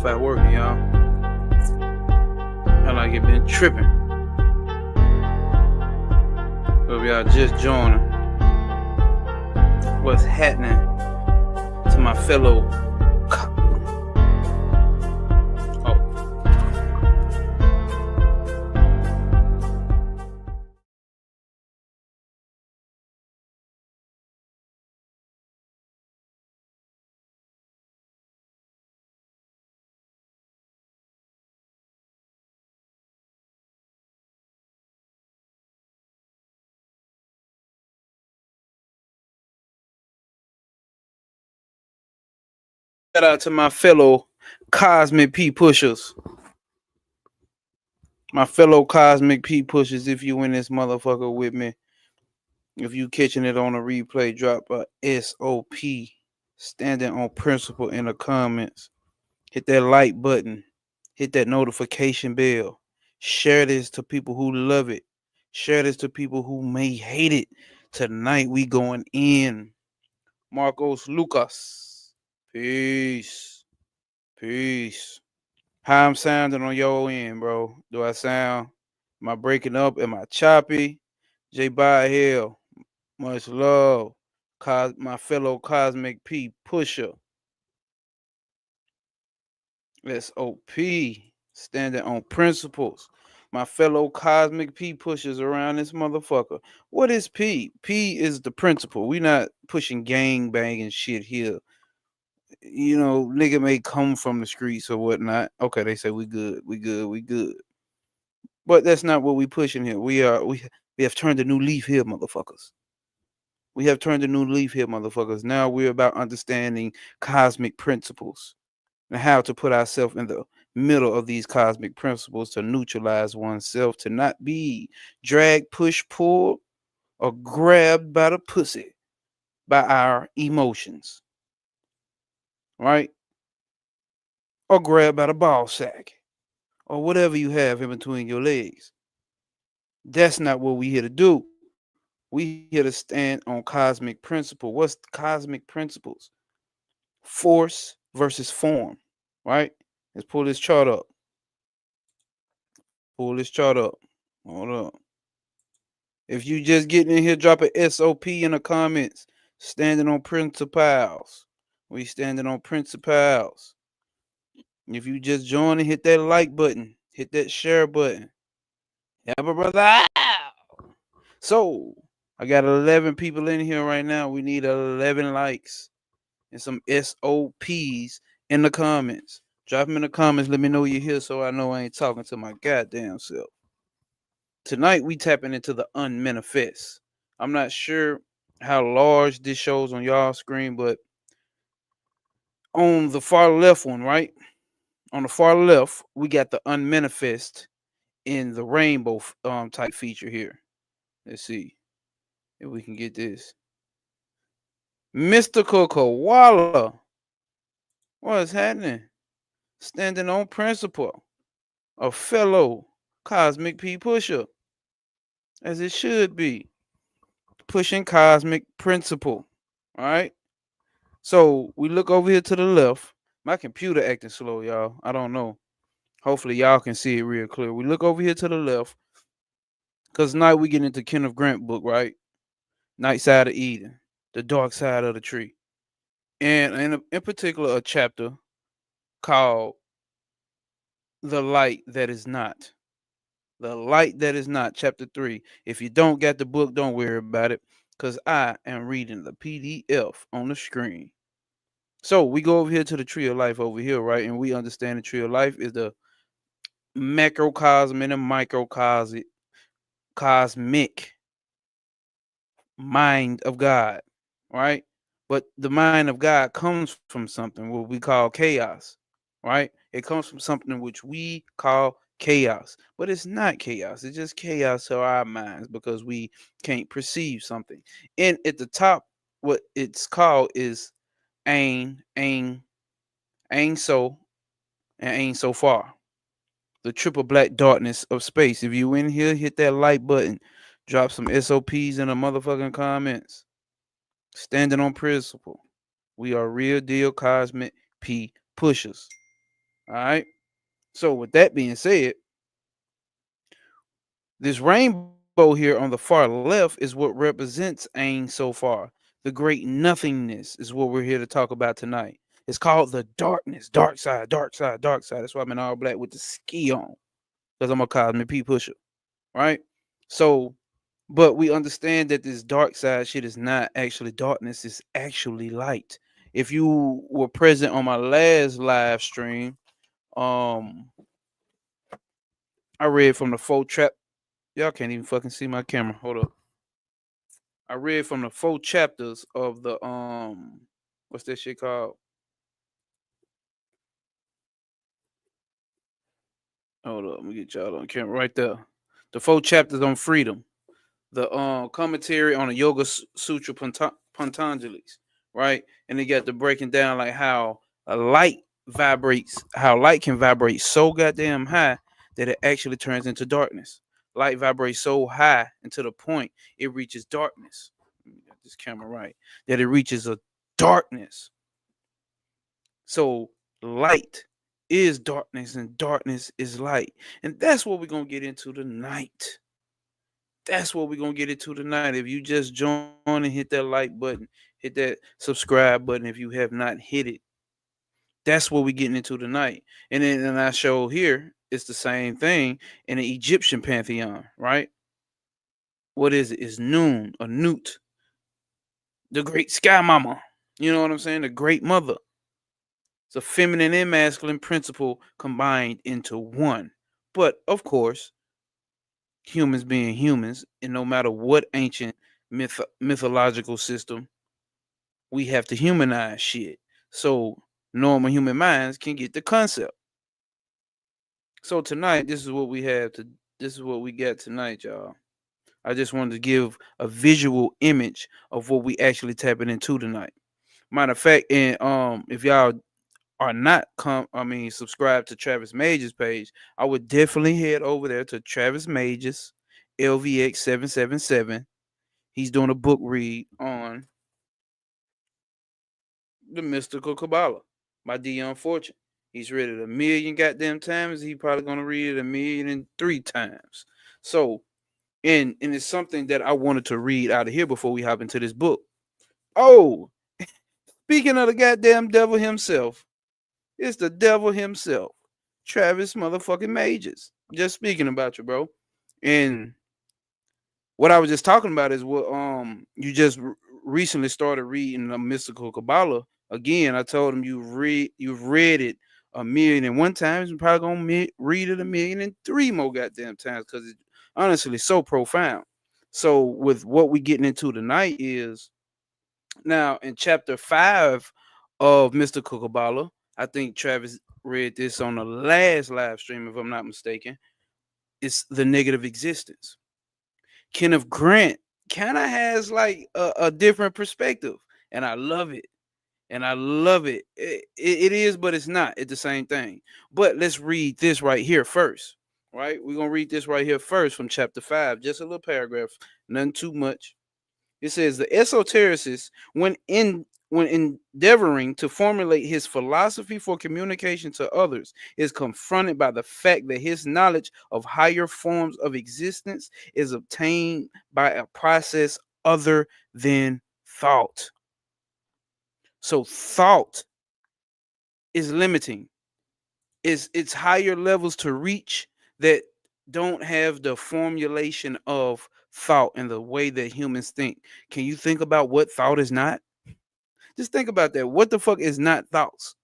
Wi-Fi working, y'all. I like it been tripping. So if y'all just joining, what's happening to my fellow shout out to my fellow cosmic P pushers. My fellow cosmic P pushers, if you in this motherfucker with me, if you catching it on a replay, drop a SOP, standing on principle, in the comments. Hit that like button. Hit that notification bell. Share this to people who love it. Share this to people who may hate it. Tonight we going in. Marcos Lucas. Peace. Peace. How I'm sounding on your end, bro? Do I sound? Am I breaking up? Am I choppy? J by Hill. Much love. My fellow Cosmic P pusher. SOP. Standing on principles. My fellow Cosmic P pushers around this motherfucker. What is P? P is the principle. We not pushing gang banging shit here. You know, nigga may come from the streets or whatnot. Okay, they say we good. But that's not what we pushing here. We have turned a new leaf here, motherfuckers. We have turned a new leaf here, motherfuckers. Now we're about understanding cosmic principles and how to put ourselves in the middle of these cosmic principles to neutralize oneself, to not be dragged, push, pull, or grabbed by the pussy by our emotions, right? Or grabbed by the ball sack, or whatever you have in between your legs. That's not what we here to do. We here to stand on cosmic principle. What's cosmic principles? Force versus form, right? Let's pull this chart up. Pull this chart up. Hold up. If you just getting in here, drop a SOP in the comments. Standing on principles. We standing on principles. If you just join and hit that like button, hit that share button. Have a brother. So I got 11 people in here right now. We need 11 likes and some SOPs in the comments. Drop them in the comments. Let me know you're here so I know I ain't talking to my goddamn self. Tonight we tapping into the unmanifest. I'm not sure how large this shows on y'all screen, but on the far left one, right? On the far left, we got the unmanifest in the rainbow type feature here. Let's see if we can get this. Mystical Koala. What's happening? Standing on principle. A fellow cosmic P pusher. As it should be. Pushing cosmic principle. All right. So we look over here to the left. My computer acting slow, y'all. I don't know. Hopefully y'all can see it real clear. We look over here to the left. Because tonight we get into Kenneth Grant book, right? Night Side of Eden. The dark side of the tree. And in particular, a chapter called The Light That Is Not. The Light That Is Not, chapter 3. If you don't get the book, don't worry about it, because I am reading the PDF on the screen. So we go over here to the tree of life over here, right? And we understand the tree of life is the macrocosm and the microcosmic mind of God, right? But the mind of God comes from something what we call chaos, right? It comes from something which we call chaos, but it's not chaos. It's just chaos to our minds because we can't perceive something. And at the top, what it's called is Ain So, and Ain't So Far. The triple black darkness of space. If you in here, hit that like button. Drop some SOPs in the motherfucking comments. Standing on principle. We are real deal cosmic P pushers. All right. So with that being said, this rainbow here on the far left is what represents Ain so far. The great nothingness is what we're here to talk about tonight. It's called the darkness, dark side, dark side, dark side. That's why I'm in all black with the ski on, because I'm a cosmic P pusher, right? So, but we understand that this dark side shit is not actually darkness, it's actually light. If you were present on my last live stream, um, I read from the full trap. Y'all can't even fucking see my camera. Hold up. I read from the 4 chapters of the what's that shit called? Hold up, let me get y'all on camera right there. The 4 chapters on freedom. The commentary on the Yoga Sutra Pantanjali's, right? And they got the breaking down like how a light vibrates, how light can vibrate so goddamn high that it actually turns into darkness. Light vibrates so high and to the point it reaches darkness. Let me get this camera right. That it reaches a darkness. So light is darkness and darkness is light. And that's what we're gonna get into tonight. That's what we're gonna get into tonight. If you just join and hit that like button, hit that subscribe button if you have not hit it. That's what we're getting into tonight. And then in our show here, it's the same thing in the Egyptian pantheon, right? What is it? It's Noon, a Newt, the great sky mama. You know what I'm saying? The great mother. It's a feminine and masculine principle combined into one. But of course, humans being humans, and no matter what ancient mythological system, we have to humanize shit. So normal human minds can get the concept. So tonight, this is what we have to this is what we got tonight, y'all. I just wanted to give a visual image of what we actually tapping into tonight. Matter of fact, and if y'all are not subscribed to Travis Mage's page, I would definitely head over there to Travis Mage's LVX 777. He's doing a book read on The Mystical Kabbalah by Dion Fortune. He's read it a million goddamn times. He probably gonna read it a million and three times. So, and it's something that I wanted to read out of here before we hop into this book. Oh, speaking of the goddamn devil himself, it's the devil himself, Travis motherfucking Mages. Just speaking about you, bro. And what I was just talking about is what you just recently started reading the Mystical Kabbalah. Again, I told him you've read it a million and one times. You're probably gonna read it a million and three more goddamn times because it's honestly so profound. So with what we getting into tonight is now in chapter 5 of Mystical Kabbalah. I think Travis read this on the last live stream, if I'm not mistaken. It's the negative existence. Kenneth Grant kind of has like a different perspective, and I love it. And I love it. It is, but it's not. It's the same thing. But let's read this right here first. Right? We're gonna read this right here first from chapter 5. Just a little paragraph, nothing too much. It says the esotericist, when endeavoring to formulate his philosophy for communication to others, is confronted by the fact that his knowledge of higher forms of existence is obtained by a process other than thought. So thought is limiting. It's higher levels to reach that don't have the formulation of thought and the way that humans think. Can you think about what thought is not? Just think about that. What the fuck is not thoughts?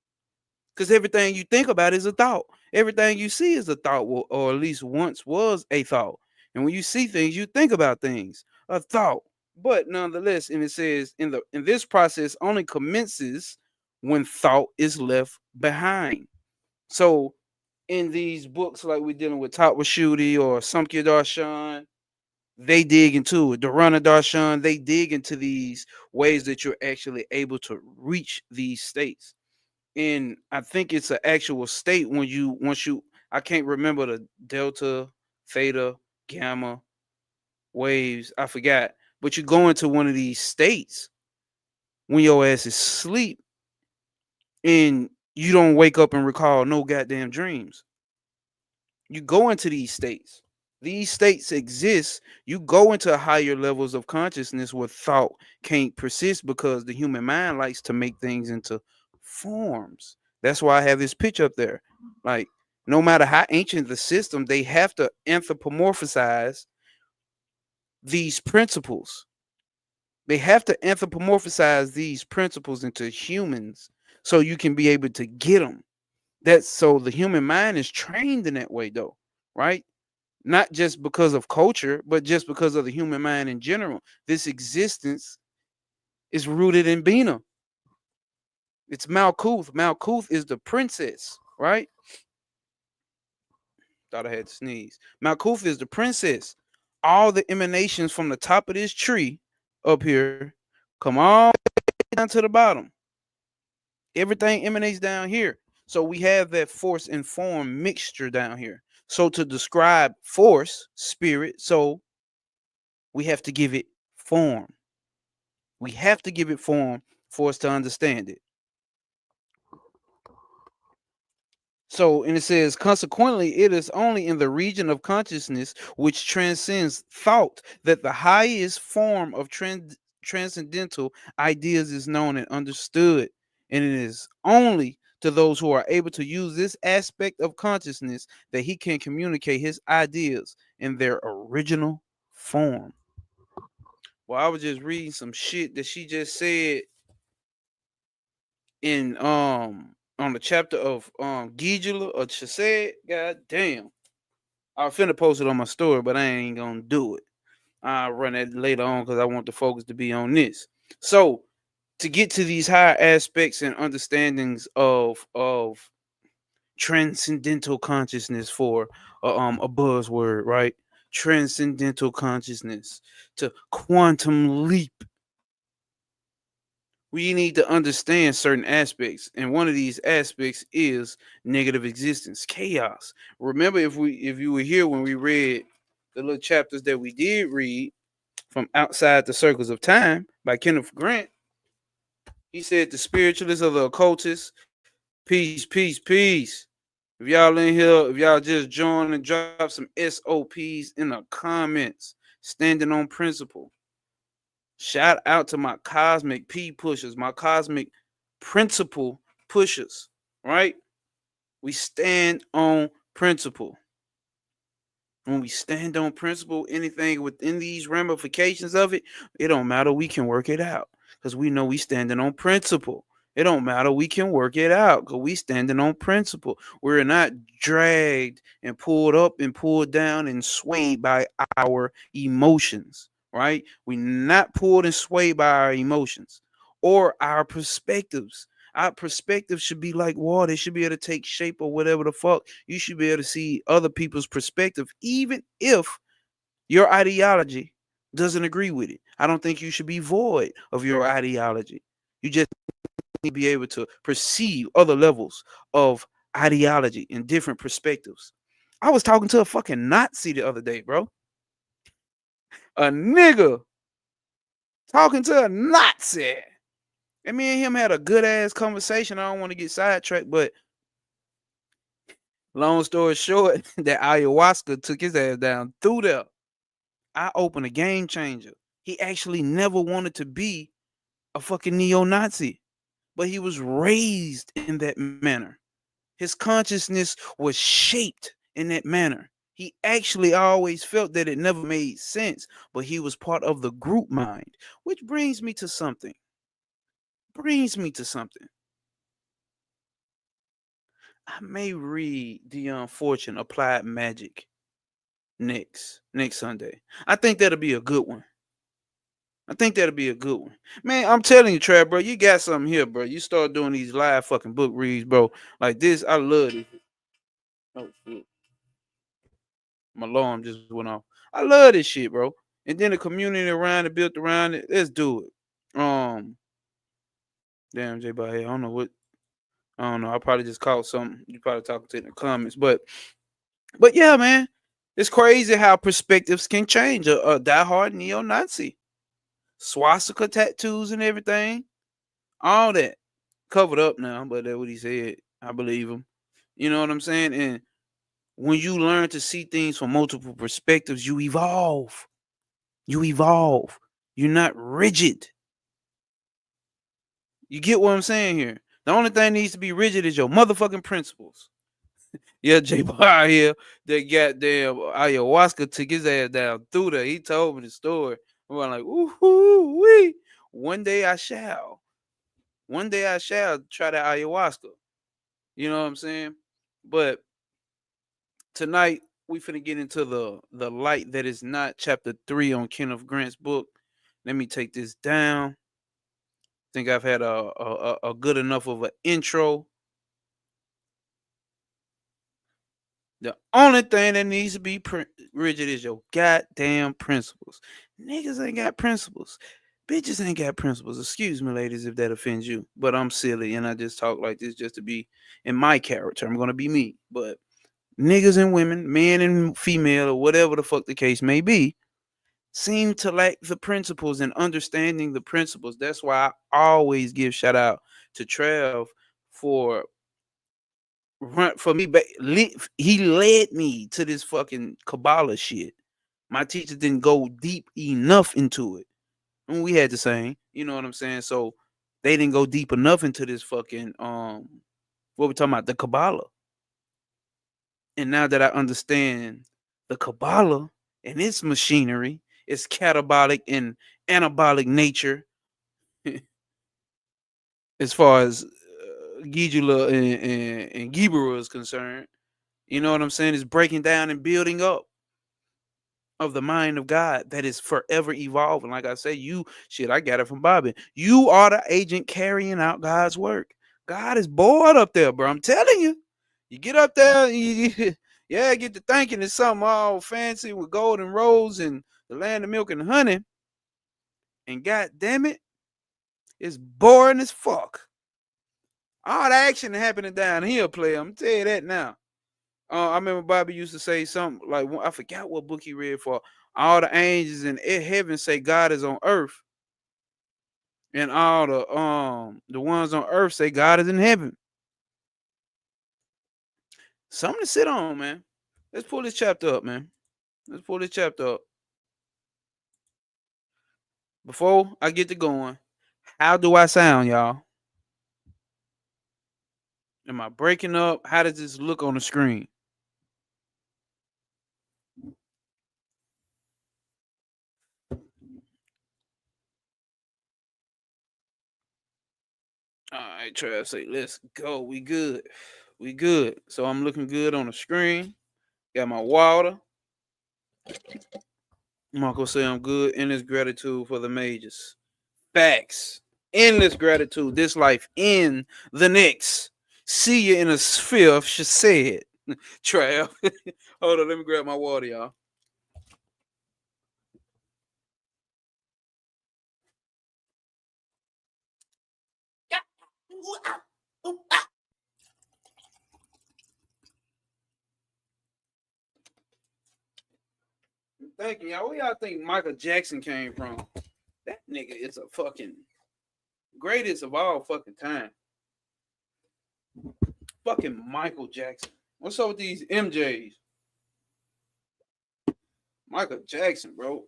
Because everything you think about is a thought. Everything you see is a thought, or at least once was a thought. And when you see things, you think about things. A thought. But nonetheless, and it says in this process only commences when thought is left behind. So in these books, like we're dealing with Tatwa Shudi or Samkhya Darshan, they dig into it. Dharana Darshan, they dig into these ways that you're actually able to reach these states. And I think it's an actual state when you once you I can't remember the delta, theta, gamma waves. I forgot. But you go into one of these states when your ass is asleep, and you don't wake up and recall no goddamn dreams. You go into these states. These states exist. You go into higher levels of consciousness where thought can't persist because the human mind likes to make things into forms. That's why I have this picture up there. Like, no matter how ancient the system, they have to anthropomorphize these principles. They have to anthropomorphize these principles into humans so you can be able to get them. That's so the human mind is trained in that way, though, right? Not just because of culture, but just because of the human mind in general. This existence is rooted in Bina. It's Malkuth. Malkuth is the princess, right? Thought I had to sneeze. Malkuth is the princess. All the emanations from the top of this tree up here come all down to the bottom. Everything emanates down here. So we have that force and form mixture down here. So to describe force, spirit, soul, we have to give it form. We have to give it form for us to understand it. So, and it says, consequently, it is only in the region of consciousness which transcends thought that the highest form of transcendental ideas is known and understood. And it is only to those who are able to use this aspect of consciousness that he can communicate his ideas in their original form. Well, I was just reading some shit that she just said in on the chapter of Gijula or Chesed. God damn. I was finna post it on my story, but I ain't gonna do it. I'll run it later on because I want the focus to be on this. So to get to these higher aspects and understandings of transcendental consciousness for a buzzword, right? Transcendental consciousness to quantum leap, we need to understand certain aspects, and one of these aspects is negative existence, chaos. Remember, if you were here when we read the little chapters that we did read from Outside the Circles of Time by Kenneth Grant, he said the spiritualists of the occultists, peace, peace, peace. If y'all in here, if y'all just join and drop some SOPs in the comments, standing on principle. Shout out to my cosmic P pushers, my cosmic principle pushers, right? We stand on principle. When we stand on principle, anything within these ramifications of it, it don't matter. We can work it out because we know we standing on principle. It don't matter. We can work it out because we standing on principle. We're not dragged and pulled up and pulled down and swayed by our emotions, right? We're not pulled and swayed by our emotions or our perspectives. Our perspective should be like water. It should be able to take shape or whatever the fuck. You should be able to see other people's perspective, even if your ideology doesn't agree with it. I don't think you should be void of your ideology. You just need to be able to perceive other levels of ideology and different perspectives. I was talking to a fucking Nazi the other day, bro. A nigga talking to a Nazi. And me and him had a good ass conversation. I don't want to get sidetracked, but long story short, that ayahuasca took his ass down through there. I opened a game changer. He actually never wanted to be a fucking neo-Nazi, but he was raised in that manner. His consciousness was shaped in that manner. He actually always felt that it never made sense, but he was part of the group mind, which brings me to something. I may read The Unfortunate Applied Magic next Sunday. I think that'll be a good one. Man, I'm telling you, Trav, bro, you got something here, bro. You start doing these live fucking book reads, bro. Like this, I love it. Oh shit. My alarm just went off. I love this shit, bro. And then the community around it, built around it. Let's do it. Damn, J by I don't know what. I don't know. I probably just caught something. You probably talking to it in the comments, but yeah, man, it's crazy how perspectives can change. A diehard neo-Nazi, swastika tattoos and everything, all that. covered up now, but that's what he said. I believe him. You know what I'm saying? And when you learn to see things from multiple perspectives, you evolve. You evolve. You're not rigid. You get what I'm saying here? The only thing needs to be rigid is your motherfucking principles. Yeah, J Bar here, that goddamn ayahuasca took his ass down through there. He told me the story. I'm like, ooh wee. One day I shall. One day I shall try the ayahuasca. You know what I'm saying? But tonight we finna get into the light that is not chapter 3 on Kenneth Grant's book. Let me take this down. Think I've had a good enough of an intro. The only thing that needs to be rigid is your goddamn principles. Niggas ain't got principles. Bitches ain't got principles. Excuse me, ladies, if that offends you. But I'm silly and I just talk like this just to be in my character. I'm gonna be me. But niggas and women, man and female, or whatever the fuck the case may be, seem to lack the principles and understanding the principles. That's why I always give shout out to Trav for for me. He led me to this fucking Kabbalah shit. My teacher didn't go deep enough into it. And we had the same, you know what I'm saying? So they didn't go deep enough into this fucking what we talking about, the Kabbalah. And now that I understand the Kabbalah and its machinery, its catabolic and anabolic nature, as far as Gijula and Gibera is concerned, you know what I'm saying? Is breaking down and building up of the mind of God that is forever evolving. Like I say, I got it from Bobby. You are the agent carrying out God's work. God is bored up there, bro. I'm telling you. You get up there, yeah, get to thinking it's something all fancy with gold and rose and the land of milk and honey. And god damn it, it's boring as fuck. All the action happening down here, player. I'm tell you that now. I remember Bobby used to say something like, I forgot what book he read for. All the angels in heaven say God is on earth, and all the ones on earth say God is in heaven. Something to sit on, man. Let's pull this chapter up, man. Let's pull this chapter up. Before I get to going, how do I sound, y'all? Am I breaking up? How does this look on the screen? All right, try to say, let's go. We good. We good. So I'm looking good on the screen. Got my water. Marco say I'm good. Endless gratitude for the mages. Facts. Endless gratitude. This life in the next. See you in a sphere. She said. Trav. Hold on. Let me grab my water, y'all. Thank you, y'all. Where y'all think Michael Jackson came from? That nigga is a fucking greatest of all fucking time. Fucking Michael Jackson. What's up with these MJs? Michael Jackson, bro.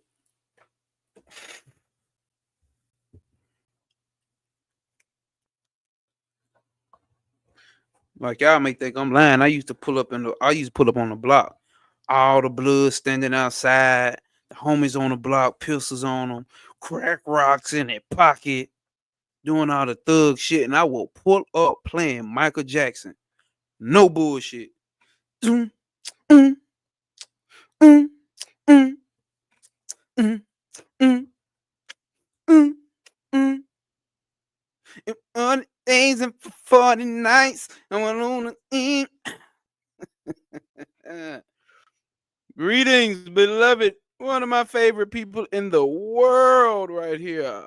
Like y'all may think I'm lying. I used to pull up on the block. All the blood standing outside. The homies on the block, pistols on them, crack rocks in their pocket, doing all the thug shit. And I will pull up playing Michael Jackson. No bullshit. Mm, mm, mm, mm, mm, mm, mm, mm. On days and 40 nights, I went on the Greetings, beloved. One of my favorite people in the world right here.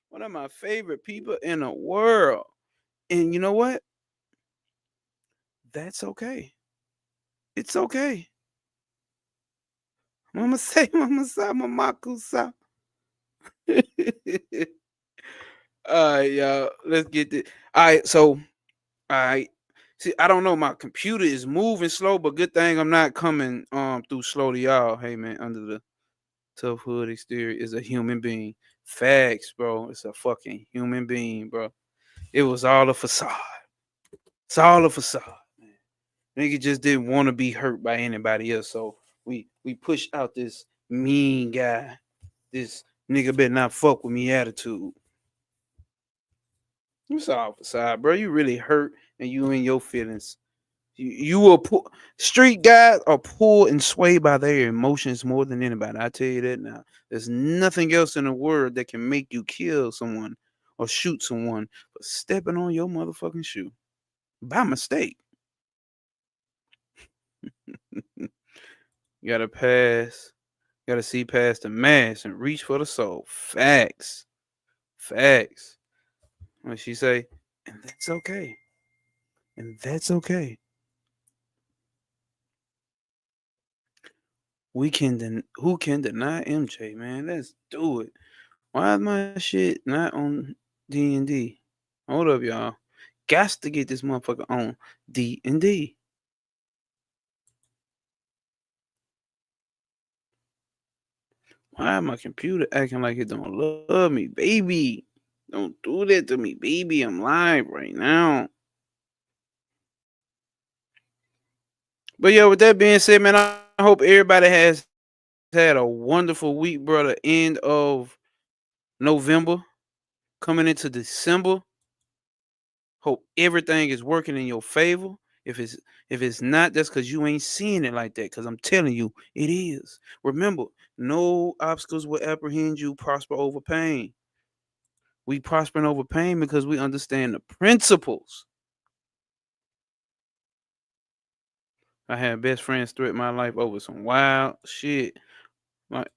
One of my favorite people in the world. And you know what? That's okay. It's okay. Mama say, Mama sa, Mama kusa. All right, y'all. Let's get this. All right, so I see. I don't know. My computer is moving slow, but good thing I'm not coming through slow to y'all. Hey man, under the tough hood exterior is a human being. Facts, bro. It's a fucking human being, bro. It was all a facade. It's all a facade. Nigga just didn't want to be hurt by anybody else, so we pushed out this mean guy, this nigga better not fuck with me attitude. It's all facade, bro. You really hurt and you in your feelings. You will pull street guys are pulled and swayed by their emotions more than anybody. I tell you that now. There's nothing else in the world that can make you kill someone or shoot someone but stepping on your motherfucking shoe by mistake. You gotta pass, gotta see past the mask and reach for the soul. Facts. Facts. What she say? And that's okay. And that's okay. Who can deny MJ, man? Let's do it. Why is my shit not on D&D? Hold up, y'all. Got to get this motherfucker on D&D. Why my computer acting like it don't love me, baby? Don't do that to me, baby. I'm live right now. But yeah, with that being said, man, I hope everybody has had a wonderful week, bro. The end of November, coming into December. Hope everything is working in your favor. If it's if it's not, that's because you ain't seeing it like that. Because I'm telling you, it is. Remember, no obstacles will apprehend you. Prosper over pain. We prospering over pain because we understand the principles. I had best friends threaten my life over some wild shit. Like,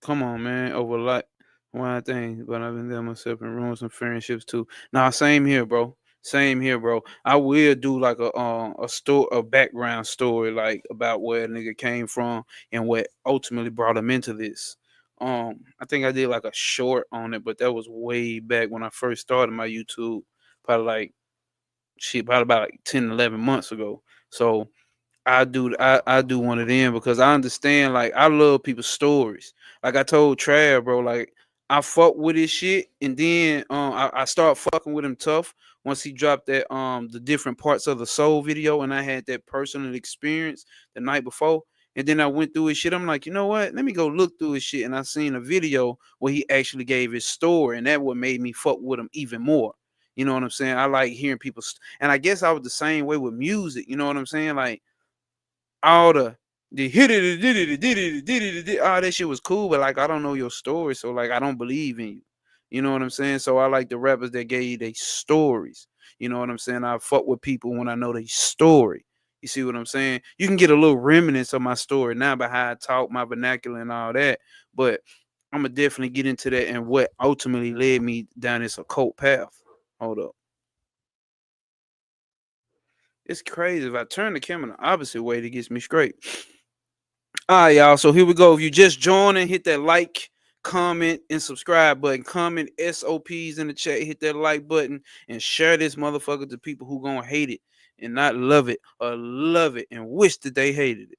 come on, man, over like wild things. But I've been there myself and ruined some friendships too. Nah, same here, bro. Same here, bro. I will do like a background story, like about where a nigga came from and what ultimately brought him into this. I think I did like a short on it, but that was way back when I first started my YouTube, probably like shit, probably about like 10, 11 months ago. So I do one of them because I understand, like, I love people's stories. Like I told Trav, bro, like I fuck with his shit, and then I start fucking with him tough once he dropped that the different parts of the soul video, and I had that personal experience the night before. And then I went through his shit. I'm like, you know what? Let me go look through his shit. And I seen a video where he actually gave his story, and that what made me fuck with him even more. You know what I'm saying? I like hearing people, and I guess I was the same way with music. You know what I'm saying? Like all the hit it, did it, all that shit was cool, but like I don't know your story, so like I don't believe in you. You know what I'm saying? So I like the rappers that gave you their stories. You know what I'm saying? I fuck with people when I know their story. You see what I'm saying? You can get a little remnants of my story now by how I talk, my vernacular, and all that. But I'm gonna definitely get into that and what ultimately led me down this occult path. Hold up. It's crazy. If I turn the camera the opposite way, it gets me straight. All right, y'all. So here we go. If you just joining, hit that like, comment, and subscribe button. Comment SOPs in the chat. Hit that like button and share this motherfucker to people who gonna hate it and not love it, or love it and wish that they hated it.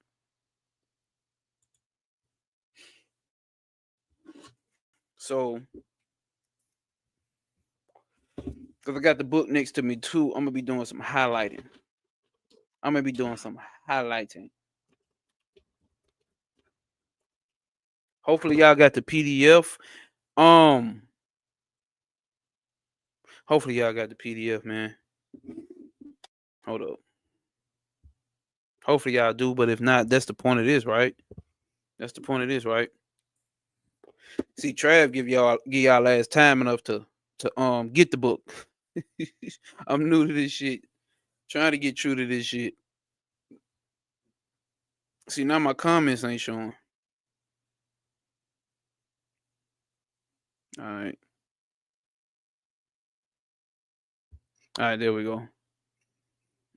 So, because I got the book next to me too, I'm gonna be doing some highlighting. I'm gonna be doing some highlighting. Hopefully, y'all got the PDF. Um, hopefully y'all got the PDF, man. Hold up. Hopefully y'all do, but if not, that's the point of this, right? That's the point of this, right? See, Trav give y'all last time enough to get the book. I'm new to this shit. Trying to get true to this shit. See, now my comments ain't showing. All right. All right, there we go.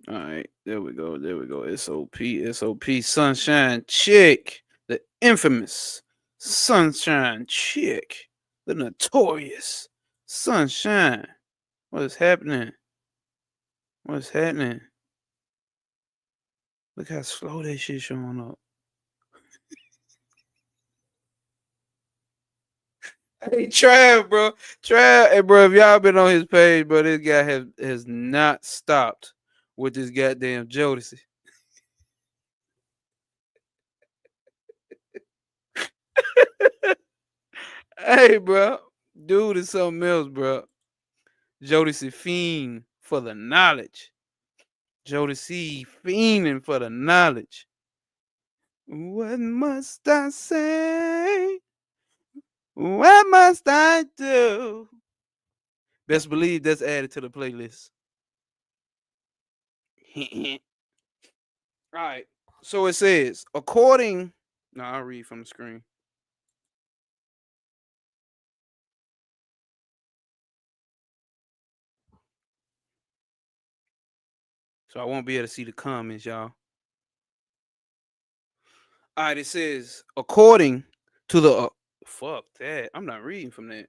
All right, there we go. There we go. SOP Sunshine Chick, the infamous Sunshine Chick, the notorious Sunshine. What is happening? What is happening? Look how slow that shit showing up. Hey, Trav, bro. Trav, hey, bro, if y'all been on his page, bro, this guy has not stopped with this goddamn Jodeci. Hey, bro. Dude is something else, bro. Jodeci fiend for the knowledge. Jodeci fiending for the knowledge. What must I say? What must I do? Best believe that's added to the playlist. All right. So it says, according. No, I'll read from the screen. So I won't be able to see the comments, y'all. All right. It says, according to the. Fuck that. I'm not reading from that.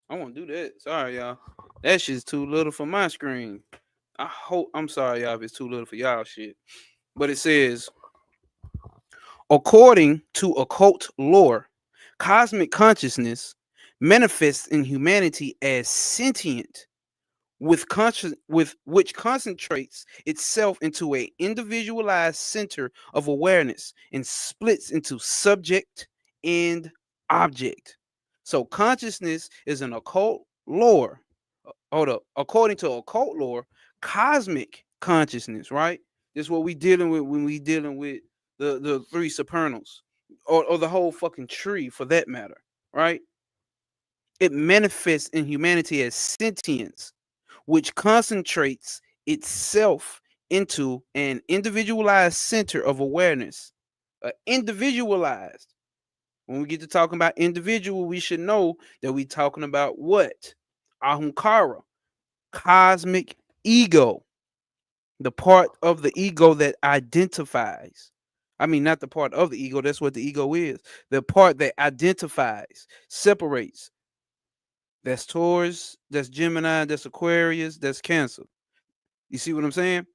I won't do that. Sorry, y'all. That shit's too little for my screen. I'm sorry, y'all, if it's too little for y'all shit. But it says, according to occult lore, cosmic consciousness manifests in humanity as sentient with which concentrates itself into a individualized center of awareness and splits into subject and object. So consciousness is an occult lore. Hold up. According to occult lore, cosmic consciousness, right? This is what we dealing with when we dealing with the three supernals, or the whole fucking tree for that matter, right? It manifests in humanity as sentience, which concentrates itself into an individualized center of awareness. Individualized. When we get to talking about individual, we should know that we talking about what? Ahunkara, cosmic ego, the part of the ego that identifies. I mean, not the part of the ego, that's what the ego is. The part that identifies, separates. That's Taurus, that's Gemini, that's Aquarius, that's Cancer. You see what I'm saying?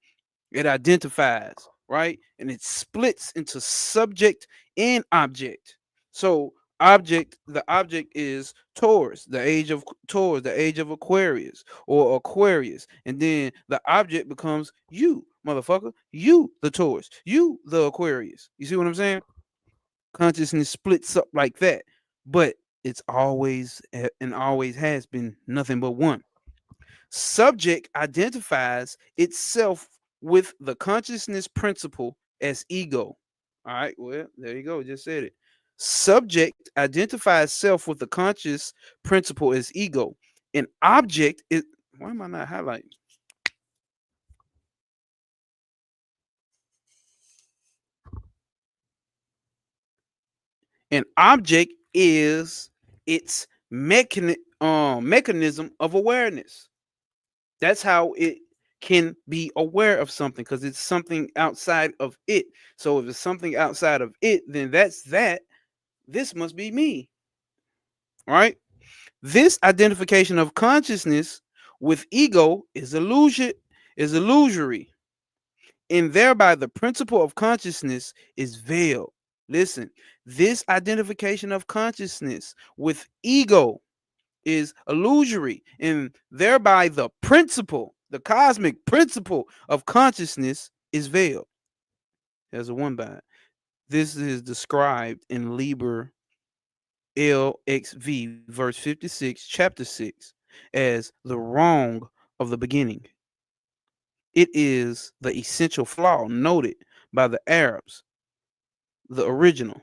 It identifies, right? And it splits into subject and object. So the object is Taurus, the age of Taurus, the age of Aquarius or Aquarius. And then the object becomes you, motherfucker. You, the Taurus. You, the Aquarius. You see what I'm saying? Consciousness splits up like that. But it's always and always has been nothing but one. Subject identifies itself with the consciousness principle as ego. All right, well, there you go. Just said it. Subject identifies self with the conscious principle as ego. An object is. Why am I not highlighting? An object is its mechanism of awareness. That's how it can be aware of something because it's something outside of it. So if it's something outside of it, then that's that. This must be me. All right. This identification of consciousness with ego is illusory, and thereby the principle of consciousness is veiled. Listen, this identification of consciousness with ego is illusory, and thereby the cosmic principle of consciousness is veiled. There's a one by it. This is described in Liber LXV, verse 56, chapter 6, as the wrong of the beginning. It is the essential flaw noted by the Arabs, the original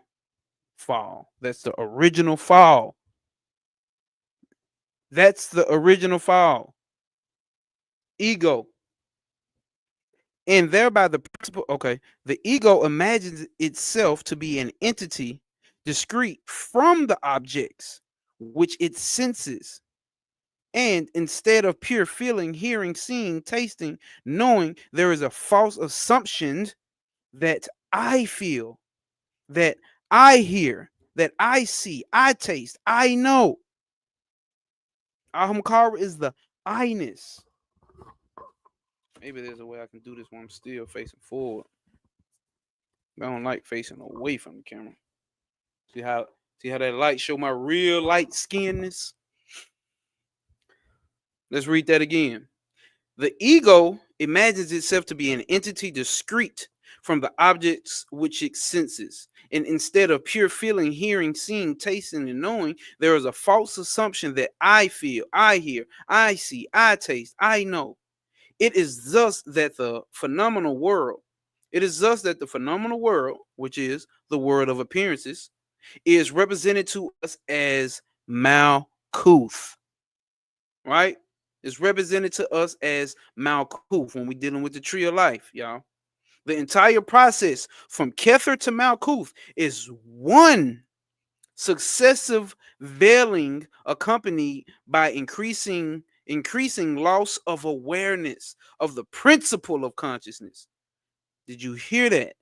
fall. That's the original fall. That's the original fall. Ego. And thereby the principle, okay, the ego imagines itself to be an entity discrete from the objects which it senses. And instead of pure feeling, hearing, seeing, tasting, knowing, there is a false assumption that I feel, that I hear, that I see, I taste, I know. Ahamkara is the I-ness. Maybe there's a way I can do this when I'm still facing forward. I don't like facing away from the camera. See how that light show my real light skinness? Let's read that again. The ego imagines itself to be an entity discrete from the objects which it senses. And instead of pure feeling, hearing, seeing, tasting, and knowing, there is a false assumption that I feel, I hear, I see, I taste, I know. It is thus that the phenomenal world, which is the world of appearances, is represented to us as Malkuth, right? It's represented to us as Malkuth when we're dealing with the tree of life, y'all. The entire process from Kether to Malkuth is one successive veiling accompanied by increasing loss of awareness of the principle of consciousness. Did you hear that?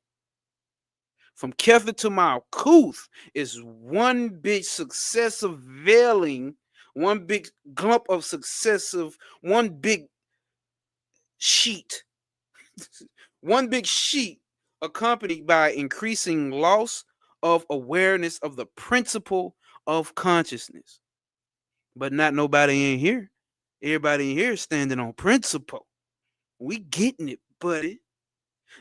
From Kether to Malkuth is one big successive veiling, one big glump of successive, one big sheet, one big sheet accompanied by increasing loss of awareness of the principle of consciousness. But not nobody in here. Everybody in here is standing on principle. We getting it, buddy.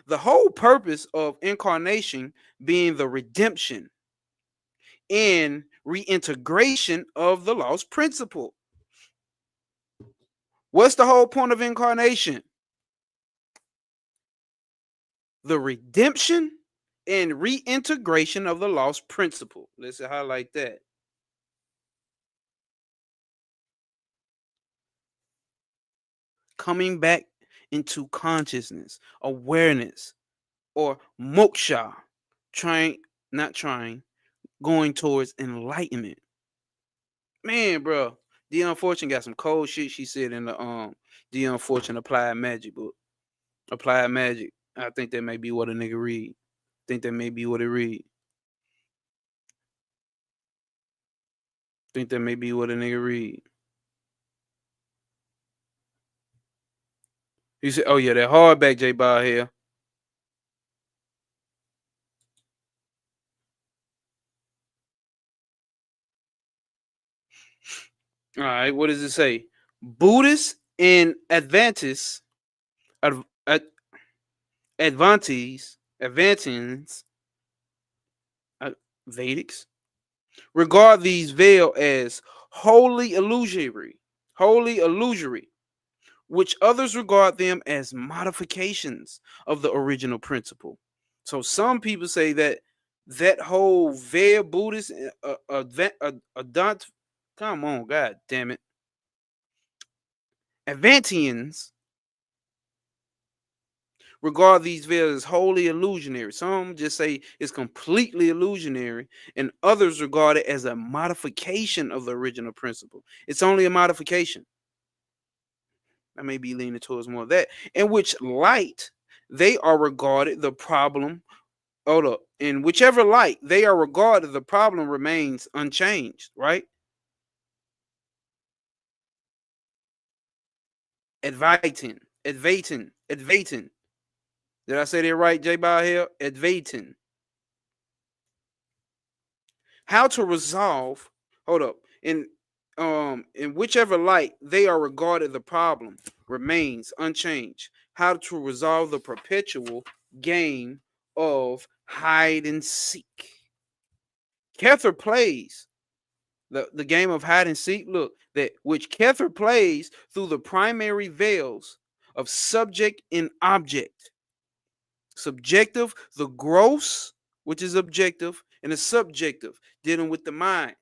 The whole purpose of incarnation being the redemption and reintegration of the lost principle. What's the whole point of incarnation? The redemption and reintegration of the lost principle. Let's highlight that. Coming back into consciousness, awareness, or moksha, going towards enlightenment. Man, bro, the Unfortunate got some cold shit she said in the Unfortunate Applied Magic book. Applied Magic. I think that may be what a nigga read. Think that may be what it read. Think that may be what a nigga read. He said, "Oh yeah, that hardback J Bar here." All right, what does it say? Buddhists and Adventists, Adventists, Vedics, regard these veil as wholly illusory, which others regard them as modifications of the original principle. So some people say that whole veil Buddhist, come on, god damn it, Adventians regard these veils as wholly illusionary. Some just say it's completely illusionary, and others regard it as a modification of the original principle. It's only a modification. I may be leaning towards more of that. In which light they are regarded, the problem. Hold up. In whichever light they are regarded, the problem remains unchanged, right? Advating. Did I say that right, J. Bahel? Advating. How to resolve, hold up. In whichever light they are regarded, the problem remains unchanged. How to resolve the perpetual game of hide and seek. Kether plays the game of hide and seek. Look, that which Kether plays through the primary veils of subject and object. Subjective, the gross, which is objective, and the subjective, dealing with the mind,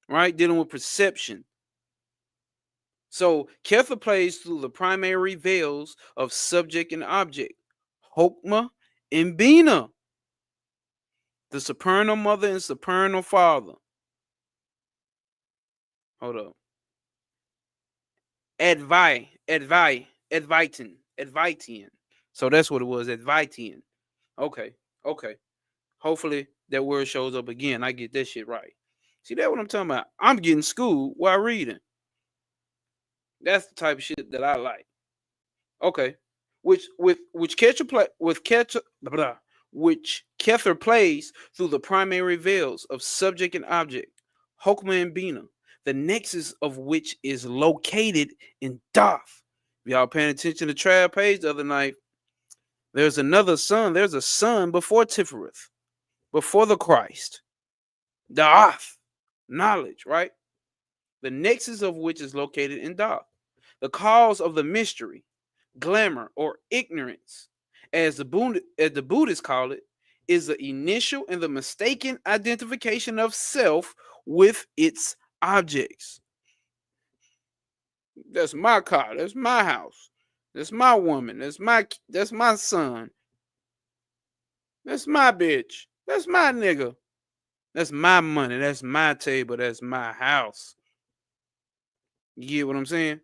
right? Dealing with perception. So Kether plays through the primary veils of subject and object, Hokmah and Bina, the supernal mother and supernal father. Hold up. Advitian. So that's what it was, Advitian. Okay. Hopefully that word shows up again. I get that shit right. See that what I'm talking about? I'm getting schooled while reading. That's the type of shit that I like. Okay. Which catcher play with catcher blah, blah, which Kether plays through the primary veils of subject and object, Hokmah and Bina, the nexus of which is located in Doth. If y'all paying attention to Trav page the other night, there's another sun. There's a sun before Tifereth, before the Christ. Doth, knowledge, right? The nexus of which is located in Doth. The cause of the mystery, glamour, or ignorance, as the Buddhists call it, is the initial and the mistaken identification of self with its objects. That's my car. That's my house. That's my woman. That's my son. That's my bitch. That's my nigga. That's my money. That's my table. That's my house. You get what I'm saying?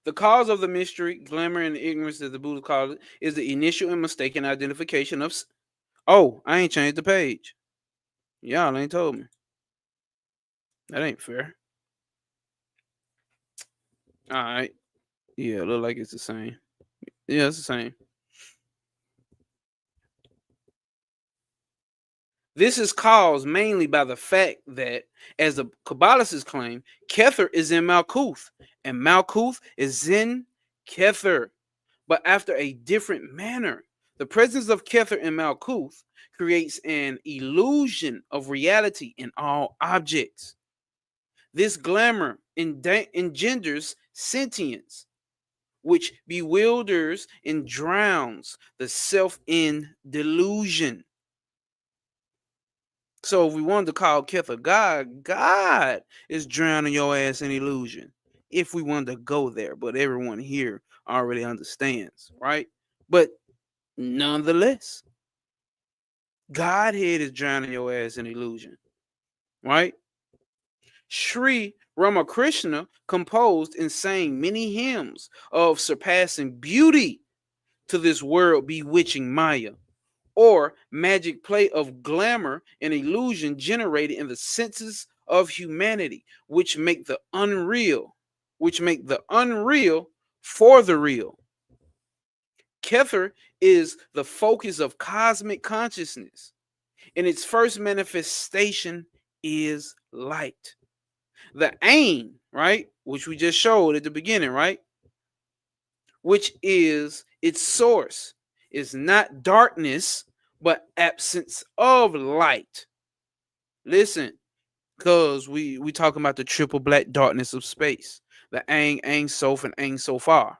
The cause of the mystery, glamour, and the ignorance that the Buddha called it is the initial and mistaken identification of. Oh, I ain't changed the page. Y'all ain't told me. That ain't fair. All right. Yeah, look like it's the same. Yeah, it's the same. This is caused mainly by the fact that, as the Kabbalists claim, Kether is in Malkuth, and Malkuth is in Kether, but after a different manner. The presence of Kether in Malkuth creates an illusion of reality in all objects. This glamour engenders sentience, which bewilders and drowns the self in delusion. So if we wanted to call Kether God, God is drowning your ass in illusion. If we wanted to go there, but everyone here already understands, right? But nonetheless, Godhead is drowning your ass in illusion, right? Sri Ramakrishna composed and sang many hymns of surpassing beauty to this world bewitching Maya, or magic play of glamour and illusion generated in the senses of humanity, which make the unreal for the real. Kether is the focus of cosmic consciousness, and its first manifestation is light. The aim, right, which we just showed at the beginning, right, which is its source, is not darkness, but absence of light. Listen, because we talking about the triple black darkness of space, the Ain Sof and Ain Sofar,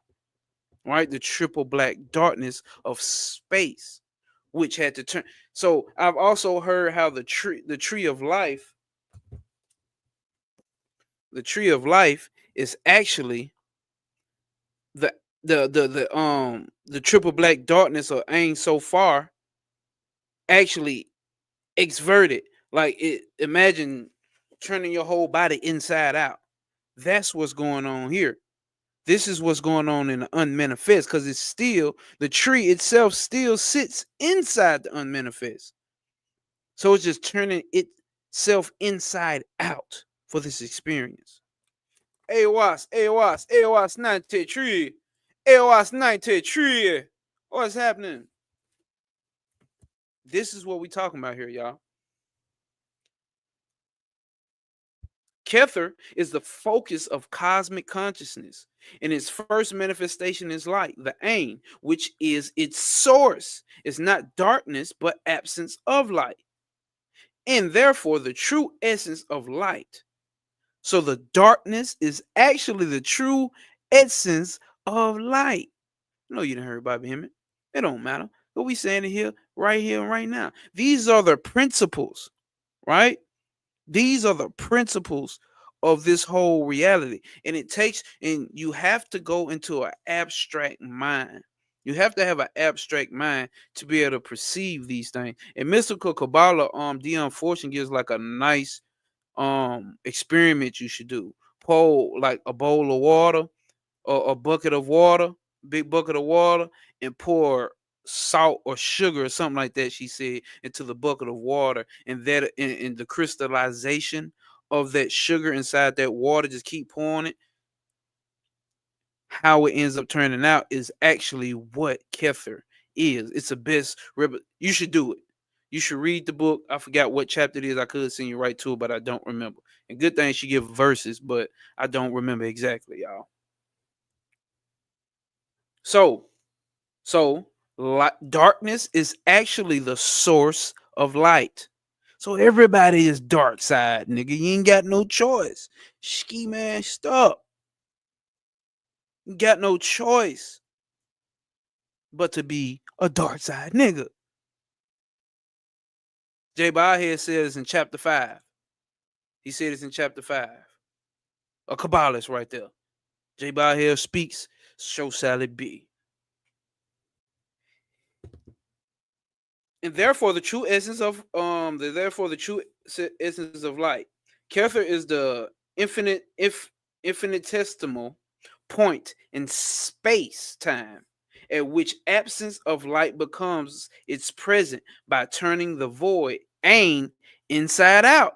right? The triple black darkness of space, which had to turn. So I've also heard how the tree of life, is actually the the triple black darkness of Ain Sofar actually exverted. Like, it, imagine turning your whole body inside out. That's what's going on here. This is what's going on in the unmanifest, because it's still, the tree itself still sits inside the unmanifest. So it's just turning itself inside out for this experience. AOS 93. AOS 93. What's happening? This is what we talking about here, y'all. Kether is the focus of cosmic consciousness, and its first manifestation is light, the aim, which is its source, is not darkness, but absence of light, and therefore the true essence of light. So the darkness is actually the true essence of light. No, you didn't hear Bobby Hemmett. It don't matter. What we saying here, and right now. These are the principles, right? These are the principles of this whole reality. And you have to go into an abstract mind. You have to have an abstract mind to be able to perceive these things. And mystical Kabbalah, Dion Fortune gives like a nice experiment you should do. Pour like a bowl of water or a bucket of water, big bucket of water, and pour salt or sugar or something like that, she said, into the bucket of water, and that in the crystallization of that sugar inside that water, just keep pouring it, how it ends up turning out is actually what kefir is. It's the best. You should do it. You should read the book. I forgot what chapter it is. I could send you right to it, but I don't remember. And good thing she give verses, but I don't remember exactly, y'all. So, darkness is actually the source of light. So everybody is dark side, nigga. You ain't got no choice. Ski man, stop. You got no choice but to be a dark side nigga. Jay Baldhead says in chapter 5. He said it's in chapter 5. A Kabbalist right there. Jay Baldhead speaks, so shall it be. And therefore the true essence of essence of light. Kether is the infinitesimal point in space time at which absence of light becomes its present by turning the void ain inside out.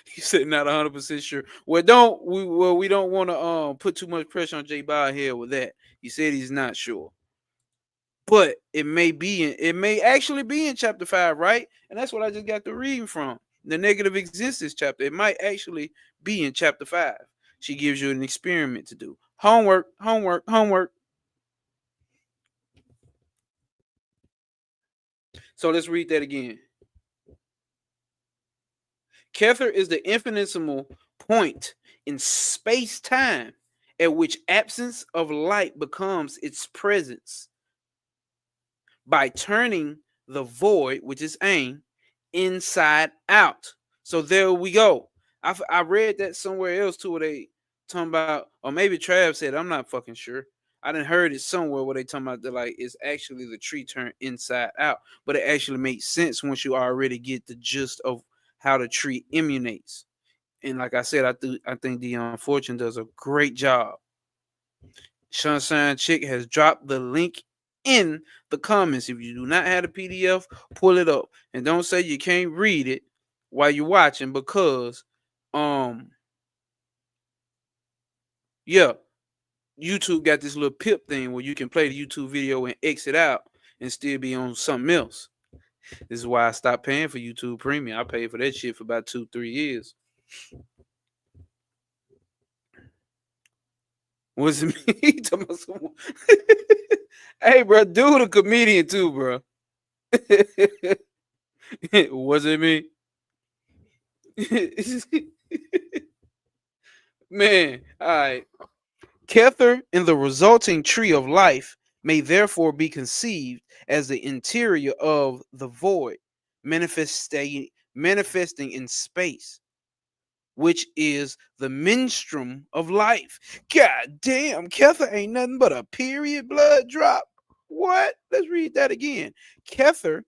He said not 100% sure. We don't want to put too much pressure on Jay Bob here with that. He said he's not sure. But it may actually be in chapter 5, right? And that's what I just got to reading from. The negative existence chapter. It might actually be in chapter 5. She gives you an experiment to do. Homework, homework, homework. So let's read that again. Kether is the infinitesimal point in space-time at which absence of light becomes its presence by turning the void, which is ain, inside out. So there we go. I read that somewhere else too, where they talking about, or maybe Trav said, I'm not fucking sure. I didn't heard it somewhere where they talking about that, like, it's actually the tree turned inside out, but it actually makes sense once you already get the gist of how the tree emanates. And like I said, I think the Unfortunate does a great job. Sunshine Chick has dropped the link in the comments. If you do not have the PDF, pull it up. And don't say you can't read it while you're watching, because yeah, YouTube got this little pip thing where you can play the YouTube video and exit out and still be on something else. This is why I stopped paying for YouTube Premium. I paid for that shit for about 2-3 years. What's it mean? Hey, bro, dude, a comedian too, bro. Was it me? Man, all right. Kether in the resulting tree of life may therefore be conceived as the interior of the void, manifesting in space, which is the menstruum of life. God damn, Kether ain't nothing but a period blood drop. What? Let's read that again. Kether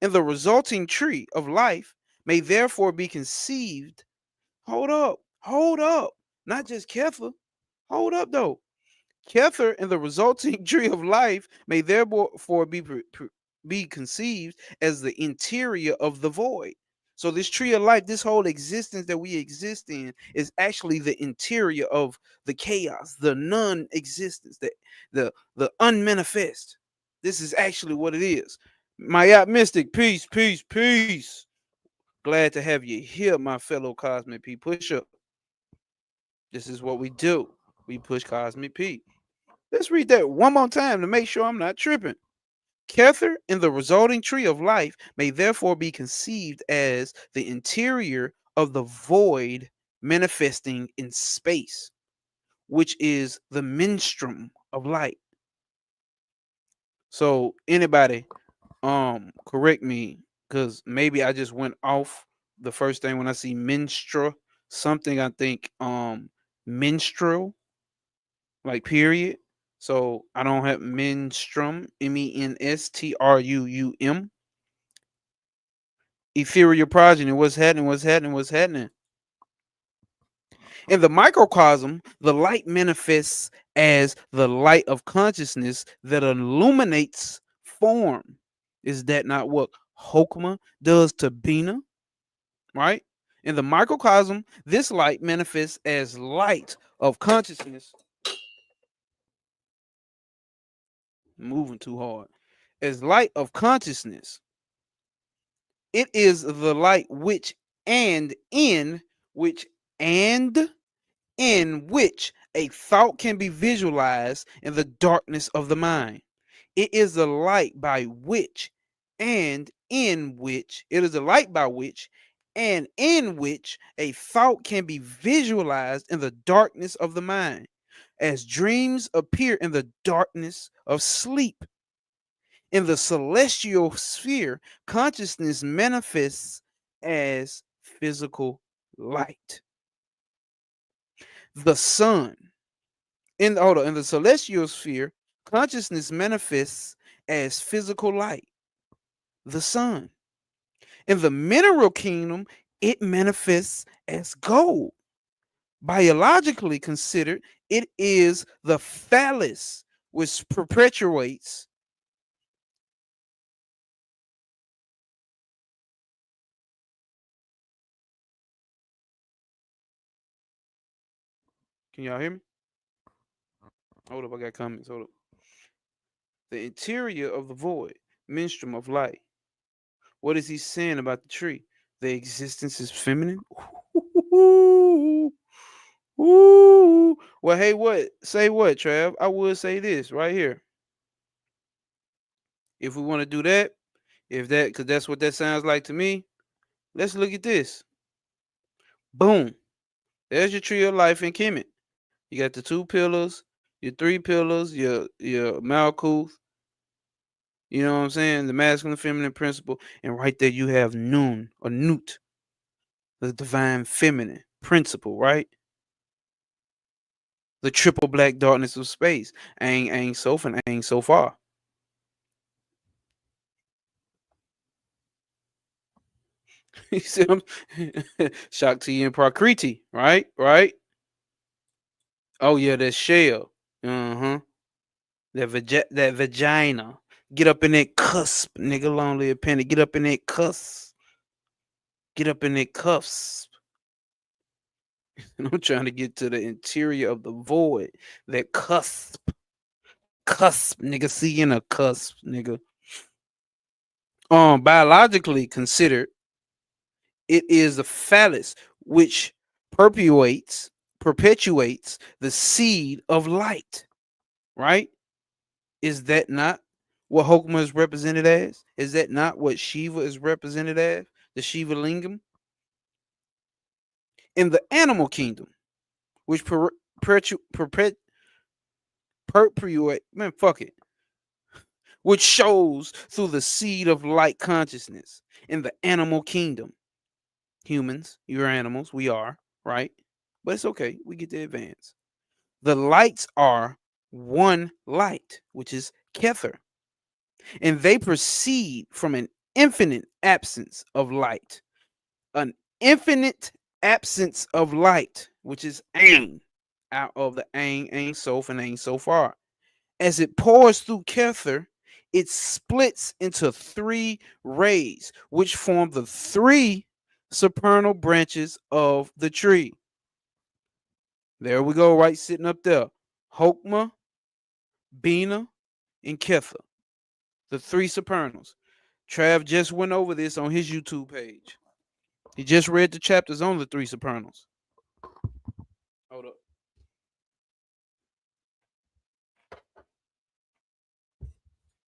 and the resulting tree of life may therefore be conceived. Hold up. Not just Kether. Hold up, though. Kether and the resulting tree of life may therefore be conceived as the interior of the void. So this tree of life, this whole existence that we exist in, is actually the interior of the chaos, the non-existence, the unmanifest. This is actually what it is. My optimistic, peace, peace, peace. Glad to have you here, my fellow Cosmic P pusher. This is what we do. We push Cosmic P. Let's read that one more time to make sure I'm not tripping. Kether in the resulting tree of life may therefore be conceived as the interior of the void manifesting in space, which is the menstruum of light. So anybody correct me, because maybe I just went off the first thing when I see menstrua something. I think menstrual, like period. So I don't have menstruum, menstruum. Ethereal progeny. What's happening? What's happening? What's happening? In the microcosm, the light manifests as the light of consciousness that illuminates form. Is that not what Hokmah does to Bina? Right? In the microcosm, this light manifests as light of consciousness. Moving too hard. As light of consciousness. It is the light which and and in which a thought can be visualized in the darkness of the mind. It is the light by which and in which it is the light by which and in which a thought can be visualized in the darkness of the mind, as dreams appear in the darkness of sleep. In the celestial sphere, consciousness manifests as physical light. The sun. In the celestial sphere, consciousness manifests as physical light. The sun. In the mineral kingdom, it manifests as gold. Biologically considered, it is the phallus which perpetuates. Can y'all hear me? Hold up, I got comments. Hold up. The interior of the void, menstruum of light. What is he saying about the tree? The existence is feminine. Ooh, ooh. Well, hey, what? Say what, Trav? I would say this right here. If we want to do that, because that's what that sounds like to me. Let's look at this. Boom. There's your tree of life in Kemet. You got the two pillars, your three pillars, your Malkuth. You know what I'm saying? The masculine, feminine principle, and right there you have Nun or Nut, the divine feminine principle, right? The triple black darkness of space. Ain Sof and Ain Sofar. You see Shakti and Prakriti, right? Right? Oh yeah, that shell. Uh-huh. That vagina. Get up in that cusp, nigga. Long live penny. Get up in that cusp. Get up in that cusp. And I'm trying to get to the interior of the void. That cusp. Cusp, nigga. See in a cusp, nigga. Biologically considered, it is the phallus which perpetuates the seed of light, right? Is that not what Hokma is represented as? Is that not what Shiva is represented as? The Shiva Lingam? In the animal kingdom, which perpetuate, man, fuck it, which shows through the seed of light consciousness. In the animal kingdom, humans, you're animals, we are, right? But it's okay, we get to advance. The lights are one light, which is Kether, and they proceed from an infinite absence of light. An infinite absence of light, which is Ain, out of the Ain Sof, and Ain Sofar. As it pours through Kether, it splits into three rays, which form the three supernal branches of the tree. There we go, right sitting up there. Hokma, Bina, and Kether, the three supernals. Trav just went over this on his YouTube page. He just read the chapters on the three supernals. Hold up.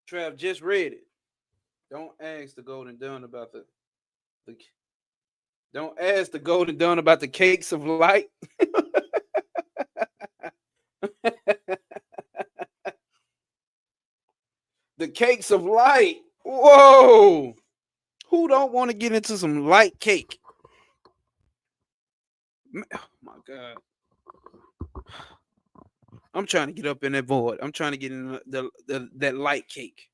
Trav just read it. Don't ask the Golden Dawn about the don't ask the Golden Dawn about the cakes of light. The cakes of light. Whoa. Who don't want to get into some light cake? Oh my God. I'm trying to get up in that void. I'm trying to get in that light cake.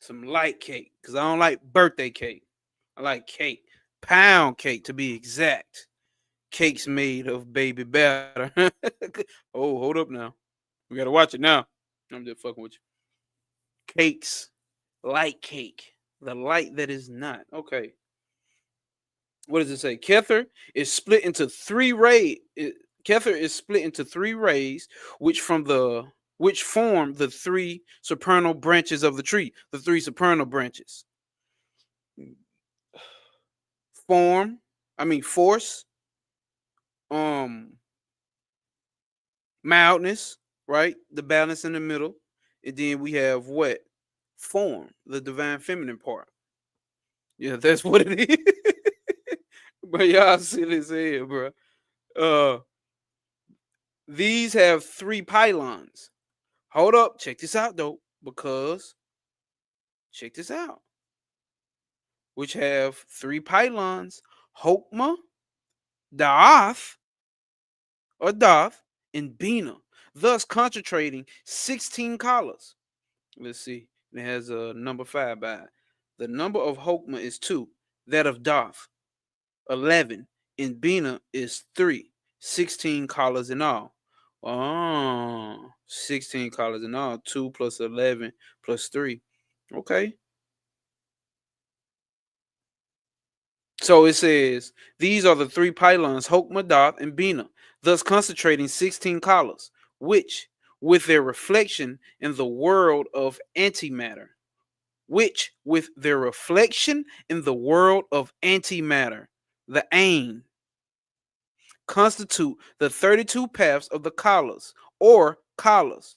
Some light cake. Because I don't like birthday cake. I like cake. Pound cake to be exact. Cakes made of baby batter. Oh, hold up now. We gotta watch it now. I'm just fucking with you. Cakes. Light cake. The light that is not. Okay. What does it say? Kether is split into three rays. Kether is split into three rays, which form the three supernal branches of the tree. The three supernal branches form. I mean force. Um, Mildness, right? The balance in the middle. And then we have what? Form, the divine feminine part. Yeah, that's what it is. But y'all silly as hell, bro. Uh, these have three pylons. Hold up, check this out though, because check this out, which have three pylons: Hokmah, Daath, or Doth, and Bina, thus concentrating 16 collars. Let's see. It has a number 5 by it. The number of Hokmah is 2. That of Doth, 11. And Bina is 3. 16 collars in all. Oh, 16 collars in all. 2 plus 11 plus 3. Okay. So it says, these are the three pylons, Hokmah, Doth, and Bina, thus concentrating 16 collars, which, with their reflection in the world of antimatter, the aim, constitute the 32 paths of the collars, or collars,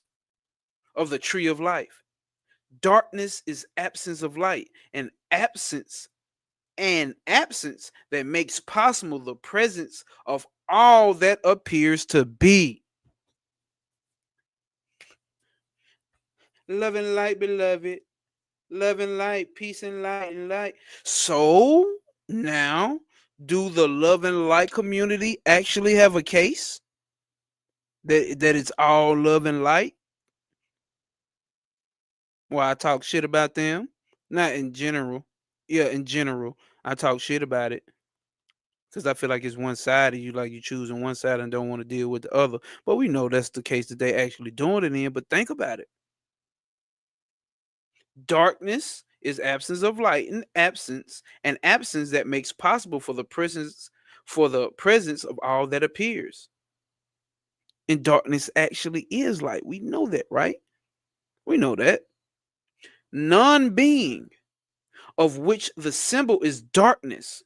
of the tree of life. Darkness is absence of light, and absence that makes possible the presence of all that appears to be. Love and light, beloved. Love and light, peace and light and light. So now, do the love and light community actually have a case that it's all love and light? Well, I talk shit about them, not in general. Yeah, in general, I talk shit about it because I feel like it's one sided. You like you choosing one side and don't want to deal with the other. But we know that's the case that they actually doing it in. But think about it. Darkness is absence of light, and absence that makes possible for the presence of all that appears. And darkness actually is light. We know that, right? We know that. Non-being, of which the symbol is darkness,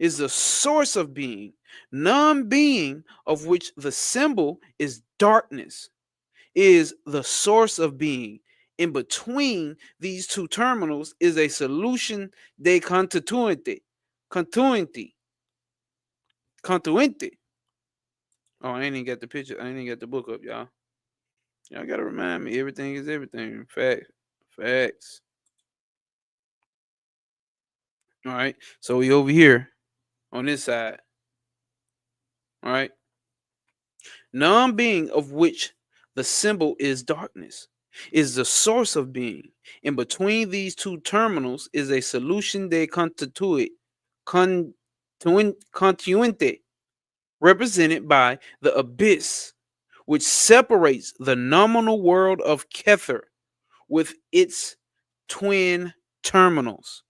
is the source of being. Non-being, of which the symbol is darkness, is the source of being. In between these two terminals is a solution de continuity. Continuity. Continuity. Oh, I ain't even got the picture. I ain't even got the book up, y'all. Y'all gotta remind me. Everything is everything. Facts. Facts. All right. So we over here on this side. All right. Non-being, of which the symbol is darkness, is the source of being. In between these two terminals is a solution de continuente, represented by the abyss, which separates the nominal world of Kether with its twin terminals.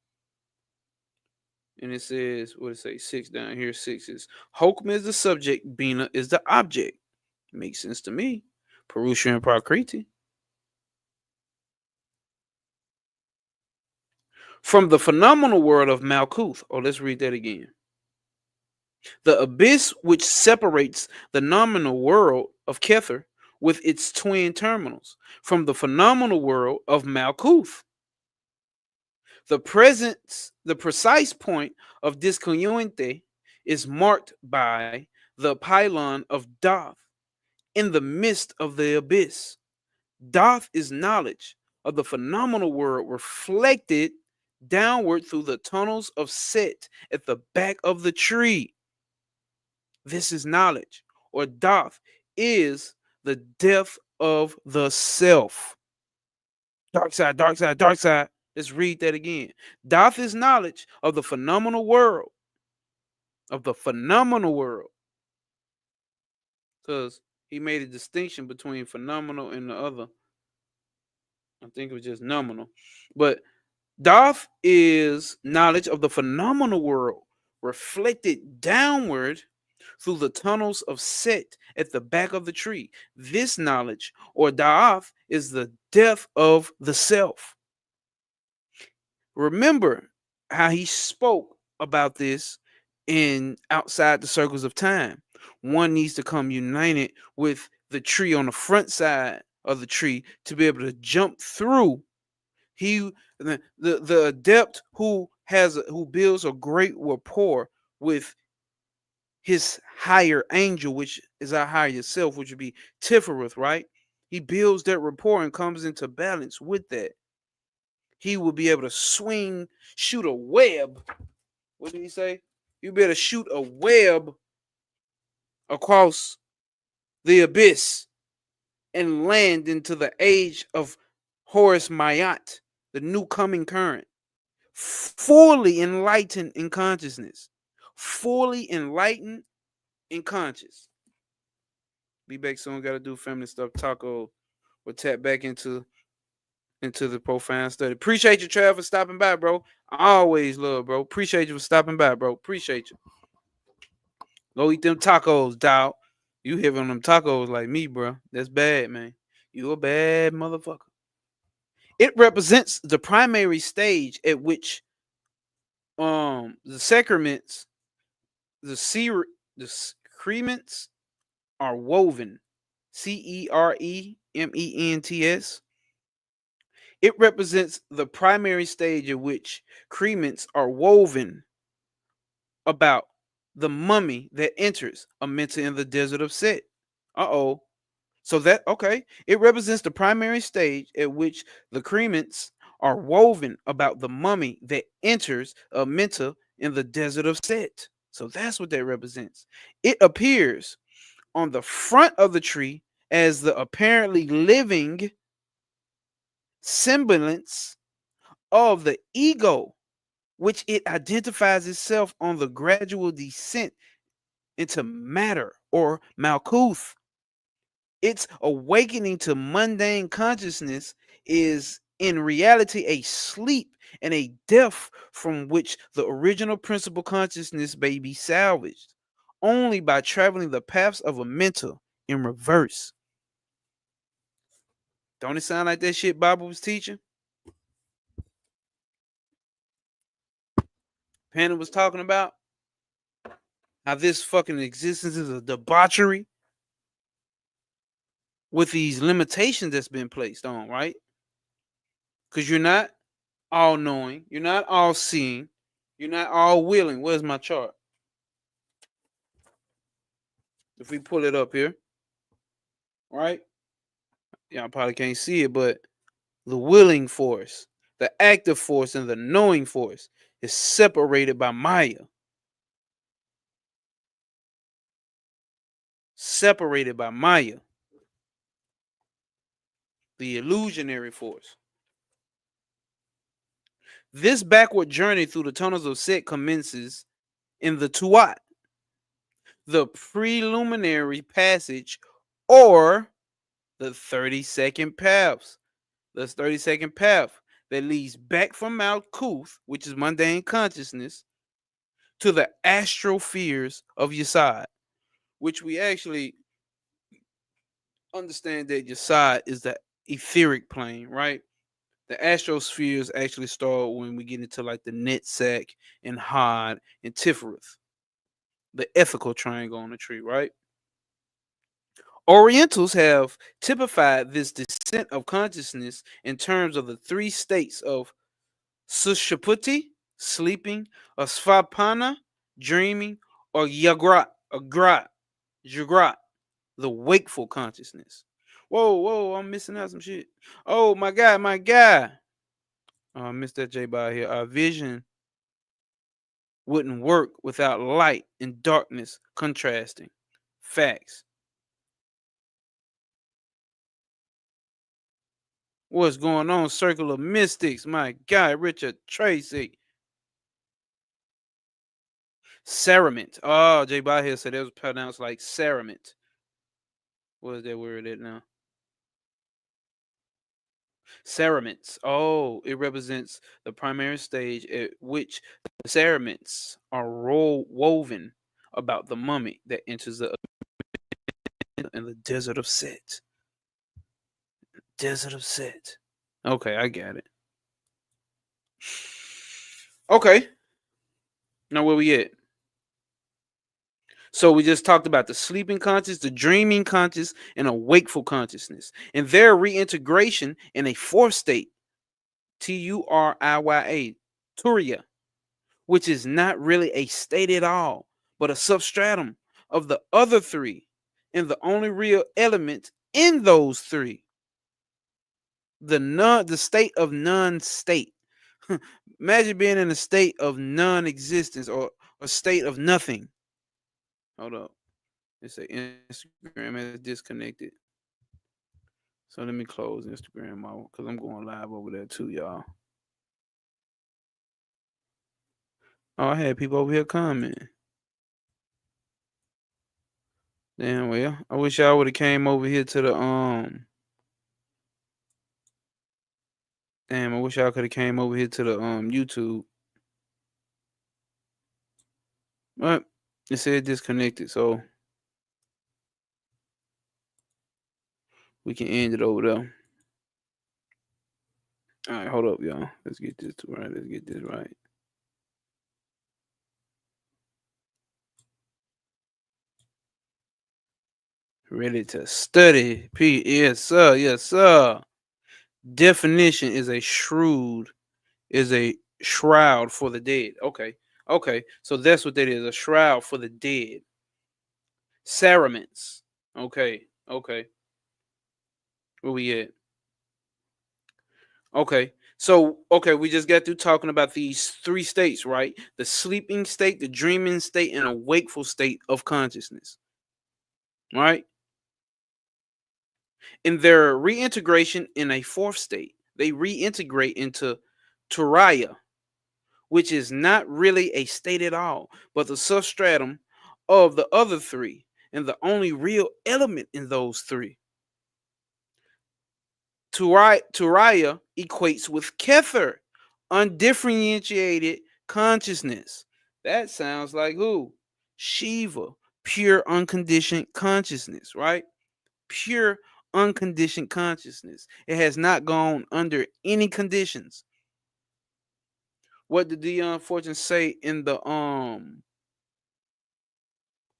And it says, what does it say? 6 down here. 6 is Hokmah is the subject, Bina is the object. Makes sense to me. Purusha and Prakriti. From the phenomenal world of Malkuth. Oh, let's read that again. The abyss which separates the nominal world of Kether with its twin terminals. From the phenomenal world of Malkuth. The precise point of discontinuity is marked by the pylon of Doth in the midst of the abyss. Doth is knowledge of the phenomenal world reflected downward through the tunnels of Set at the back of the tree. This is knowledge, or Doth is the death of the self. Dark side, dark side, dark side. Let's read that again. Doth is knowledge of the phenomenal world, because he made a distinction between phenomenal and the other. I think it was just nominal. But Doth is knowledge of the phenomenal world, reflected downward through the tunnels of Set at the back of the tree. This knowledge, or Da'af, is the death of the self. Remember how he spoke about this in Outside the Circles of Time. One needs to come united with the tree on the front side of the tree to be able to jump through. He the adept who builds a great rapport with his higher angel, which is our higher self, which would be Tifereth, right? He builds that rapport and comes into balance with that. He will be able to shoot a web. What did he say? You better shoot a web across the abyss and land into the age of Horus Mayat, the new coming current. Fully enlightened in consciousness. Fully enlightened and conscious. Be back soon. Got to do family stuff. Taco. We'll tap back into the profound study. Appreciate you, Trav, for stopping by, bro. I always love, bro. Appreciate you for stopping by, bro. Appreciate you. Go eat them tacos, dog. You hit on them tacos like me, bro. That's bad, man. You a bad motherfucker. It represents the primary stage at which the sacraments, the crements are woven. Cerements. It represents the primary stage at which crements are woven about the mummy that enters Amenta in the desert of Set. Uh-oh. So that, okay. It represents the primary stage at which the crements are woven about the mummy that enters Amenta in the desert of Set. So that's what that represents. It appears on the front of the tree as the apparently living semblance of the ego, which it identifies itself on the gradual descent into matter or Malkuth. Its awakening to mundane consciousness is in reality a sleep and a death from which the original principle consciousness may be salvaged only by traveling the paths of a mental in reverse. Don't it sound like that shit Bible was teaching? Panda was talking about how this fucking existence is a debauchery with these limitations that's been placed on, right? Because you're not all knowing, you're not all seeing, you're not all willing. Where's my chart? If we pull it up here, right? Y'all probably can't see it, but the willing force, the active force, and the knowing force is separated by Maya. Separated by Maya, the illusionary force. This backward journey through the tunnels of Set commences in the Tuat, the preliminary passage, or the 30-second paths. The 30-second path that leads back from Mount Kuth, which is mundane consciousness, to the astral spheres of Yesod, which we actually understand that Yesod is the etheric plane, right? The astral spheres actually start when we get into like the Netzach and Had and Tifereth, the ethical triangle on the tree, right? Orientals have typified this descent of consciousness in terms of the three states of Sushupati, sleeping, or Svapana, dreaming, or Jagrat, the wakeful consciousness. Whoa, I'm missing out some shit. Oh, my guy. Oh, I missed that J by here. Our vision wouldn't work without light and darkness contrasting. Facts. What's going on? Circle of Mystics. My guy, Richard Tracy. Cerament. Oh, J by here said it was pronounced like cerament. What is that word at now? Cerements. Oh, it represents the primary stage at which the cerements are woven about the mummy that enters the in the desert of Set. Desert of Set. Okay, I got it. Okay, now where we at? So we just talked about the sleeping conscious, the dreaming conscious, and a wakeful consciousness, and their reintegration in a fourth state, Turiya, Turiya, which is not really a state at all, but a substratum of the other three, and the only real element in those three, the state of non-state. Imagine being in a state of non-existence or a state of nothing. Hold up. It say Instagram is disconnected. So let me close Instagram out because I'm going live over there too, y'all. Oh, I had people over here commenting. Damn, well, I wish y'all would have came over here to the Damn, I wish y'all could have came over here to the YouTube. But it said disconnected, so we can end it over there. All right, hold up, y'all. Let's get this right. Let's get this right. Ready to study. Yes, sir. Yes, sir. Definition is a shroud for the dead. Okay. Okay. So that's what that is, a shroud for the dead. Sacraments. Okay. Okay. Where we at? Okay. So, okay, we just got through talking about these three states, right? The sleeping state, the dreaming state, and a wakeful state of consciousness, right? In their reintegration in a fourth state, they reintegrate into Turaya, which is not really a state at all, but the substratum of the other three, and the only real element in those three. Turaya equates with Kether, undifferentiated consciousness. That sounds like who? Shiva, pure unconditioned consciousness, right? Pure unconditioned consciousness. It has not gone under any conditions. What did Dion Fortune say in the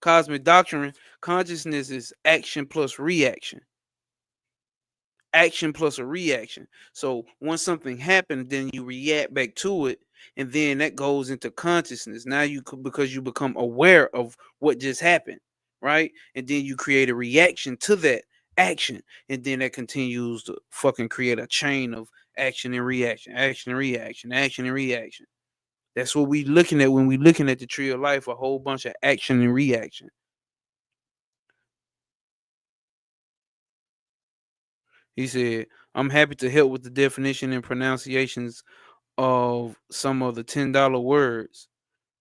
cosmic doctrine? Consciousness is action plus reaction. Action plus a reaction. So once something happened, then you react back to it, and then that goes into consciousness. Now you could, because you become aware of what just happened, right? And then you create a reaction to that action, and then that continues to fucking create a chain of action and reaction, action and reaction, action and reaction. That's what we looking at when we looking at the tree of life, a whole bunch of action and reaction. He said, I'm happy to help with the definition and pronunciations of some of the $10 words,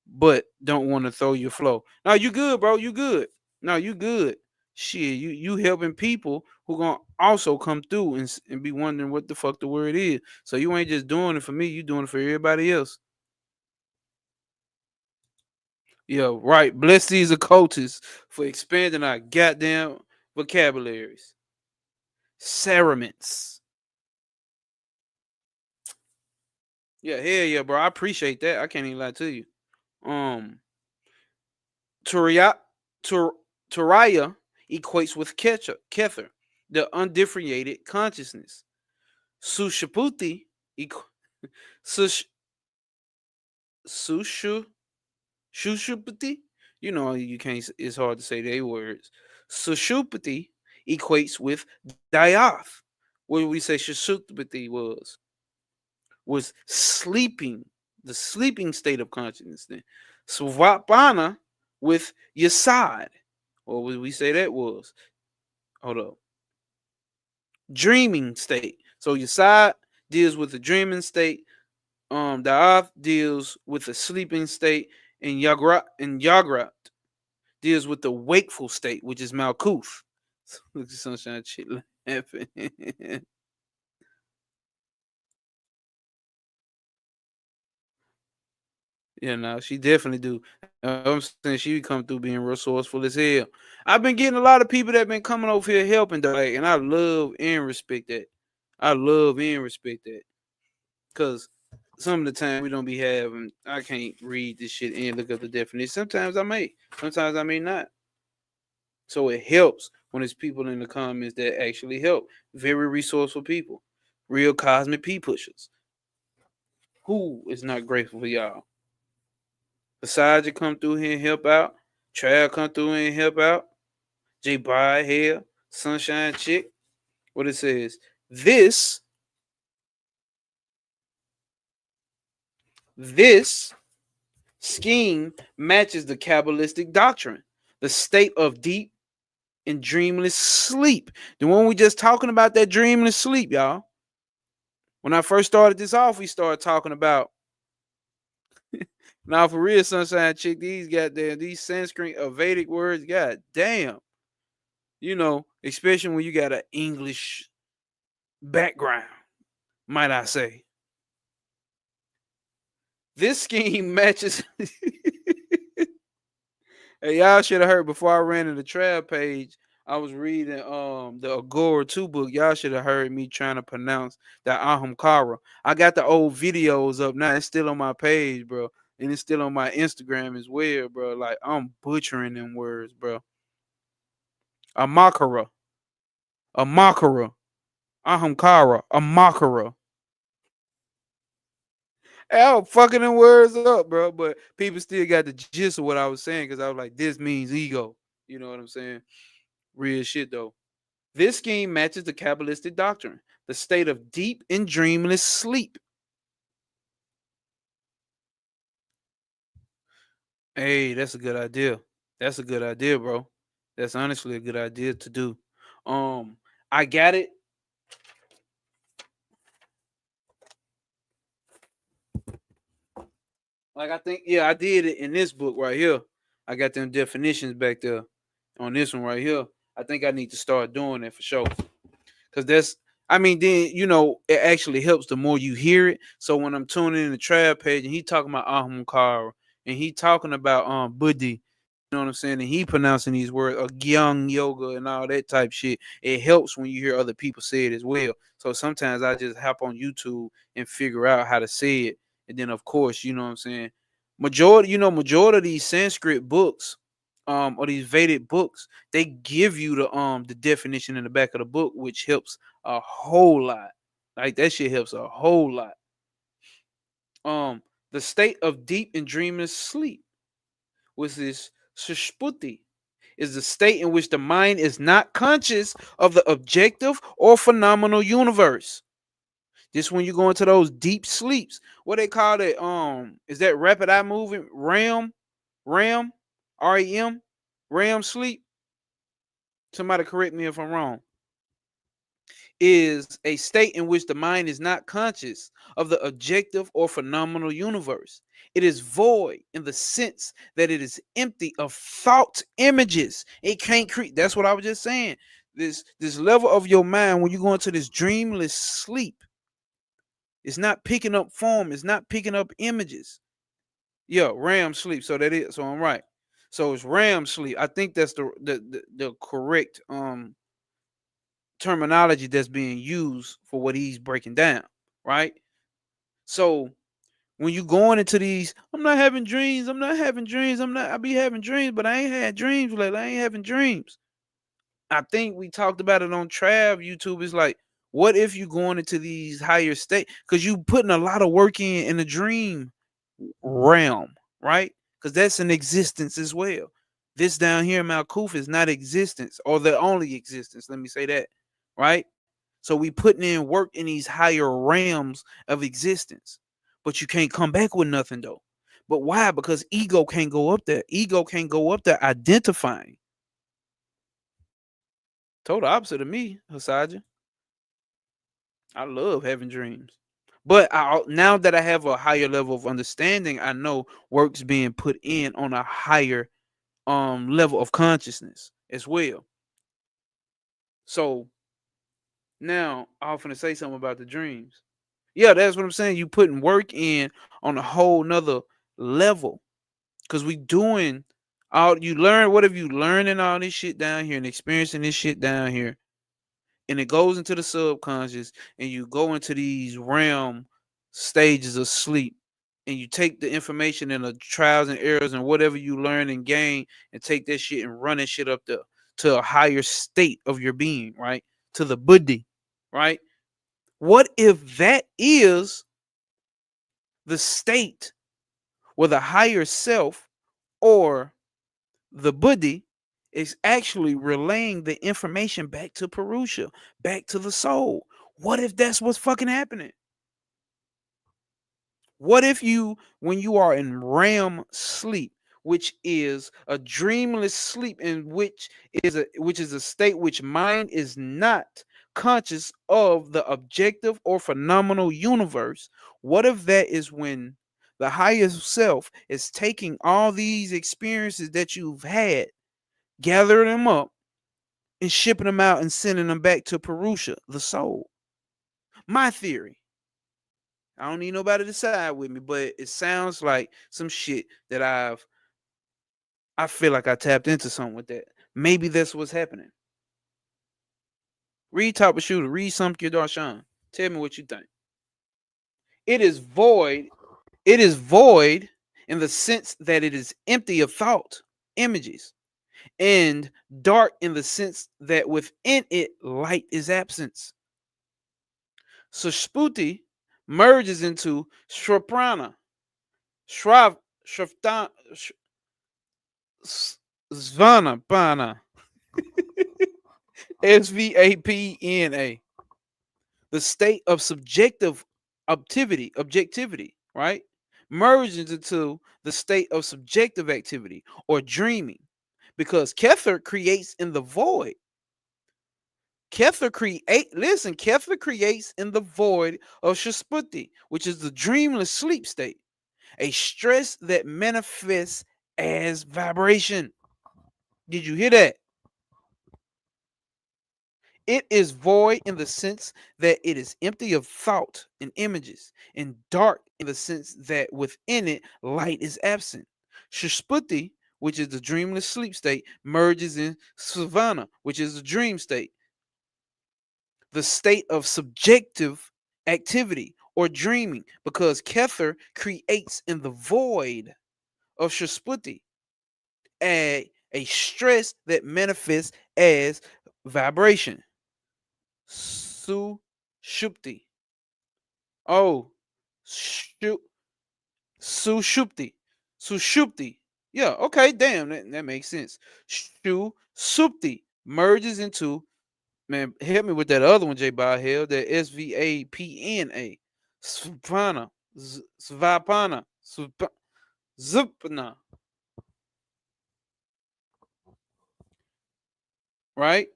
but don't want to throw your flow. No, you good, bro. You good. No, you good. Shit, you helping people who gonna also come through and be wondering what the fuck the word is. So you ain't just doing it for me, you doing it for everybody else. Yeah, right. Bless these occultists for expanding our goddamn vocabularies. Cerements. Yeah, hell yeah, bro. I appreciate that. I can't even lie to you. Um, Turiya, Tur, Turiya equates with Kether, the undifferentiated consciousness. Sushaputi, Sush, Sushu, Shushupati, you know, you can't, it's hard to say their words. Sushupati equates with Dyath. What did we say Shushupati was sleeping, the sleeping state of consciousness. Then Svapana with Yasad. What would we say that was? Hold up. Dreaming state. So Yasad deals with the dreaming state. Da'ath deals with the sleeping state, and Yagrat deals with the wakeful state, which is Malkuth. Look at sunshine shit laughing. She definitely do. I'm saying she come through being resourceful as hell. I've been getting a lot of people that been coming over here helping though, like, and I love and respect that. I love and respect that. Cause some of the time we don't be having, I can't read this shit and look up the definition. Sometimes I may, sometimes I may not. So it helps when it's people in the comments that actually help. Very resourceful people, real cosmic P pushers. Who is not grateful for y'all? Besides, you come through here and help out. Trav come through here and help out. J Bry here, Sunshine Chick. What it says? This this scheme matches the Kabbalistic doctrine, the state of deep and dreamless sleep. The one we just talking about, that dreamless sleep, y'all. When I first started this off, we started talking about now for real, Sunshine Chick. These goddamn these Sanskrit or Vedic words, god damn. Especially when you got an English background, might I say. This scheme matches. Hey, y'all should have heard before I ran to the trap page. I was reading the Agora 2 book. Y'all should have heard me trying to pronounce that Ahamkara. I got the old videos up now. It's still on my page, bro. And it's still on my Instagram as well, bro. Like I'm butchering them words, bro. Amakara. Amakara. Ahamkara. Amakara. Hey, I was fucking them words up, bro. But people still got the gist of what I was saying because I was like, this means ego. You know what I'm saying? Real shit though. This scheme matches the Kabbalistic doctrine, the state of deep and dreamless sleep. Hey, that's a good idea. That's a good idea, bro. That's honestly a good idea to do. Um, I got it. Like I think, yeah, I did it in this book right here. I got them definitions back there on this one right here. I think I need to start doing that for sure. Cause I mean, then it actually helps the more you hear it. So when I'm tuning in the trap page and he talking about Ahamkara and he talking about Buddhi, you know what I'm saying, and he pronouncing these words, Gyang yoga and all that type shit. It helps when you hear other people say it as well. So sometimes I just hop on YouTube and figure out how to say it, and then of course, you know what I'm saying. Majority of these Sanskrit books, or these Vedic books, they give you the definition in the back of the book, which helps a whole lot. Like that shit helps a whole lot. The state of deep and dreamless sleep, which is sushputi, is the state in which the mind is not conscious of the objective or phenomenal universe. This when you go into those deep sleeps. What they call it? Is that rapid eye movement? RAM, REM, RAM sleep. Somebody correct me if I'm wrong. Is a state in which the mind is not conscious of the objective or phenomenal universe. It is void in the sense that it is empty of thought images. It can't create. That's what I was just saying. This level of your mind when you go into this dreamless sleep, it's not picking up form. It's not picking up images. Yeah, RAM sleep. So that is. So I'm right. So it's RAM sleep. I think that's the correct terminology that's being used for what he's breaking down, right? So when you going into these, I'm not having dreams, I'm not having dreams, I be having dreams, but I ain't had dreams lately. I ain't having dreams. I think we talked about it on Trav YouTube. It's like, what if you going into these higher state? Because you putting a lot of work in the dream realm, right? Because that's an existence as well. This down here in Malkuth is not existence or the only existence. Let me say that, right? So we putting in work in these higher realms of existence, but you can't come back with nothing though. But why? Because ego can't go up there. Ego can't go up there identifying. Total opposite of me, Hasaja. I love having dreams. But now that I have a higher level of understanding, I know work's being put in on a higher level of consciousness as well. So now I often say something about the dreams. Yeah, that's what I'm saying. You putting work in on a whole nother level. Because we doing all you learn. What have you learning all this shit down here and experiencing this shit down here? And it goes into the subconscious, and you go into these realm stages of sleep, and you take the information and the trials and errors and whatever you learn and gain, and take that shit and run that shit up to a higher state of your being, right? To the buddhi, right? What if that is the state where the higher self or the buddhi is actually relaying the information back to Purusha, back to the soul? What if that's what's fucking happening? What if you, when you are in REM sleep, which is a dreamless sleep, in which is a state which mind is not conscious of the objective or phenomenal universe? What if that is when the highest self is taking all these experiences that you've had, gathering them up, and shipping them out and sending them back to Purusha, the soul? My theory. I don't need nobody to side with me, but it sounds like some shit that I feel like I tapped into something with that. Maybe that's what's happening. Read Top of Shooter, read Samkhya Darshan. Tell me what you think. It is void. It is void in the sense that it is empty of thought, images, and dark in the sense that within it light is absence. Sushputi merges into Shraprana, Shrav, Shraftan, Svanapana, Svapna, the state of subjective objectivity, right? Merges into the state of subjective activity or dreaming, because Kether creates in the void. Kether creates in the void of Shasputi, which is the dreamless sleep state, a stress that manifests as vibration. Did you hear that? It is void in the sense that it is empty of thought and images, and dark in the sense that within it light is absent. Shasputi, which is the dreamless sleep state, merges in Savana, which is the dream state, the state of subjective activity or dreaming, because Kether creates in the void of Shasputi a stress that manifests as vibration. Sushupti. Oh, shu, Sushupti. Sushupti. Yeah, okay, damn, that makes sense. Supti merges into, man, help me with that other one, J. Hell, that Svapna. Svapana. Svapana. Zupna. Right?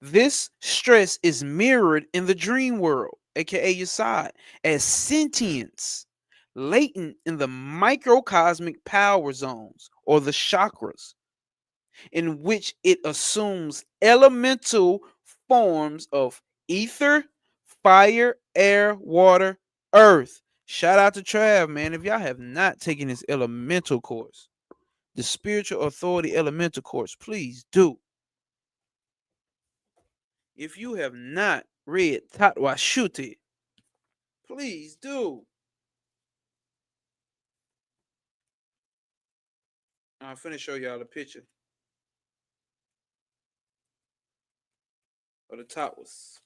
This stress is mirrored in the dream world, aka your side, as sentience, latent in the microcosmic power zones or the chakras, in which it assumes elemental forms of ether, fire, air, water, earth. Shout out to Trav, man. If y'all have not taken this elemental course, the spiritual authority elemental course, please do. If you have not read Tatwa Shuti, please do. I'm finna show y'all a picture of the Tatwas.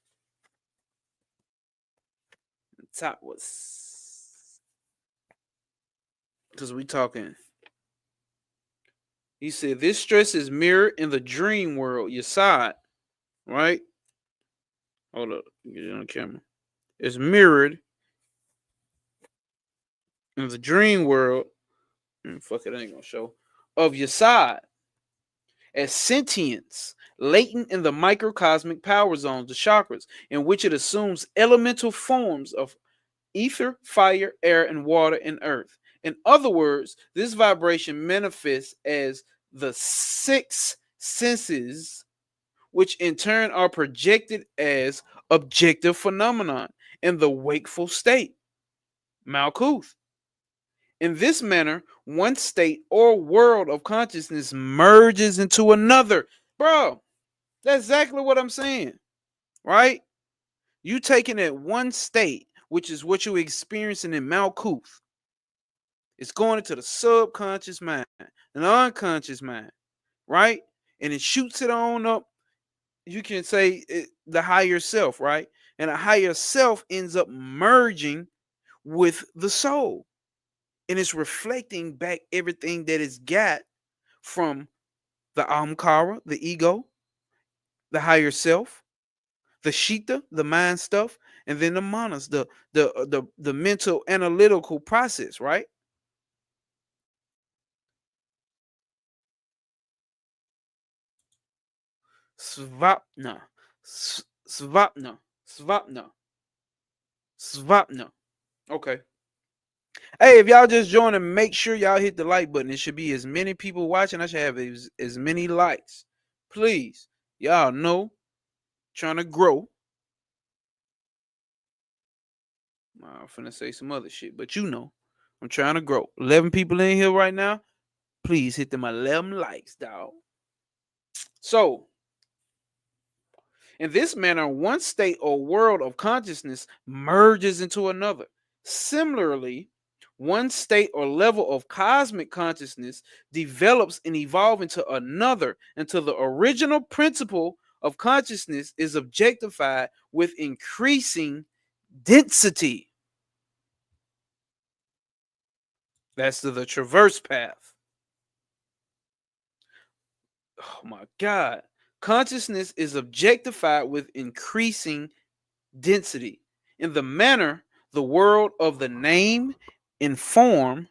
The Tatwas. Because we talking. He said this stress is mirrored in the dream world, your side, right? Hold up, get it on the camera. It's mirrored in the dream world. Fuck it, I ain't gonna show. Of your side as sentience, latent in the microcosmic power zones, the chakras, in which it assumes elemental forms of ether, fire, air, and water, and earth. In other words, this vibration manifests as the six senses, which in turn are projected as objective phenomenon in the wakeful state. Malkuth. In this manner, one state or world of consciousness merges into another. Bro, that's exactly what I'm saying, right? You taking it one state, which is what you're experiencing in Malkuth. It's going into the subconscious mind, an unconscious mind, right? And it shoots it on up. You can say the higher self, right? And a higher self ends up merging with the soul. And it's reflecting back everything that it's got from the Amkara, the ego, the higher self, the Shita, the mind stuff, and then the manas, the mental analytical process, right? Svapna, svapna, svapna, svapna. Okay. Hey, if y'all just joining, make sure y'all hit the like button. It should be as many people watching. I should have as many likes. Please. Y'all know, trying to grow. I'm finna say some other shit, but you know, I'm trying to grow. 11 people in here right now. Please hit them 11 likes, dog. So, in this manner, one state or world of consciousness merges into another. Similarly, one state or level of cosmic consciousness develops and evolves into another until the original principle of consciousness is objectified with increasing density. That's the traverse path. Oh my God. Consciousness is objectified with increasing density. In the manner, the world of the name and form,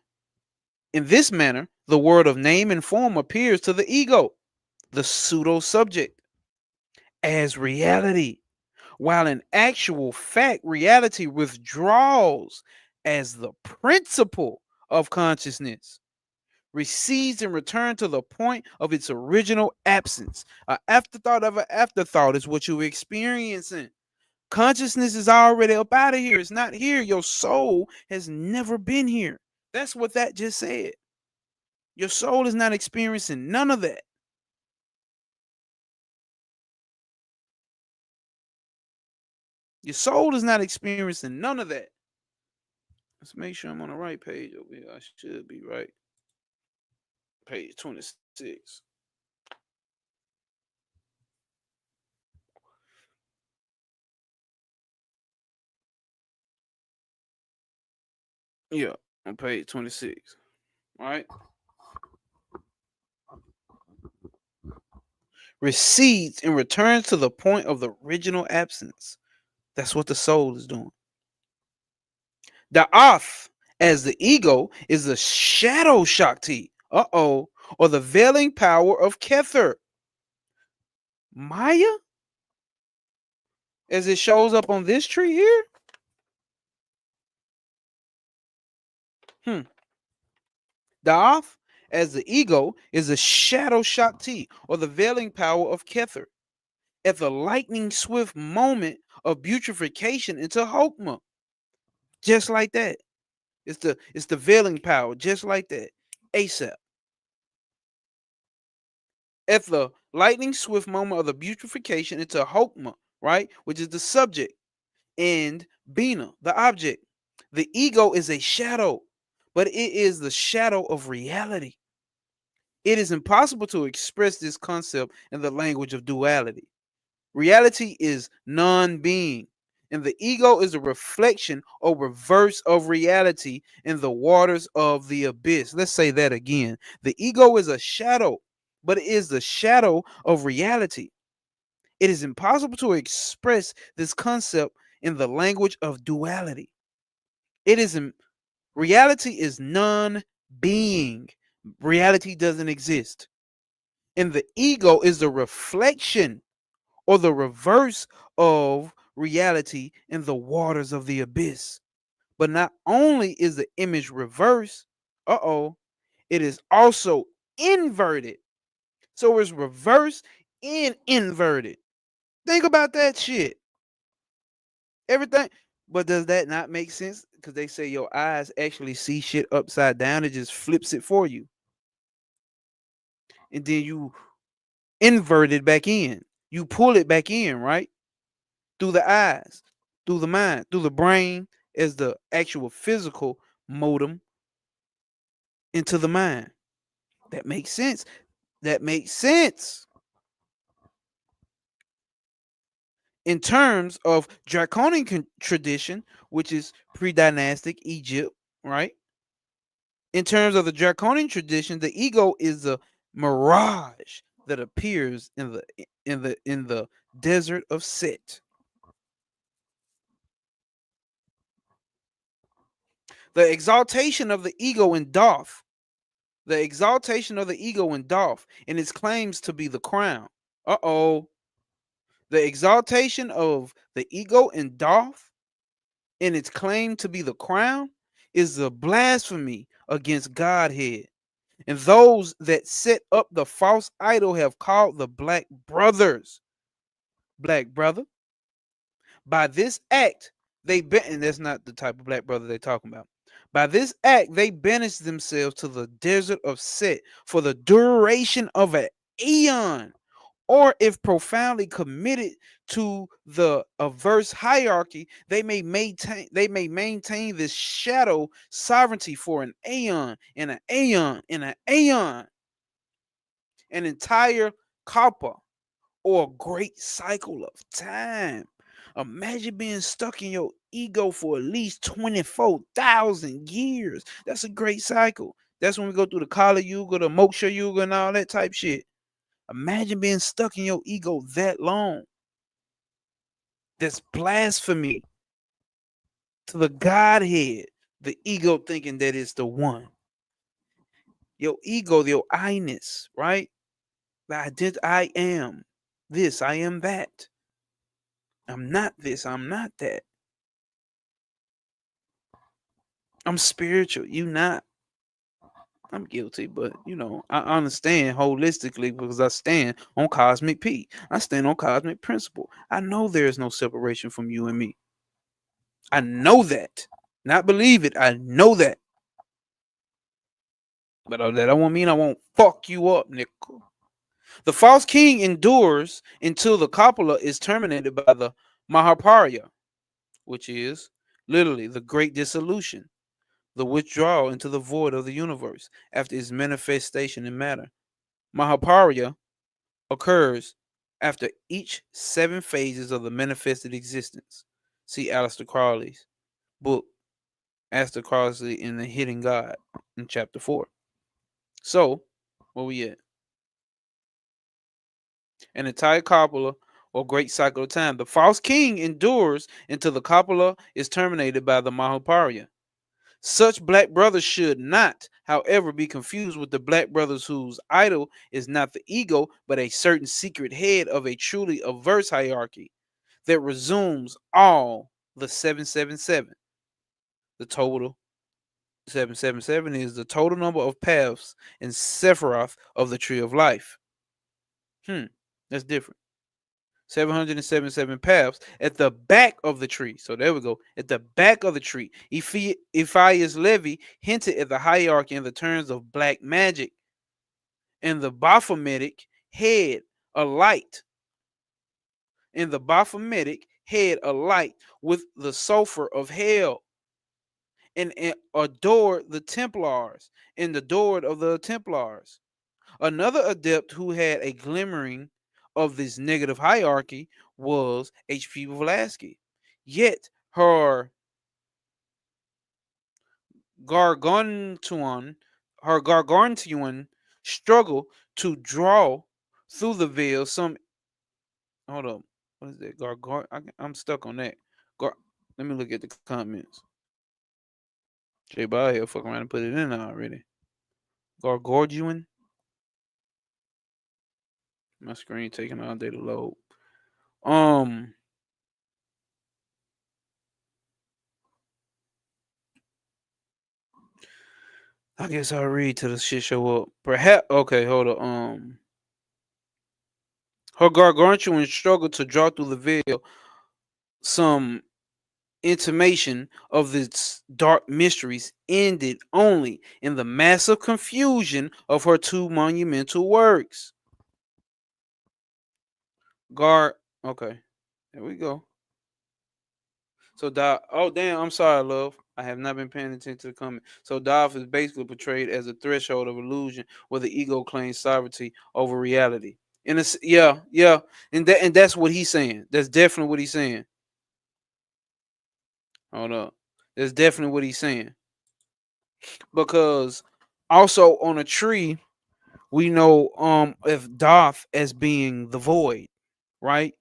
in this manner, the world of name and form appears to the ego, the pseudo subject, as reality, while in actual fact, reality withdraws as the principle of consciousness, recedes and returns to the point of its original absence. An afterthought of an afterthought is what you're experiencing. Consciousness is already up out of here. It's not here. Your soul has never been here. That's what that just said. Your soul is not experiencing none of that. Your soul is not experiencing none of that. Let's make sure I'm on the right page over here. I should be right. Page 26. Yeah, on page 26. All right. Recedes and returns to the point of the original absence. That's what the soul is doing. The Ath, as the ego, is the shadow Shakti. Or the veiling power of Kether. Maya, as it shows up on this tree here. Hmm. Da'ath, as the ego, is the shadow Shakti, or the veiling power of Kether, at the lightning swift moment of putrefaction into Hokmah. Just like that. It's the veiling power, just like that. ASAP. At the lightning swift moment of the putrefaction into Hokmah, right? Which is the subject, and Bina, the object. The ego is a shadow, but it is the shadow of reality. It is impossible to express this concept in the language of duality. Reality is non being, and the ego is a reflection or reverse of reality in the waters of the abyss. Let's say that again. The ego is a shadow, but it is the shadow of reality. It is impossible to express this concept in the language of duality. It is reality is non-being. Reality doesn't exist. And the ego is the reflection or the reverse of reality in the waters of the abyss. But not only is the image reversed, it is also inverted. So it's reversed and inverted. Think about that shit. Everything. But does that not make sense because they say your eyes actually see shit upside down. It just flips it for you, and then you invert it back in. You pull it back in, right? Through the eyes, through the mind, through the brain as the actual physical modem into the mind. That makes sense. That makes sense. In terms of draconian tradition, which is pre-dynastic Egypt, right? In terms of the draconian tradition, the ego is a mirage that appears in the desert of Set. The exaltation of the ego in Thoth, the exaltation of the ego in Thoth, and its claims to be the crown. Uh-oh. The exaltation of the ego in Thoth and its claim to be the crown is a blasphemy against Godhead. And those that set up the false idol have called the black brothers. Black brother. By this act, and that's not the type of black brother they're talking about. By this act, they banished themselves to the desert of Set for the duration of an aeon, or if profoundly committed to the averse hierarchy, they may maintain this shadow sovereignty for an aeon and an aeon and an aeon, an entire kalpa, or a great cycle of time. Imagine being stuck in your ego for at least 24,000 years. That's a great cycle. That's when we go through the Kali Yuga, the Moksha Yuga, and all that type shit. Imagine being stuck in your ego that long. That's blasphemy to the Godhead. The ego thinking that it's the one. Your ego, your I-ness, right? I am this, I am that. I'm not this, I'm not that. I'm spiritual, you not. I'm guilty, but I understand holistically because I stand on cosmic P. I stand on cosmic principle. I know there is no separation from you and me. I know that. Not believe it. I know that. But that don't mean I won't fuck you up, nickel. The false king endures until the copula is terminated by the Mahaparya, which is literally the great dissolution, the withdrawal into the void of the universe after its manifestation in matter. Mahaparya occurs after each 7 phases of the manifested existence. See Aleister Crowley's book, Aleister Crowley in the Hidden God, in chapter 4. So, where we at? An entire copula or great cycle of time. The false king endures until the copula is terminated by the Mahaparya. Such black brothers should not, however, be confused with the black brothers whose idol is not the ego, but a certain secret head of a truly averse hierarchy that resumes all the 777. The total 777 is the total number of paths and Sephiroth of the tree of life. That's different. 777 paths at the back of the tree. So there we go. At the back of the tree. Ephias Levi hinted at the hierarchy in the terms of black magic. And the Baphometic head alight. And the Baphometic head alight with the sulfur of hell. And adored the Templars and adored of the Templars. Another adept who had a glimmering of this negative hierarchy was H.P. Blavatsky. Yet her gargantuan, struggle to draw through the veil some. Hold up, what is that? I'm stuck on that. Let me look at the comments. Jay Ball here fuck around and put it in already. Gargantuan. My screen taking all day to load. I guess I'll read till the shit show up. Perhaps okay, hold on. Her gargantuan struggle to draw through the veil some intimation of its dark mysteries ended only in the massive confusion of her two monumental works. Guard. Okay, there we go. So oh damn, I'm sorry, love. I have not been paying attention to the comment. So Dolph is basically portrayed as a threshold of illusion where the ego claims sovereignty over reality. And it's yeah, yeah. And that's what he's saying. That's definitely what he's saying. Hold up. That's definitely what he's saying. Because also on a tree, we know if Doth as being the void, right?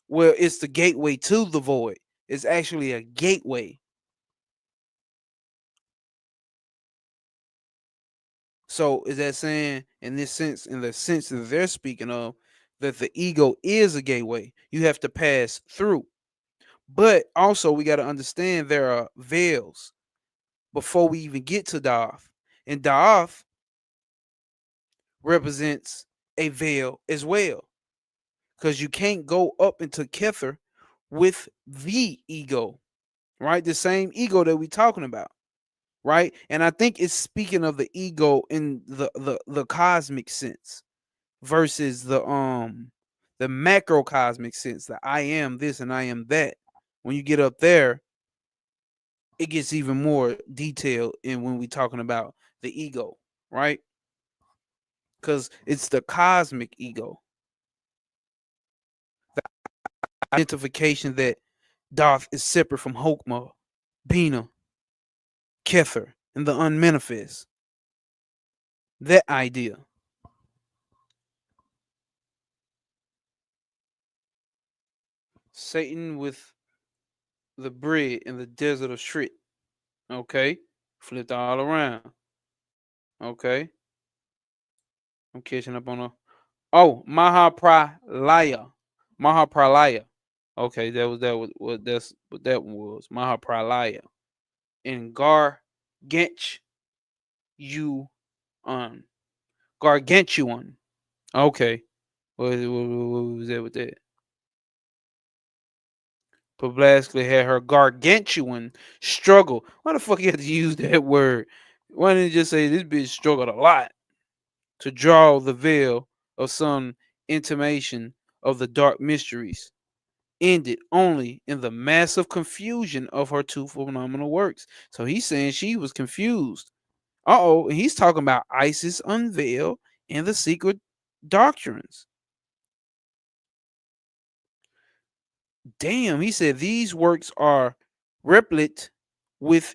Well, it's the gateway to the void. It's actually a gateway. So is that saying in this sense, in the sense that they're speaking of, that the ego is a gateway? You have to pass through. But also we got to understand there are veils before we even get to Daath. And Daath represents a veil as well. Because you can't go up into Kether with the ego, right? The same ego that we're talking about, right? And I think it's speaking of the ego in the cosmic sense versus the macrocosmic sense that I am this and I am that. When you get up there, it gets even more detailed in when we talking about the ego, right? Because it's the cosmic ego, the identification that Doth is separate from Hokmah, Bina, Kether, and the unmanifest. That idea. Satan with the bread in the desert of Shrit. Okay. Flipped all around. Okay. I'm catching up on a. Oh, Mahapralaya. Mahapralaya. Okay, that was what that's what that one was. Mahapralaya. And Gargantuan. Gargantuan. Okay. What was that with that? Blavatsky had her gargantuan struggle. Why the fuck you had to use that word? Why didn't you just say this bitch struggled a lot to draw the veil of some intimation of the dark mysteries? Ended only in the massive confusion of her two phenomenal works. So he's saying she was confused. And he's talking about Isis unveiled and the secret doctrines. Damn, he said these works are replete with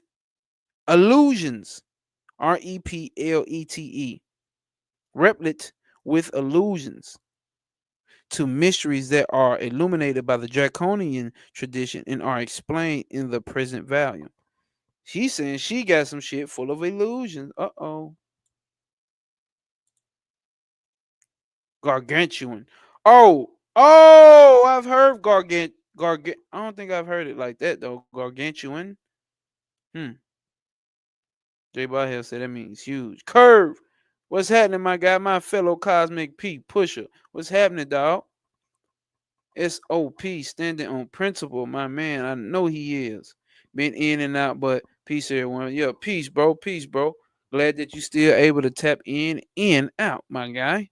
illusions. Replete. Replete with illusions to mysteries that are illuminated by the draconian tradition and are explained in the present volume. She's saying she got some shit full of illusions. Uh-oh. Gargantuan. Oh, I've heard I don't think I've heard it like that though. Gargantuan. Hmm. J Hill said that means huge. Curve. What's happening, my guy? My fellow cosmic P pusher. What's happening, dog? SOP standing on principle, my man. I know he is. Been in and out, but peace everyone. Yeah, peace, bro. Peace, bro. Glad that you still able to tap in, out, my guy.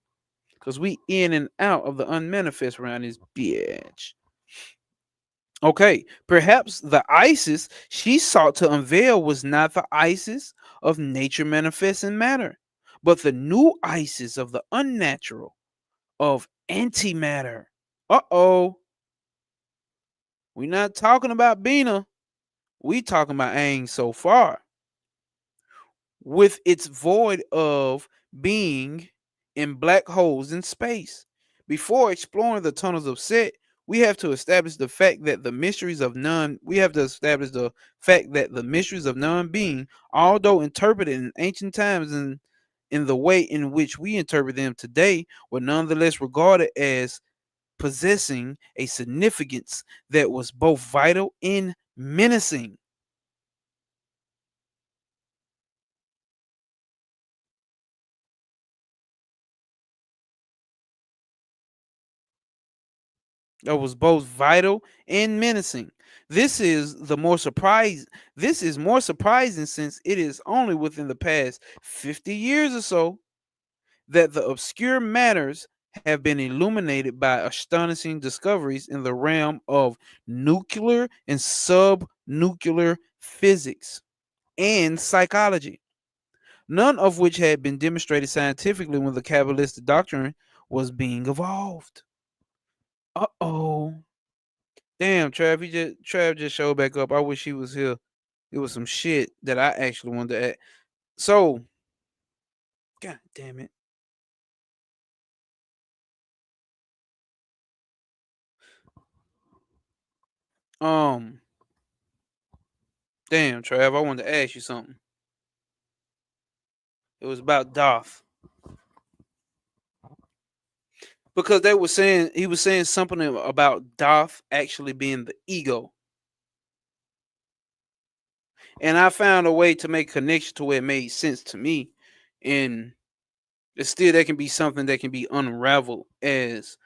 Cause we in and out of the unmanifest around this bitch. Okay, perhaps the Isis she sought to unveil was not the Isis of nature manifest in matter, but the new Isis of the unnatural, of antimatter. Uh-oh. We not talking about Bina. We talking about Aang so far. With its void of being in black holes in space. Before exploring the tunnels of Set, we have to establish the fact that the mysteries of non-being, although interpreted in ancient times and in the way in which we interpret them today, were nonetheless regarded as possessing a significance that was both vital and menacing. That was both vital and menacing. This is the more surprise. This is more surprising since it is only within the past 50 years or so that the obscure matters have been illuminated by astonishing discoveries in the realm of nuclear and subnuclear physics and psychology, none of which had been demonstrated scientifically when the Kabbalistic doctrine was being evolved. Uh-oh. Damn, Trav just showed back up. I wish he was here. It was some shit that I actually wanted to add. So, god damn it. Um, damn, Trav, I wanted to ask you something. It was about Darth. Because they were saying he was saying something about Darth actually being the ego. And I found a way to make connection to where it made sense to me. And it's still there can be something that can be unraveled as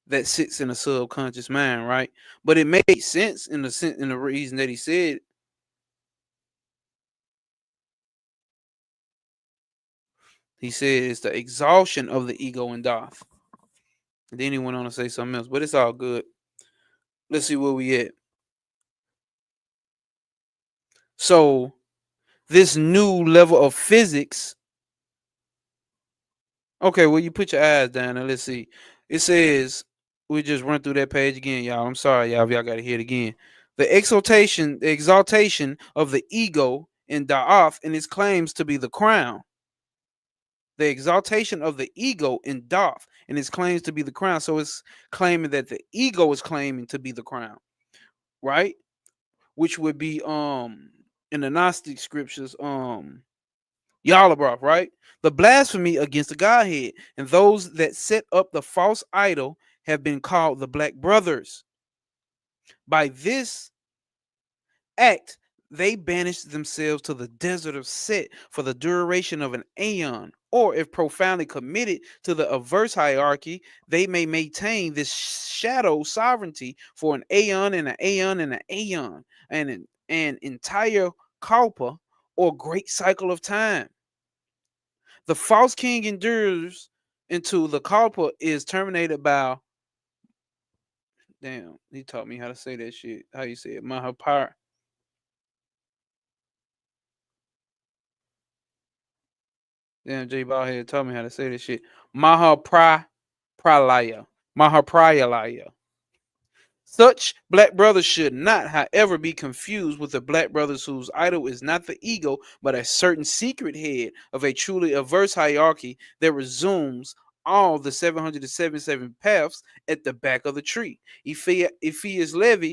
that sits in a subconscious mind, right? But it made sense in the reason that he said. He said it's the exhaustion of the ego in Darth. And then he went on to say something else, but it's all good. Let's see where we at. So this new level of physics. Okay, well you put your eyes down and let's see. It says we just run through that page again, y'all. I'm sorry, y'all. If y'all gotta hear it again. The exaltation of the ego in Da'af and its claims to be the crown. The exaltation of the ego in Da'af and its claims to be the crown. So it's claiming that the ego is claiming to be the crown, right? Which would be in the Gnostic scriptures, Yalabroth, right? The blasphemy against the Godhead, and those that set up the false idol have been called the Black Brothers. By this act, they banished themselves to the desert of Set for the duration of an aeon, or if profoundly committed to the averse hierarchy, they may maintain this shadow sovereignty for an aeon and an aeon and an aeon, and an entire kalpa or great cycle of time. The false king endures until the kalpa is terminated by. Damn, he taught me how to say that shit. How you say it? Mahapar. Damn, J Ballhead taught me how to say this shit. Mahapralaya. Mahapralaya. Such black brothers should not, however, be confused with the black brothers whose idol is not the ego, but a certain secret head of a truly averse hierarchy that resumes all the 777 paths at the back of the tree. Ephias Levi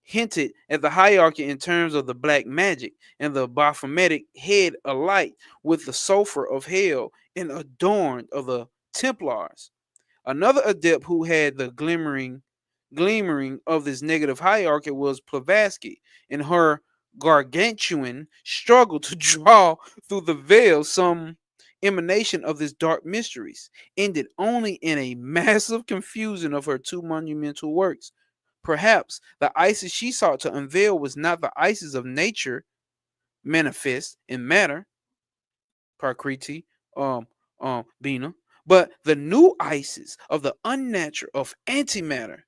hinted at the hierarchy in terms of the black magic and the Baphometic head alike with the sulfur of hell and adorned of the Templars. Another adept who had the glimmering of this negative hierarchy was Blavatsky in her gargantuan struggle to draw through the veil some emanation of this dark mysteries, ended only in a massive confusion of her two monumental works. Perhaps the Isis she sought to unveil was not the Isis of nature manifest in matter, Prakriti, Bina, but the new Isis of the unnatural of antimatter,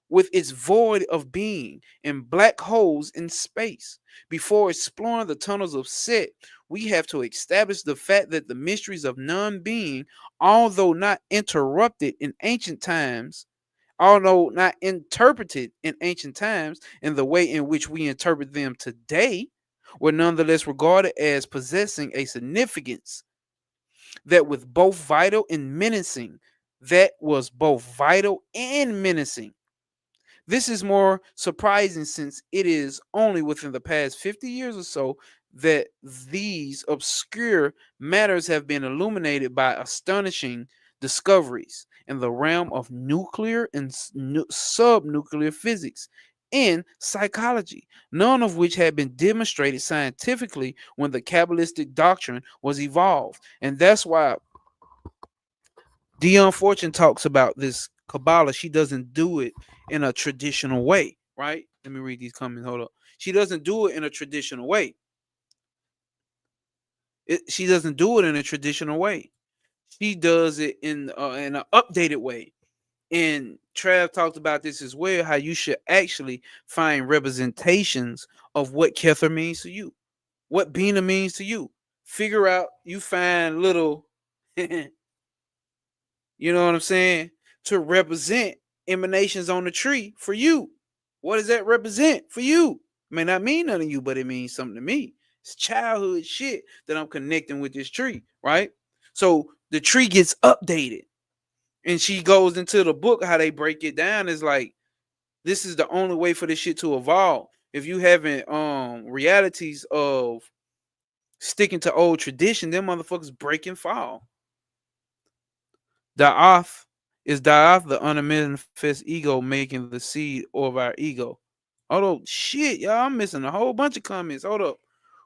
with its void of being and black holes in space. Before exploring the tunnels of Set, we have to establish the fact that the mysteries of non-being, although not interrupted in ancient times, although not interpreted in ancient times in the way in which we interpret them today, were nonetheless regarded as possessing a significance that with both vital and menacing, that was both vital and menacing. This is more surprising since it is only within the past 50 years or so that these obscure matters have been illuminated by astonishing discoveries in the realm of nuclear and subnuclear physics and psychology, none of which had been demonstrated scientifically when the Kabbalistic doctrine was evolved. And that's why Dion Fortune talks about this Kabbalah. She doesn't do it in a traditional way, right? Let me read these comments. Hold up. She doesn't do it in a traditional way. She doesn't do it in a traditional way. She does it in an updated way. And Trav talked about this as well, how you should actually find representations of what Kether means to you, what Bina means to you. Figure out, you find little, you know what I'm saying, to represent emanations on the tree for you. What does that represent for you? It may not mean nothing to you, but it means something to me. It's childhood shit that I'm connecting with this tree, right? So the tree gets updated, and she goes into the book how they break it down is like, this is the only way for this shit to evolve. If you haven't realities of sticking to old tradition, them motherfuckers break and fall. Da'ath is Da'ath, the unmanifest ego making the seed of our ego. Hold up, shit, y'all, I'm missing a whole bunch of comments. Hold up.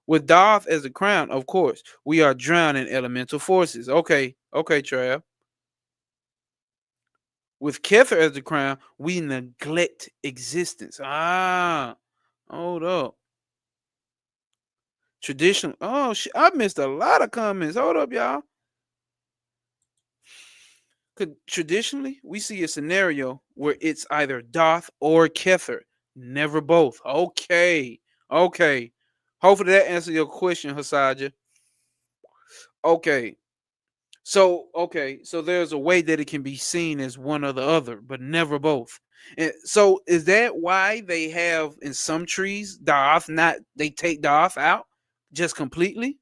With Da'ath as the crown, of course, we are drowned in elemental forces. Okay, Trav. With Kether as the crown, we neglect existence. Ah, hold up. Traditional. Oh shit, I missed a lot of comments. Hold up, y'all. Traditionally, we see a scenario where it's either Doth or Kether, never both. Okay, okay. Hopefully that answers your question, Hasaja. Okay, so there's a way that it can be seen as one or the other, but never both. And so is that why they have in some trees Doth not, they take Doth out just completely?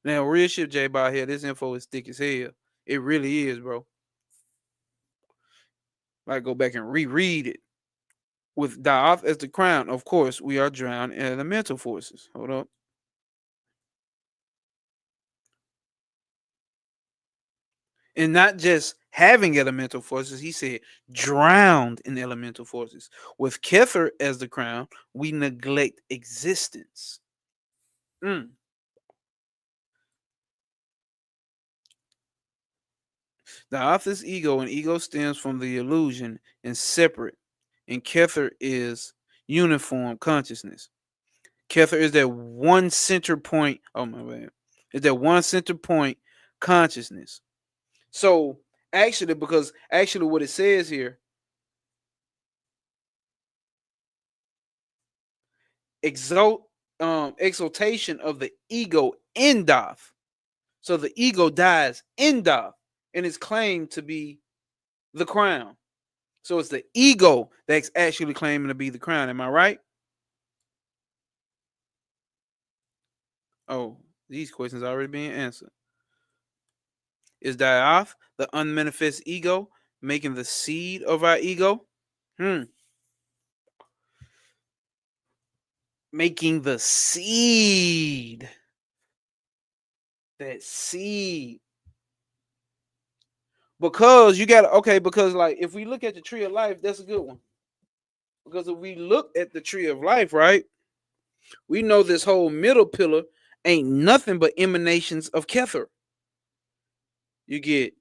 Now real shit, J by here. This info is thick as hell. It really is, bro. I go back and reread it. With Da'ath as the crown, of course, we are drowned in elemental forces. Hold up. And not just having elemental forces, he said drowned in elemental forces. With Kether as the crown, we neglect existence. Mm. Da'ath is ego, and ego stems from the illusion and separate. And Kether is uniform consciousness. Kether is that one center point. Oh my bad. Is that one center point consciousness. So actually, because actually what it says here, exaltation of the ego in Doth. So the ego dies in Doth and is claimed to be the crown. So it's the ego that's actually claiming to be the crown. Am I right? Oh, these questions are already being answered. Is Dioth the unmanifest ego making the seed of our ego? Making the seed. That seed. Because you got, okay, because like if we look at the tree of life, that's a good one. Because if we look at the tree of life, right, we know this whole middle pillar ain't nothing but emanations of Kether. You get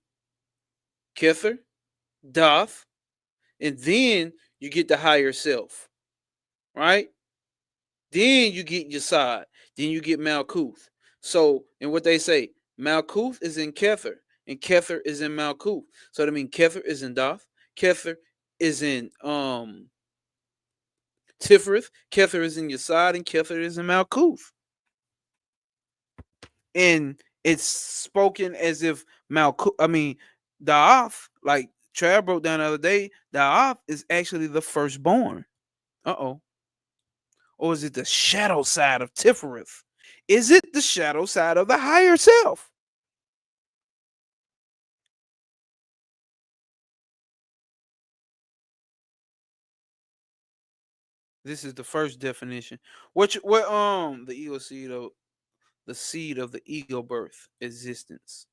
Kether, Doth, and then you get the higher self, right? Then you get Yesod. Then you get Malkuth. So, and what they say, Malkuth is in Kether, and Kether is in Malkuth. So that means Kether is in Doth, Kether is in Tiferet, Kether is in Yesod, and Kether is in Malkuth. And it's spoken as if Da'ath, like Trav broke down the other day, Da'ath is actually the firstborn. Uh-oh. Or is it the shadow side of Tifereth? Is it the shadow side of the higher self? This is the first definition. What the ego seed of the seed of the ego birth existence.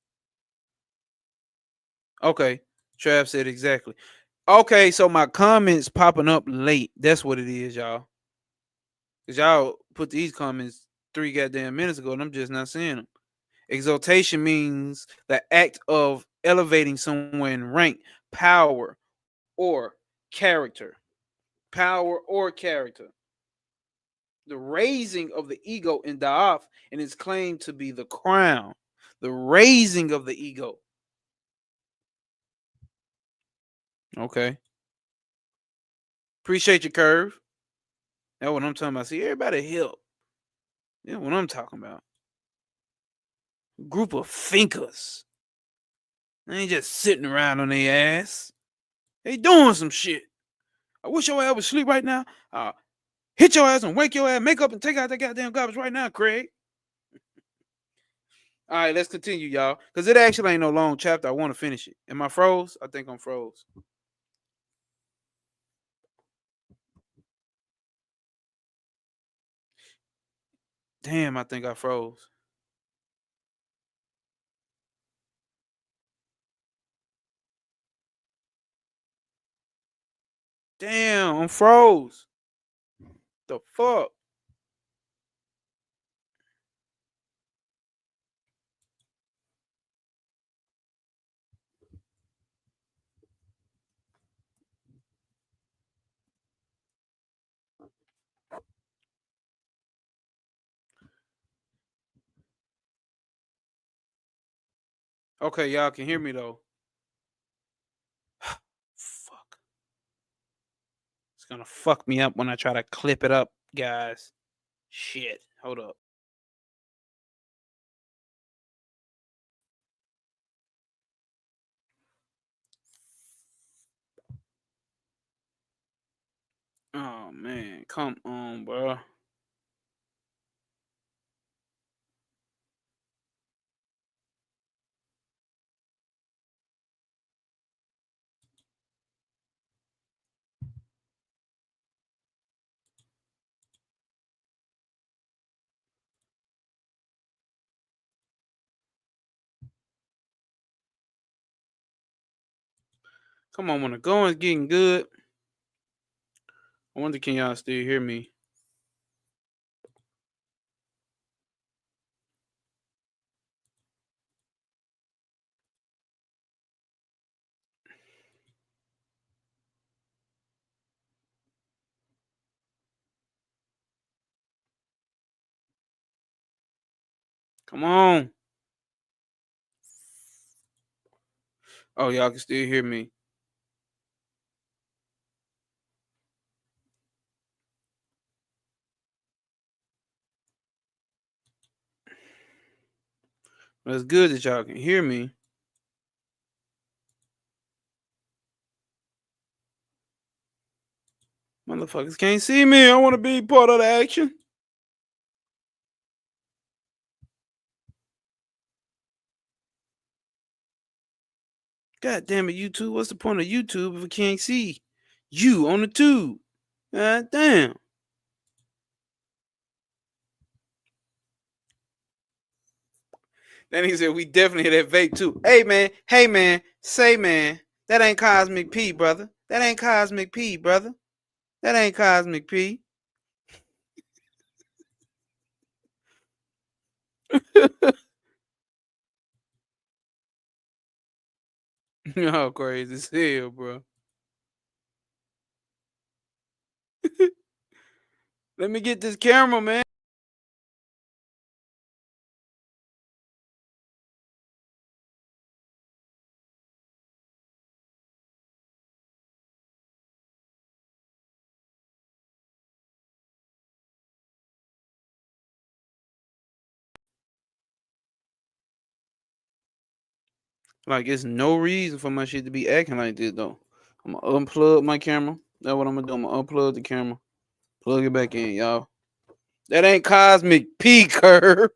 Okay. Trav said exactly. Okay, so my comments popping up late. That's what it is, y'all. Cause y'all put these comments 3 goddamn minutes ago, and I'm just not seeing them. Exaltation means the act of elevating someone in rank, power, or character. power, or character. The raising of the ego in Da'af and its claim to be the crown. The raising of the ego. Okay. Appreciate your curve. That's what I'm talking about. See, everybody help. Yeah, what I'm talking about. Group of thinkers. They ain't just sitting around on their ass. They doing some shit. I wish your ass would sleep right now. Hit your ass and wake your ass, make up and take out that goddamn garbage right now, Craig. All right, let's continue, y'all. Because it actually ain't no long chapter. I want to finish it. Am I froze? I think I'm froze. Damn, I think I froze. Damn, I'm froze. The fuck? Okay, y'all can hear me though. Fuck. It's gonna fuck me up when I try to clip it up, guys. Shit. Hold up. Oh man, come on, bro. Come on, when the going's getting good. I wonder can y'all still hear me? Come on. Oh, y'all can still hear me. Well, it's good that y'all can hear me. Motherfuckers can't see me. I want to be part of the action. God damn it, YouTube. What's the point of YouTube if I can't see you on the tube? God damn. Then he said, we definitely hit that vape too. Hey man, say man, that ain't Cosmic P, brother. That ain't Cosmic P, brother. That ain't Cosmic P. Y'all crazy as hell, bro. Let me get this camera, man. Like, it's no reason for my shit to be acting like this, though. I'm gonna unplug my camera. That's what I'm gonna do. I'm gonna unplug the camera, plug it back in, y'all. That ain't Cosmic P, curve.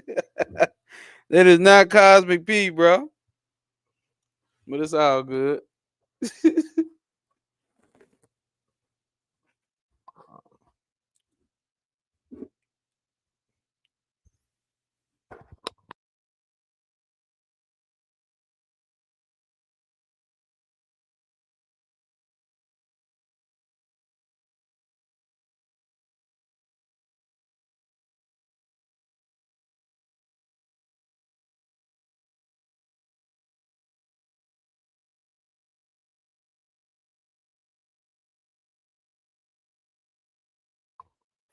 That is not Cosmic P, bro. But it's all good.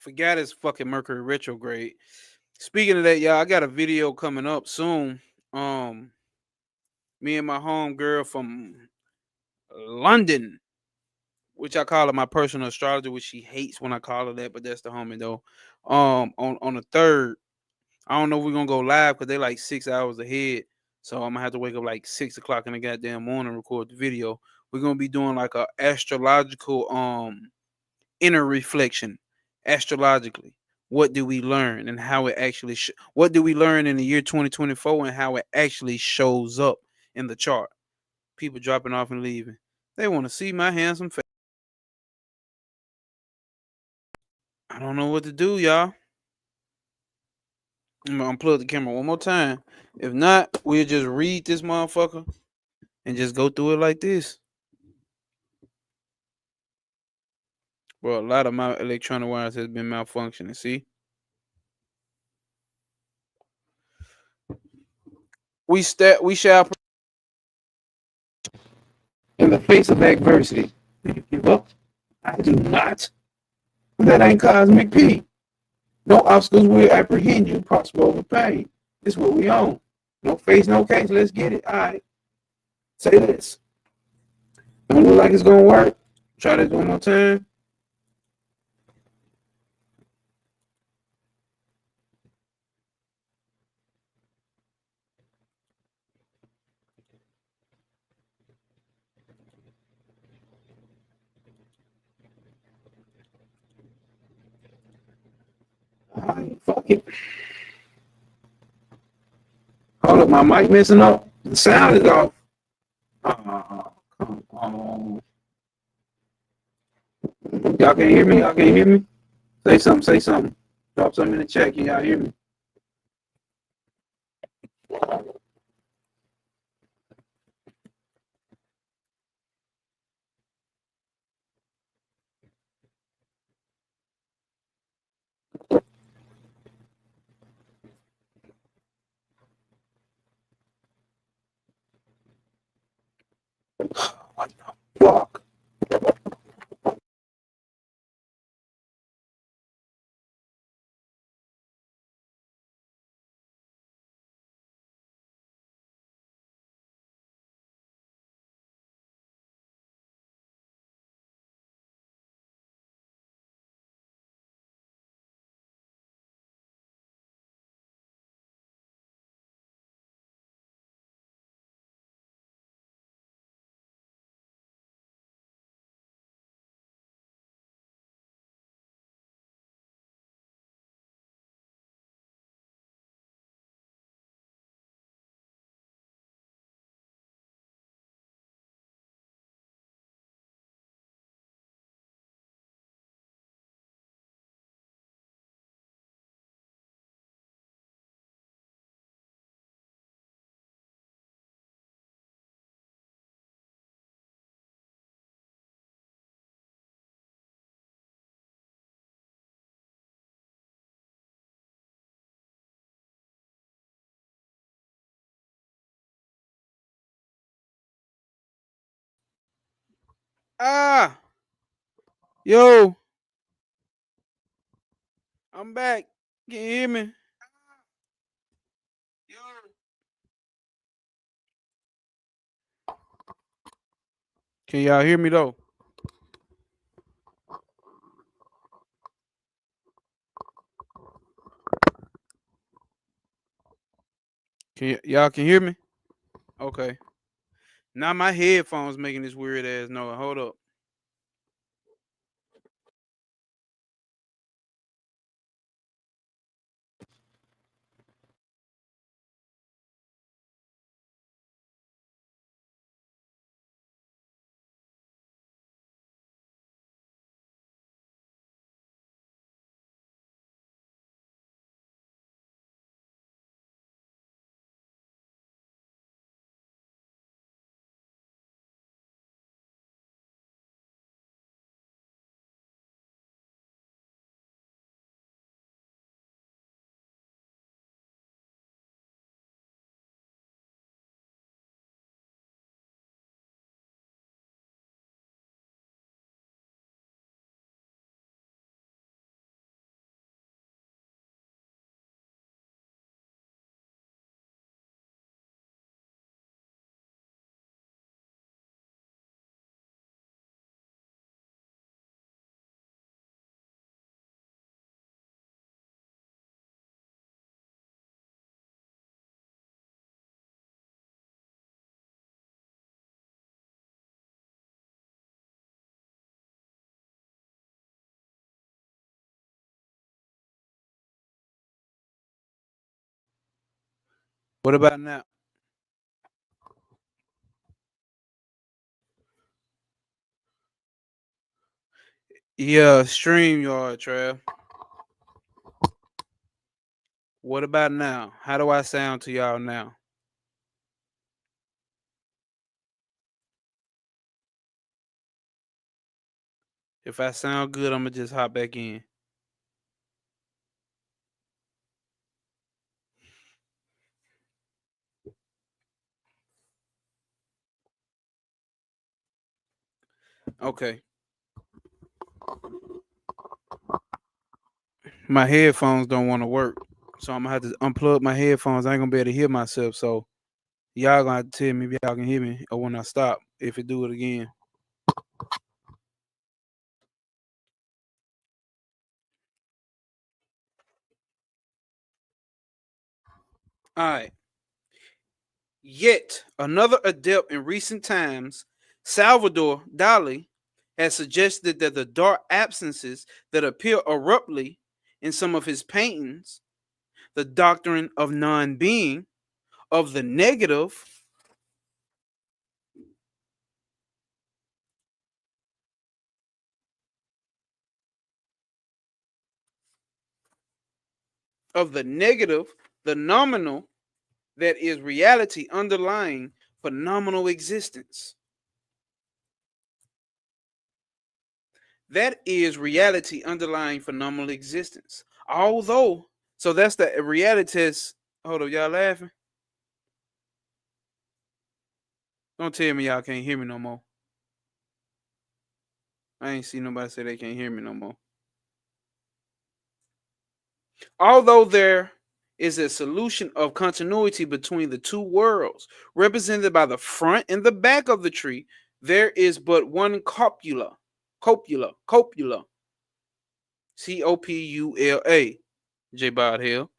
Forgot it's fucking Mercury retrograde. Speaking of that, y'all, I got a video coming up soon. Me and my home girl from London, which I call her my personal astrologer, which she hates when I call her that, but that's the homie though. On the third, I don't know if we're gonna go live because they're like 6 hours ahead. So I'm gonna have to wake up like 6 o'clock in the goddamn morning and record the video. We're gonna be doing like a astrological inner reflection, astrologically. What do we learn and how it actually what do we learn in the year 2024 and how it actually shows up in the chart? People dropping off and leaving. They want to see my handsome face. I don't know what to do, y'all. I'm gonna unplug the camera one more time. If not, we'll just read this motherfucker and just go through it like this. Well, a lot of my electronic wires has been malfunctioning. See, we shall in the face of adversity. Do you give up? I do not. That ain't cosmic P. No obstacles will apprehend you, prosper over pain. This is what we own. No face, no case. Let's get it. All right. Say this. Don't look like it's gonna work. Try this one more time. All right, fuck it. Hold up, my mic messing up. The sound is off. Come on. Y'all can hear me? Y'all can hear me? Say something, say something. Drop something in the chat. Can y'all hear me? What the fuck? Ah, yo, I'm back. Can you hear me? Can y'all hear me though? Y'all can hear me? Okay. Now my headphones making this weird ass noise. Hold up. What about now? Yeah, StreamYard, Trav. What about now? How do I sound to y'all now? If I sound good, I'm gonna just hop back in. Okay. My headphones don't want to work, so I'm gonna have to unplug my headphones. I ain't gonna be able to hear myself, so y'all gonna have to tell me if y'all can hear me or when I stop. If it do it again. All right. Yet another adept in recent times, Salvador Dali, has suggested that the dark absences that appear abruptly in some of his paintings, the doctrine of non-being, of the negative, of the negative, the nominal, that is reality underlying phenomenal existence. That is reality underlying phenomenal existence. Although, so that's the reality test. Hold up, y'all laughing? Don't tell me y'all can't hear me no more. I ain't see nobody say they can't hear me no more. Although there is a solution of continuity between the two worlds, represented by the front and the back of the tree, there is but one copula. Copula. Copula. J. Bod Hill.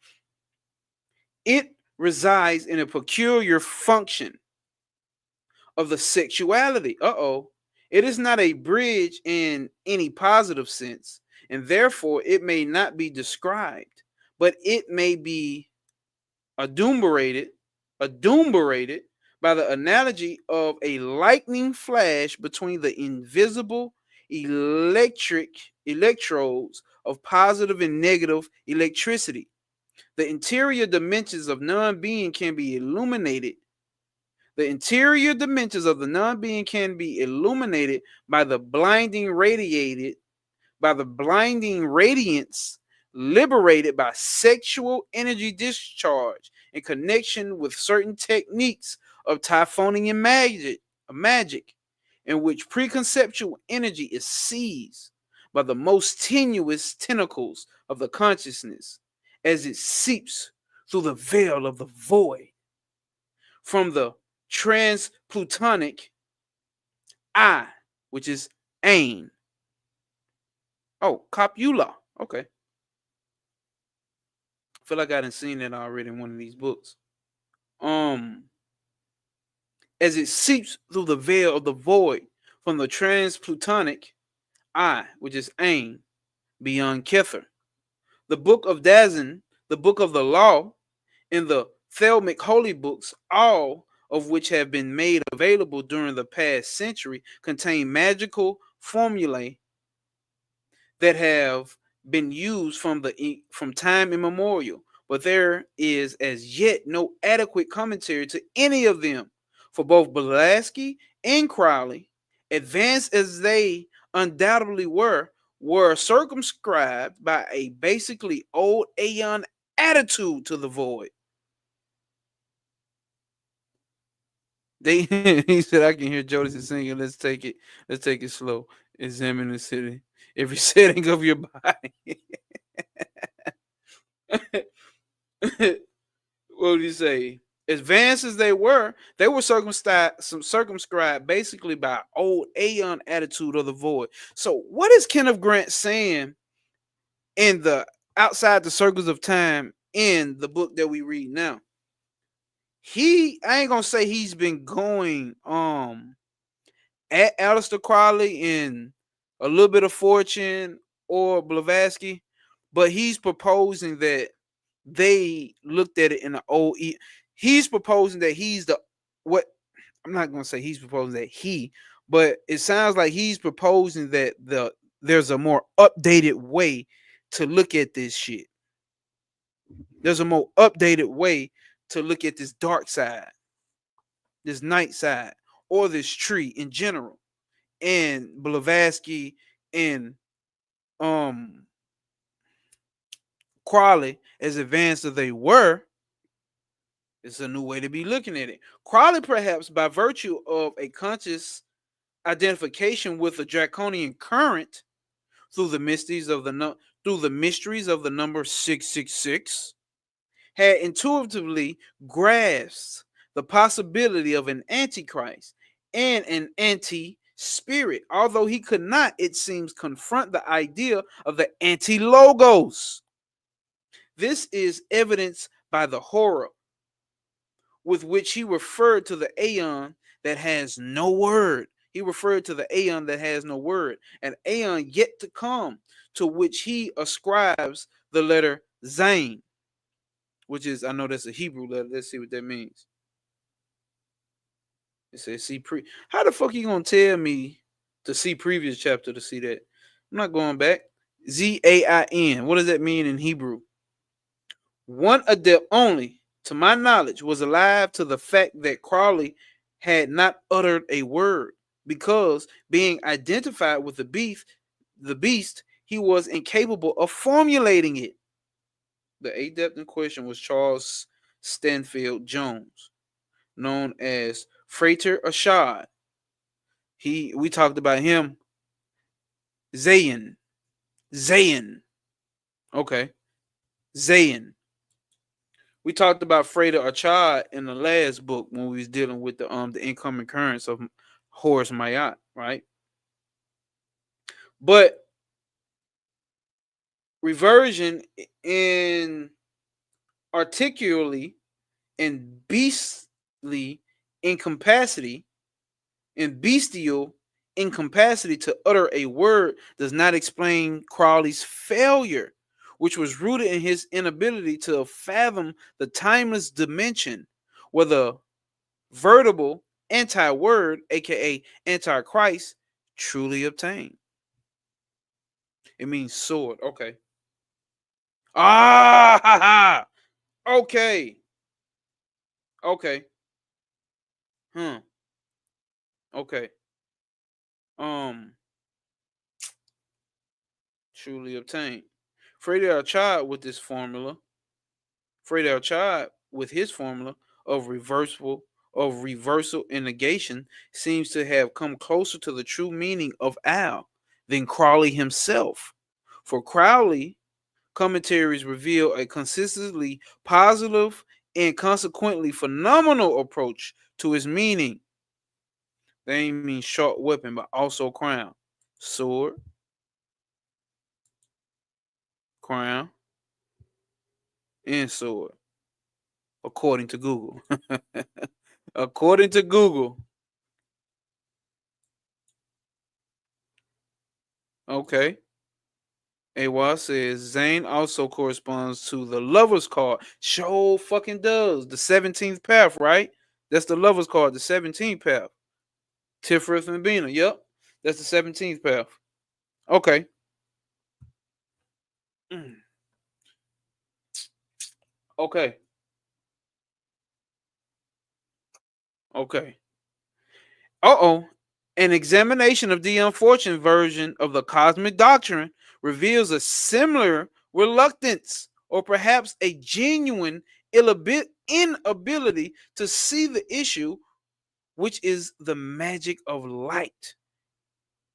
It resides in a peculiar function of the sexuality. It is not a bridge in any positive sense, and therefore it may not be described, but it may be adumbrated, adumbrated by the analogy of a lightning flash between the invisible electrodes of positive and negative electricity. The interior dimensions of non-being can be illuminated. The interior dimensions of the non-being can be illuminated by the blinding radiance liberated by sexual energy discharge in connection with certain techniques of typhoning and magic, in which preconceptual energy is seized by the most tenuous tentacles of the consciousness as it seeps through the veil of the void from the transplutonic I, which is ain. Oh, copula. Okay. I feel like I done seen that already in one of these books. Um, as it seeps through the veil of the void from the transplutonic I, which is ain, beyond Kether. The book of Dazin, the book of the law, and the Thelmic holy books, all of which have been made available during the past century, contain magical formulae that have been used from time immemorial, but there is as yet no adequate commentary to any of them. For both Blavatsky and Crowley, advanced as they undoubtedly were circumscribed by a basically old aeon attitude to the void. They he said I can hear Jodeci singing. Let's take it slow. Examine the city. Every setting of your body. What would you say? Advanced as they were circumscribed basically by old aeon attitude of the void. So what is Kenneth Grant saying in the outside the circles of time in the book that we read now? I ain't gonna say he's been going at Aleister Crowley and a little bit of Fortune or Blavatsky, but he's proposing that they looked at it in the old. he's proposing that he's the what I'm not gonna say he's proposing that but it sounds like he's proposing that there's a more updated way to look at this shit. There's a more updated way to look at this dark side, this night side, or this tree in general. And Blavatsky and um Crowley, as advanced as they were, it's a new way to be looking at it. Crowley, perhaps by virtue of a conscious identification with the draconian current through the mysteries of the number 666, had intuitively grasped the possibility of an antichrist and an anti-spirit, although he could not, it seems, confront the idea of the anti-logos. This is evidenced by the horror with which he referred to the aeon that has no word. He referred to the aeon that has no word, an aeon yet to come, to which he ascribes the letter Zain, which is, I know that's a Hebrew letter. Let's see what that means. It says see how the fuck you gonna tell me to see previous chapter to see that? I'm not going back. Zain. What does that mean in Hebrew? One adept only, to my knowledge, was alive to the fact that Crowley had not uttered a word, because being identified with the beast, he was incapable of formulating it. The adept in question was Charles Stanfield Jones, known as Frater Ashad. We talked about him. Zayn. Okay. Zayn. We talked about Frater Achad in the last book when we was dealing with the incoming currents of Horus Mayat, right? But reversion in articularly and beastly incapacity and bestial incapacity to utter a word does not explain Crowley's failure, which was rooted in his inability to fathom the timeless dimension where the veritable anti-word, aka antichrist, truly obtained. It means sword. Okay. Ah, ha, ha. Okay. Okay. Okay. Truly obtained. Frater Achad with his formula of reversal and negation seems to have come closer to the true meaning of Al than Crowley himself. For Crowley, commentaries reveal a consistently positive and consequently phenomenal approach to his meaning. They ain't mean short weapon, but also crown. Sword, crown, and sword. According to Google. According to Google. Okay. AY says Zane also corresponds to the lover's card. Show fucking does. The 17th path, right? That's the lover's card, the 17th path. Tiferet and Bina. Yep. That's the 17th path. Okay. Okay. Okay. An examination of the unfortunate version of the cosmic doctrine reveals a similar reluctance, or perhaps a genuine inability to see the issue, which is the magic of light.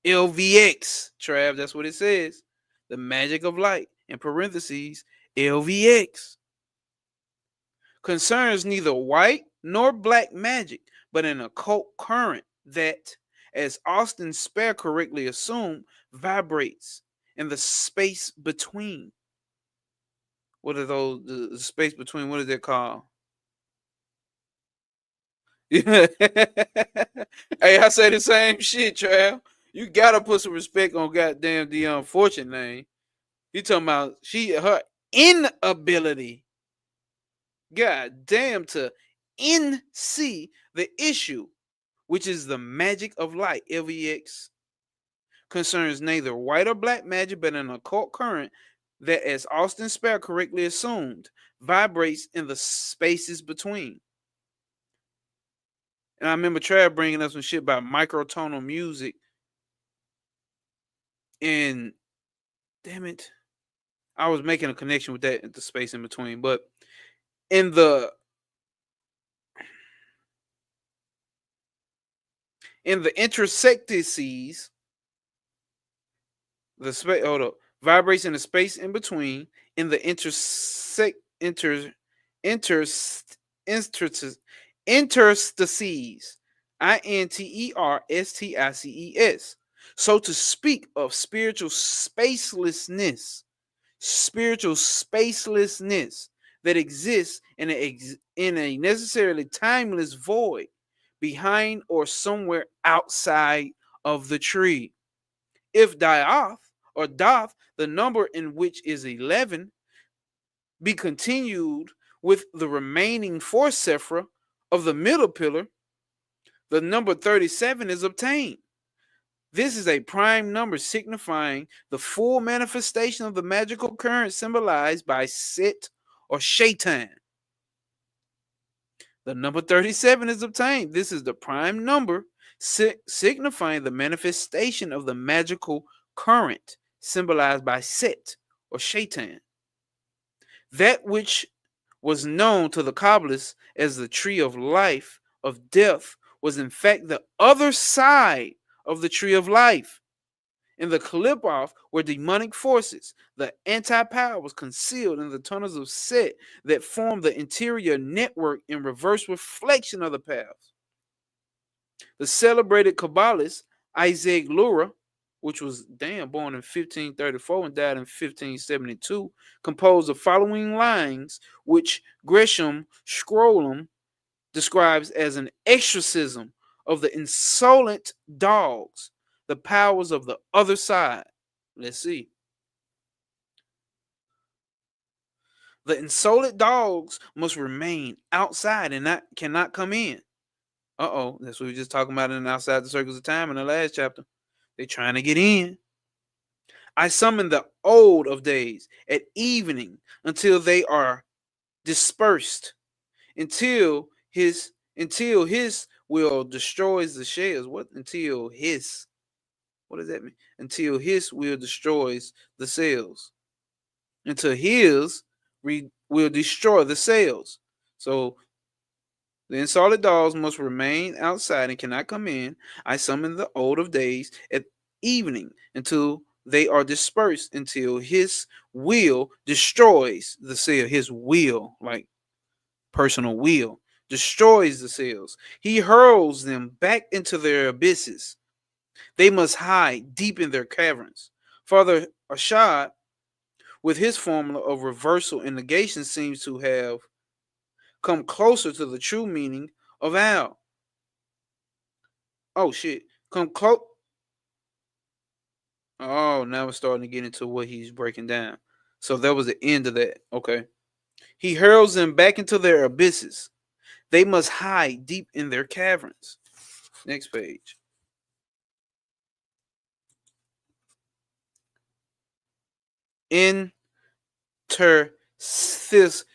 LVX, Trav, that's what it says. The magic of light, in parentheses, LVX. Concerns neither white nor black magic, but an occult current that, as Austin Spare correctly assumed, vibrates in the space between. What are those? The space between, what is that called? Yeah. Hey, I say the same shit, Trav. You gotta put some respect on goddamn the unfortunate name. You talking about her inability. God damn, to NC, the issue, which is the magic of light, LVX, concerns neither white or black magic, but an occult current that, as Austin Spare correctly assumed, vibrates in the spaces between. And I remember Trav bringing up some shit about microtonal music. And damn it, I was making a connection with that at the space in between. But in the intersectices, the space, hold up, vibrates in the space in between, in the interstices, interstices, so to speak of spiritual spacelessness that exists in a necessarily timeless void behind or somewhere outside of the tree. If dioth or doth, the number in which is 11, be continued with the remaining 4 sephra of the middle pillar, the number 37 is obtained. This is a prime number signifying the full manifestation of the magical current symbolized by Set or Shaitan. The number 37 is obtained. This is the prime number signifying the manifestation of the magical current symbolized by Set or Shaitan. That which was known to the Kabbalists as the tree of life, of death, was in fact the other side of the tree of life. In the clip-off were demonic forces. The anti-power was concealed in the tunnels of Set that formed the interior network in reverse reflection of the paths. The celebrated Kabbalist Isaac Lura, which was born in 1534 and died in 1572, composed the following lines, which Gresham Scrollum describes as an exorcism of the insolent dogs, the powers of the other side. Let's see. The insolent dogs must remain outside and cannot come in. That's what we were just talking about in Outside the Circles of Time in the last chapter. They're trying to get in. I summon the old of days at evening until they are dispersed, until his will destroys the shells. What? Until his. What does that mean? Until his will destroys the cells. Until his will destroy the cells. So the insolent dogs must remain outside and cannot come in. I summon the old of days at evening until they are dispersed, until his will destroys the cell. His will, like personal will, destroys the cells. He hurls them back into their abysses. They must hide deep in their caverns. Father Ashad, with his formula of reversal and negation, seems to have come closer to the true meaning of Al. Oh shit. Come close. Oh, now we're starting to get into what he's breaking down. So that was the end of that. Okay. He hurls them back into their abysses. They must hide deep in their caverns. Next page. Interstices.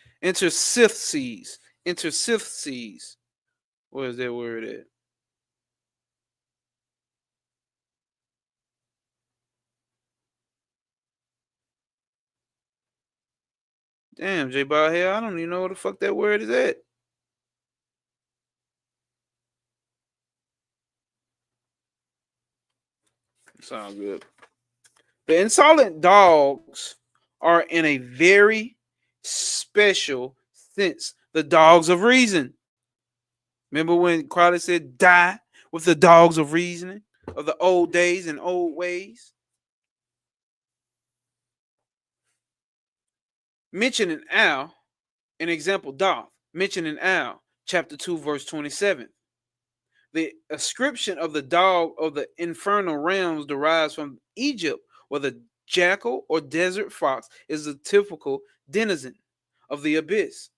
Where is that word at? Damn, J Ball here. I don't even know what the fuck that word is at. It's all good. The insolent dogs are in a very special sense the dogs of reason. Remember when Crowley said, die with the dogs of reasoning of the old days and old ways? Mentioned in Al, an example, Doth, mentioned in Al, chapter 2, verse 27. The ascription of the dog of the infernal realms derives from Egypt, where the jackal or desert fox is the typical denizen of the abyss.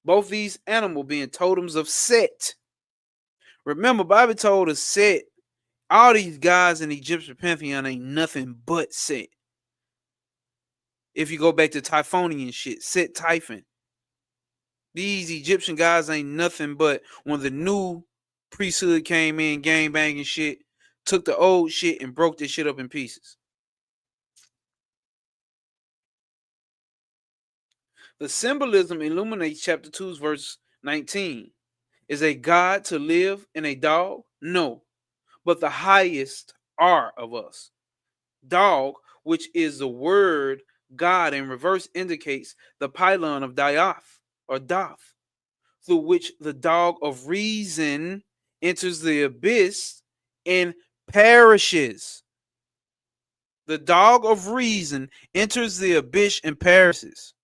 Both these animals being totems of Set. Remember, Bobby told us Set, all these guys in the Egyptian pantheon ain't nothing but Set. If you go back to Typhonian shit, Set Typhon. These Egyptian guys ain't nothing but when the new priesthood came in, gang banging shit, took the old shit and broke this shit up in pieces. The symbolism illuminates chapter 2's verse 19. Is a God to live in a dog? No, but the highest are of us. Dog, which is the word God in reverse, indicates the pylon of Dioth or Doth, through which the dog of reason enters the abyss and perishes. The dog of reason enters the abyss and perishes.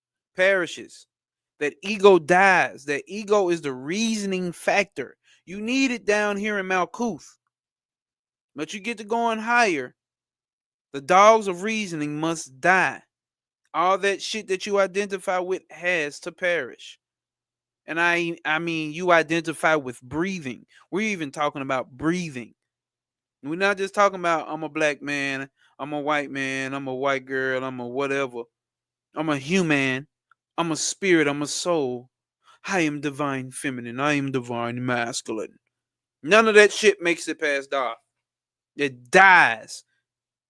That ego dies. That ego is the reasoning factor. You need it down here in Malkuth. But you get to going higher. The dogs of reasoning must die. All that shit that you identify with has to perish. And I mean, you identify with breathing. We're even talking about breathing. We're not just talking about I'm a black man, I'm a white man, I'm a white girl, I'm a whatever. I'm a human, I'm a spirit, I'm a soul. I am divine feminine, I am divine masculine. None of that shit makes it past dark. It dies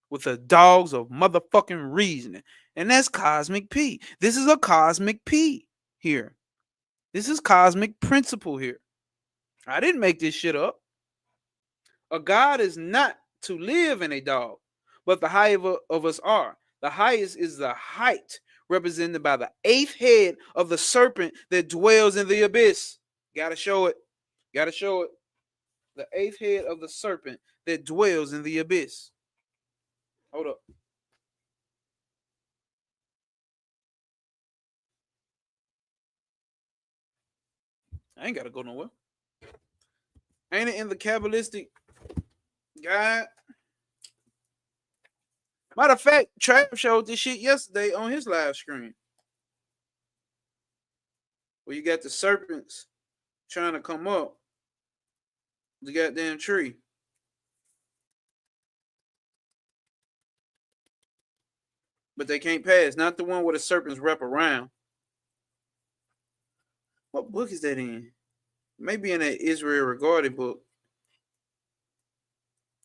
with the dogs of motherfucking reasoning. And that's cosmic P. This is a cosmic P here. This is cosmic principle here. I didn't make this shit up. A God is not to live in a dog, but the highest of us are. The highest is the height represented by the 8th head of the serpent that dwells in the abyss. Gotta show it. Gotta show it. The 8th head of the serpent that dwells in the abyss. Hold up. I ain't gotta go nowhere. Ain't it in the Kabbalistic guide? Matter of fact, Trav showed this shit yesterday on his live stream. Where you got the serpents trying to come up the goddamn tree. But they can't pass. Not the one where the serpents wrap around. What book is that in? Maybe in that Israel Regarded book.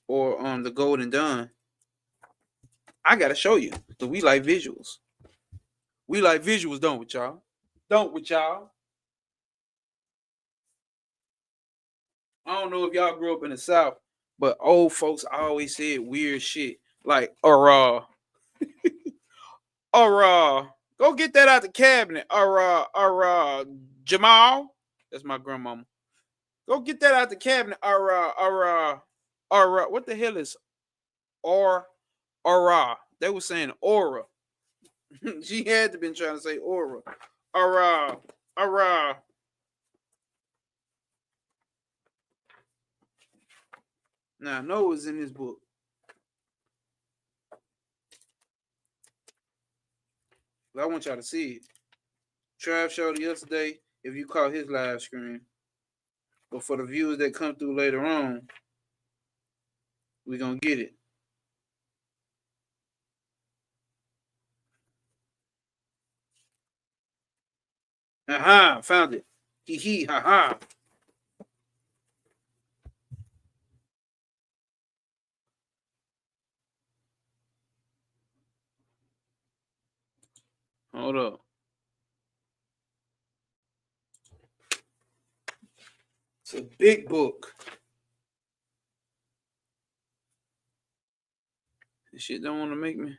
Or the Golden Dawn. I gotta show you. Because we like visuals. We like visuals, don't we, y'all? Don't we, y'all? I don't know if y'all grew up in the South, but old folks always said weird shit. Like, go get that out the cabinet. Jamal. That's my grandmama. Go get that out the cabinet. What the hell is aura? They were saying aura. She had to been trying to say aura. Now I know it's in this book. But I want y'all to see it. Trav showed it yesterday if you caught his live stream. But for the viewers that come through later on, we're going to get it. Aha, found it. Hee, haha. Hold up. It's a big book. This shit don't want to make me.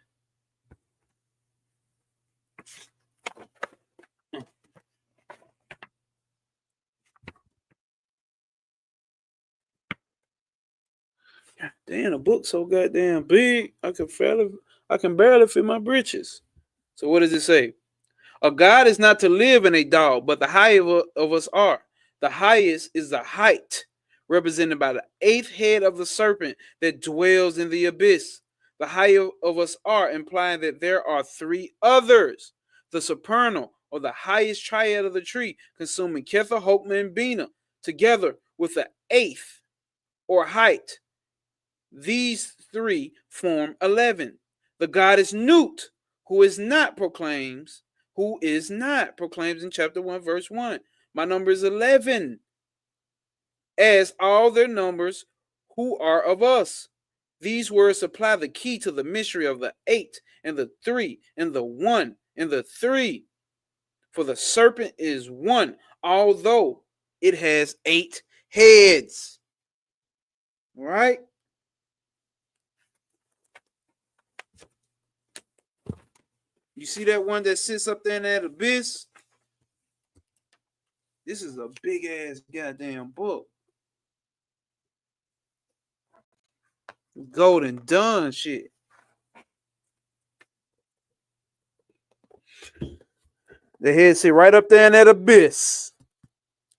Damn, the book's so goddamn big. I can barely fit my britches. So what does it say? A God is not to live in a dog, but the highest of us are. The highest is the height, represented by the 8th head of the serpent that dwells in the abyss. The higher of us are, implying that there are 3 others. The supernal or the highest triad of the tree, consuming Ketha, Hokmah, and Bina, together with the eighth or height. These three form 11. The goddess Nut, who is not proclaims in chapter 1, verse 1. My number is 11, as all their numbers who are of us. These words supply the key to the mystery of the 8 and the 3 and the 1 and the 3. For the serpent is one, although it has 8 heads. Right? You see that one that sits up there in that abyss? This is a big ass goddamn book. Golden done shit. The head sit right up there in that abyss.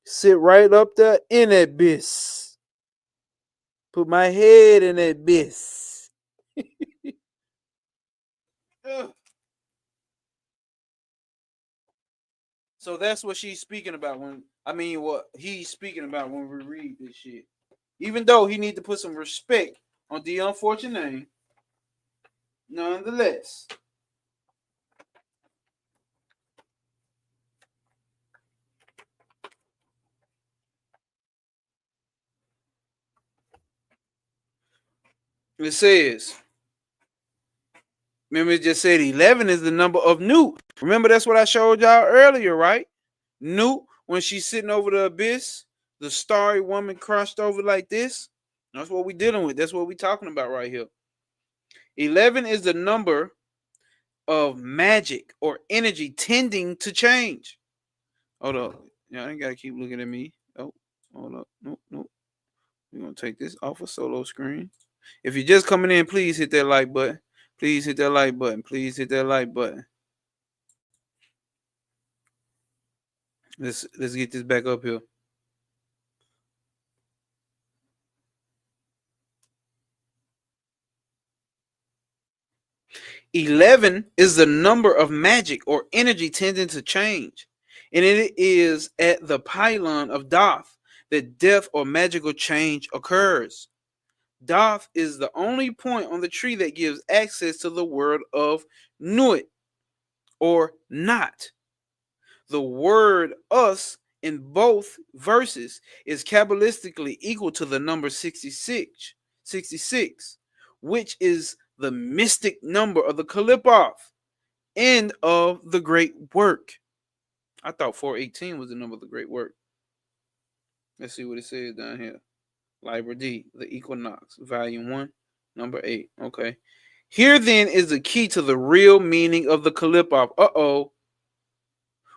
Sit right up there in that abyss. Put my head in that abyss. So that's what she's speaking about what he's speaking about when we read this shit. Even though he need to put some respect on the unfortunate name, nonetheless. It says, remember, it just said 11 is the number of Nut. Remember, that's what I showed y'all earlier, right? Nut, when she's sitting over the abyss, the starry woman crushed over like this. That's what we're dealing with. That's what we're talking about right here. 11 is the number of magic or energy tending to change. Hold up. Yeah, I ain't got to keep looking at me. Oh, hold up. Nope. We're going to take this off of solo screen. If you're just coming in, please hit that like button. Please hit that like button. Please hit that like button. Let's get this back up here. "11 is the number of magic or energy tending to change, and it is at the pylon of Thoth that death or magical change occurs. Thoth is the only point on the tree that gives access to the word of Nuit or not. The word us in both verses is Kabbalistically equal to the number 66, which is the mystic number of the Kalipoth and of the great work." I thought 418 was the number of the great work. Let's see what it says down here. Liber D, the Equinox, Volume 1, number 8. Okay. "Here then is the key to the real meaning of the Kalipoth,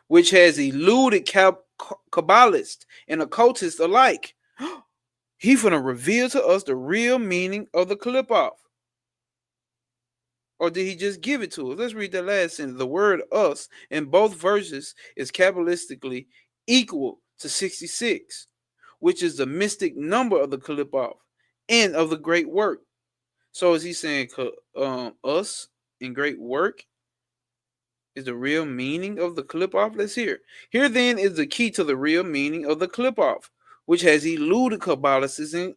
which has eluded Kabbalists and occultists alike. He finna reveal to us the real meaning of the Kalipoth. Or did he just give it to us? Let's read that last sentence. The word us in both verses is Kabbalistically equal to 66, which is the mystic number of the Kalipoth and of the great work. So is he saying us in great work is the real meaning of the Kalipoth? Let's hear. "Here then is the key to the real meaning of the Kalipoth, which has eluded Kabbalists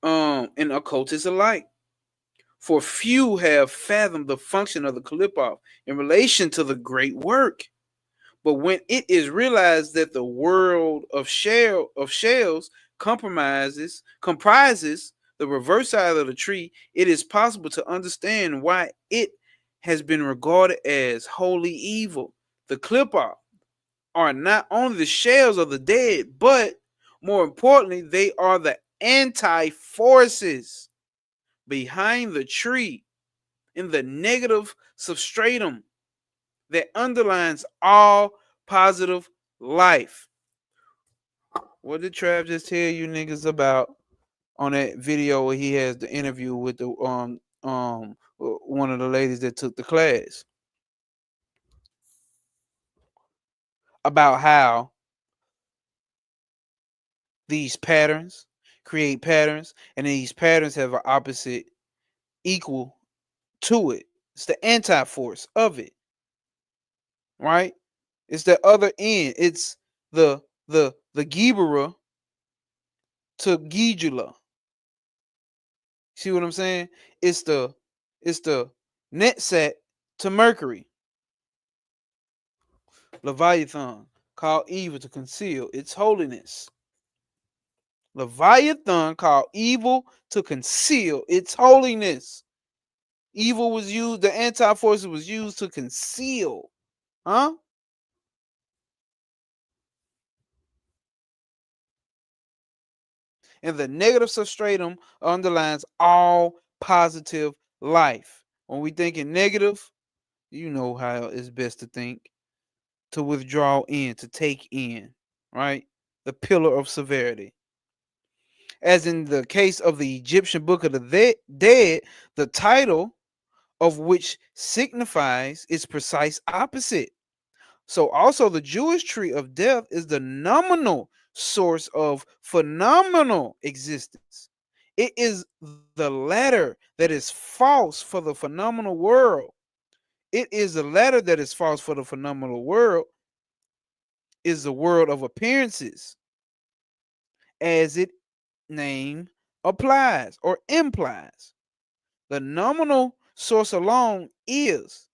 and occultists alike. For few have fathomed the function of the Kalipoth in relation to the great work. But when it is realized that the world of shells comprises the reverse side of the tree, it is possible to understand why it has been regarded as wholly evil. The Kalipoth are not only the shells of the dead, but more importantly, they are the anti-forces behind the tree in the negative substratum that underlines all positive life." What did Trav just tell you niggas about on that video where he has the interview with the one of the ladies that took the class? About how these patterns create patterns, and these patterns have an opposite equal to it. It's the anti-force of it, right? It's the other end. It's the Gibera to Gidula. See what I'm saying? It's the Netsat to Mercury. Leviathan, called evil to conceal its holiness. Leviathan, called evil to conceal its holiness. Evil was used, the anti-force was used to conceal. Huh? And the negative substratum underlines all positive life. When we think in negative, you know how it's best to think. To withdraw in, to take in, right? The pillar of severity. As in the case of the Egyptian Book of the Dead, the title of which signifies its precise opposite. So, also, the Jewish tree of death is the nominal source of phenomenal existence. It is the latter that is false for the phenomenal world. It is the latter that is false for the phenomenal world, is the world of appearances, as its name applies or implies. The nominal source alone is,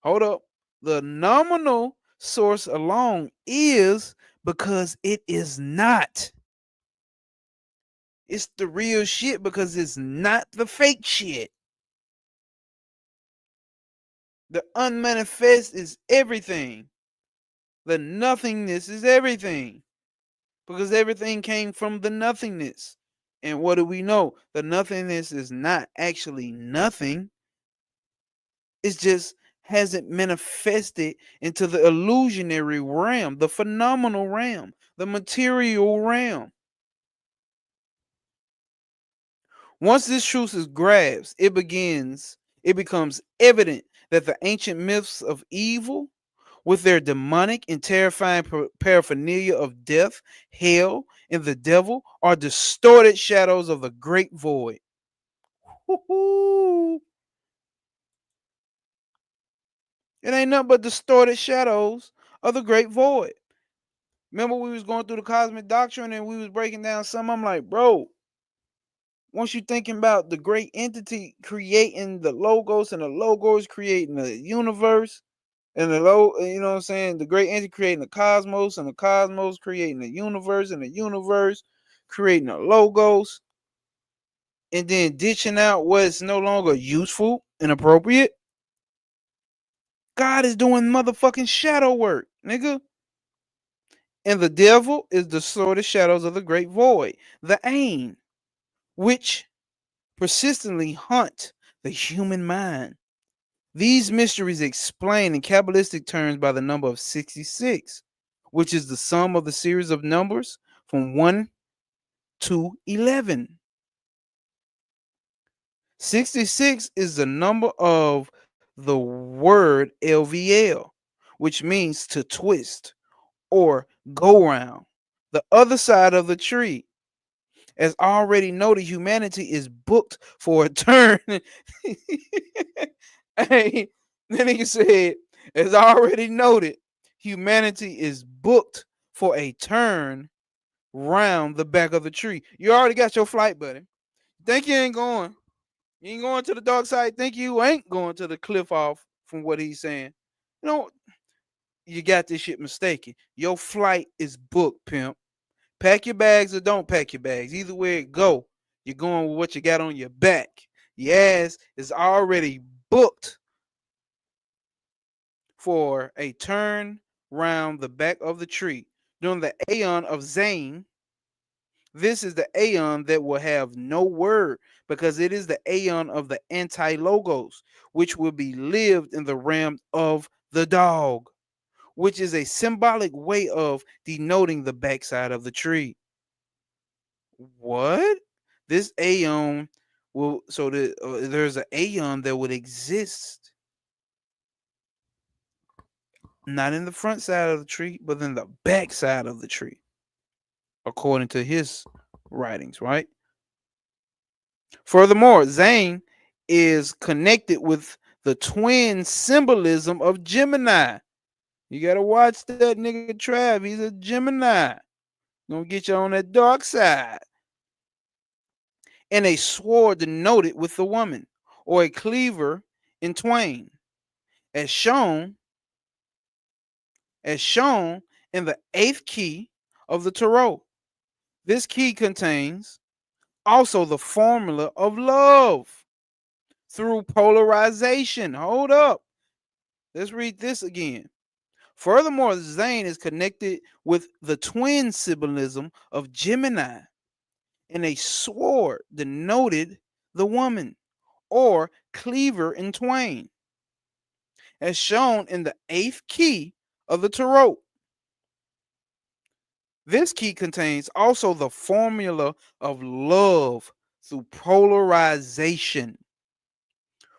hold up, the nominal source alone is because it is not. It's the real shit because it's not the fake shit. The unmanifest is everything. The nothingness is everything because everything came from the nothingness. And what do we know? The nothingness is not actually nothing. It's just hasn't manifested into the illusionary realm, the phenomenal realm, the material realm. Once this truth is grasped, it becomes evident that the ancient myths of evil, with their demonic and terrifying paraphernalia of death, hell, and the devil, are distorted shadows of the great void. Woo-hoo. It ain't nothing but distorted shadows of the great void. Remember, we was going through the cosmic doctrine and we was breaking down some. I'm like, bro, once you thinking about the great entity creating the logos and the logos creating the universe and you know what I'm saying? The great entity creating the cosmos creating the universe and the universe creating the logos and then ditching out what's no longer useful and appropriate. God is doing motherfucking shadow work, nigga. And the devil is the sword of shadows of the great void, the aim, which persistently haunt the human mind. These mysteries explain in Kabbalistic terms by the number of 66, which is the sum of the series of numbers from 1 to 11. 66 is the number of the word LVL, which means to twist or go round the other side of the tree. As already noted, humanity is booked for a turn. Hey, the nigga said, as already noted, humanity is booked for a turn round the back of the tree. You already got your flight, buddy. Think you ain't going. You ain't going to the dark side. Think you ain't going to the cliff off from what he's saying. You know, you got this shit mistaken. Your flight is booked, pimp. Pack your bags or don't pack your bags. Either way it go, you're going with what you got on your back. Your ass is already booked for a turn round the back of the tree. During the Aeon of Zane, this is the Aeon that will have no word because it is the Aeon of the anti-logos, which will be lived in the realm of the dog, which is a symbolic way of denoting the backside of the tree. What? This Aeon will, so there's an Aeon that would exist not in the front side of the tree, but in the back side of the tree, according to his writings, right? Furthermore, Zane is connected with the twin symbolism of Gemini. You gotta watch that nigga Trav. He's a Gemini. Gonna get you on that dark side. And a sword denoted with the woman, or a cleaver in twain, as shown in the eighth key of the tarot. This key contains also the formula of love through polarization. Hold up. Let's read this again. Furthermore, Zane is connected with the twin symbolism of Gemini, and a sword denoted the woman, or cleaver in twain, as shown in the eighth key of the tarot. This key contains also the formula of love through polarization.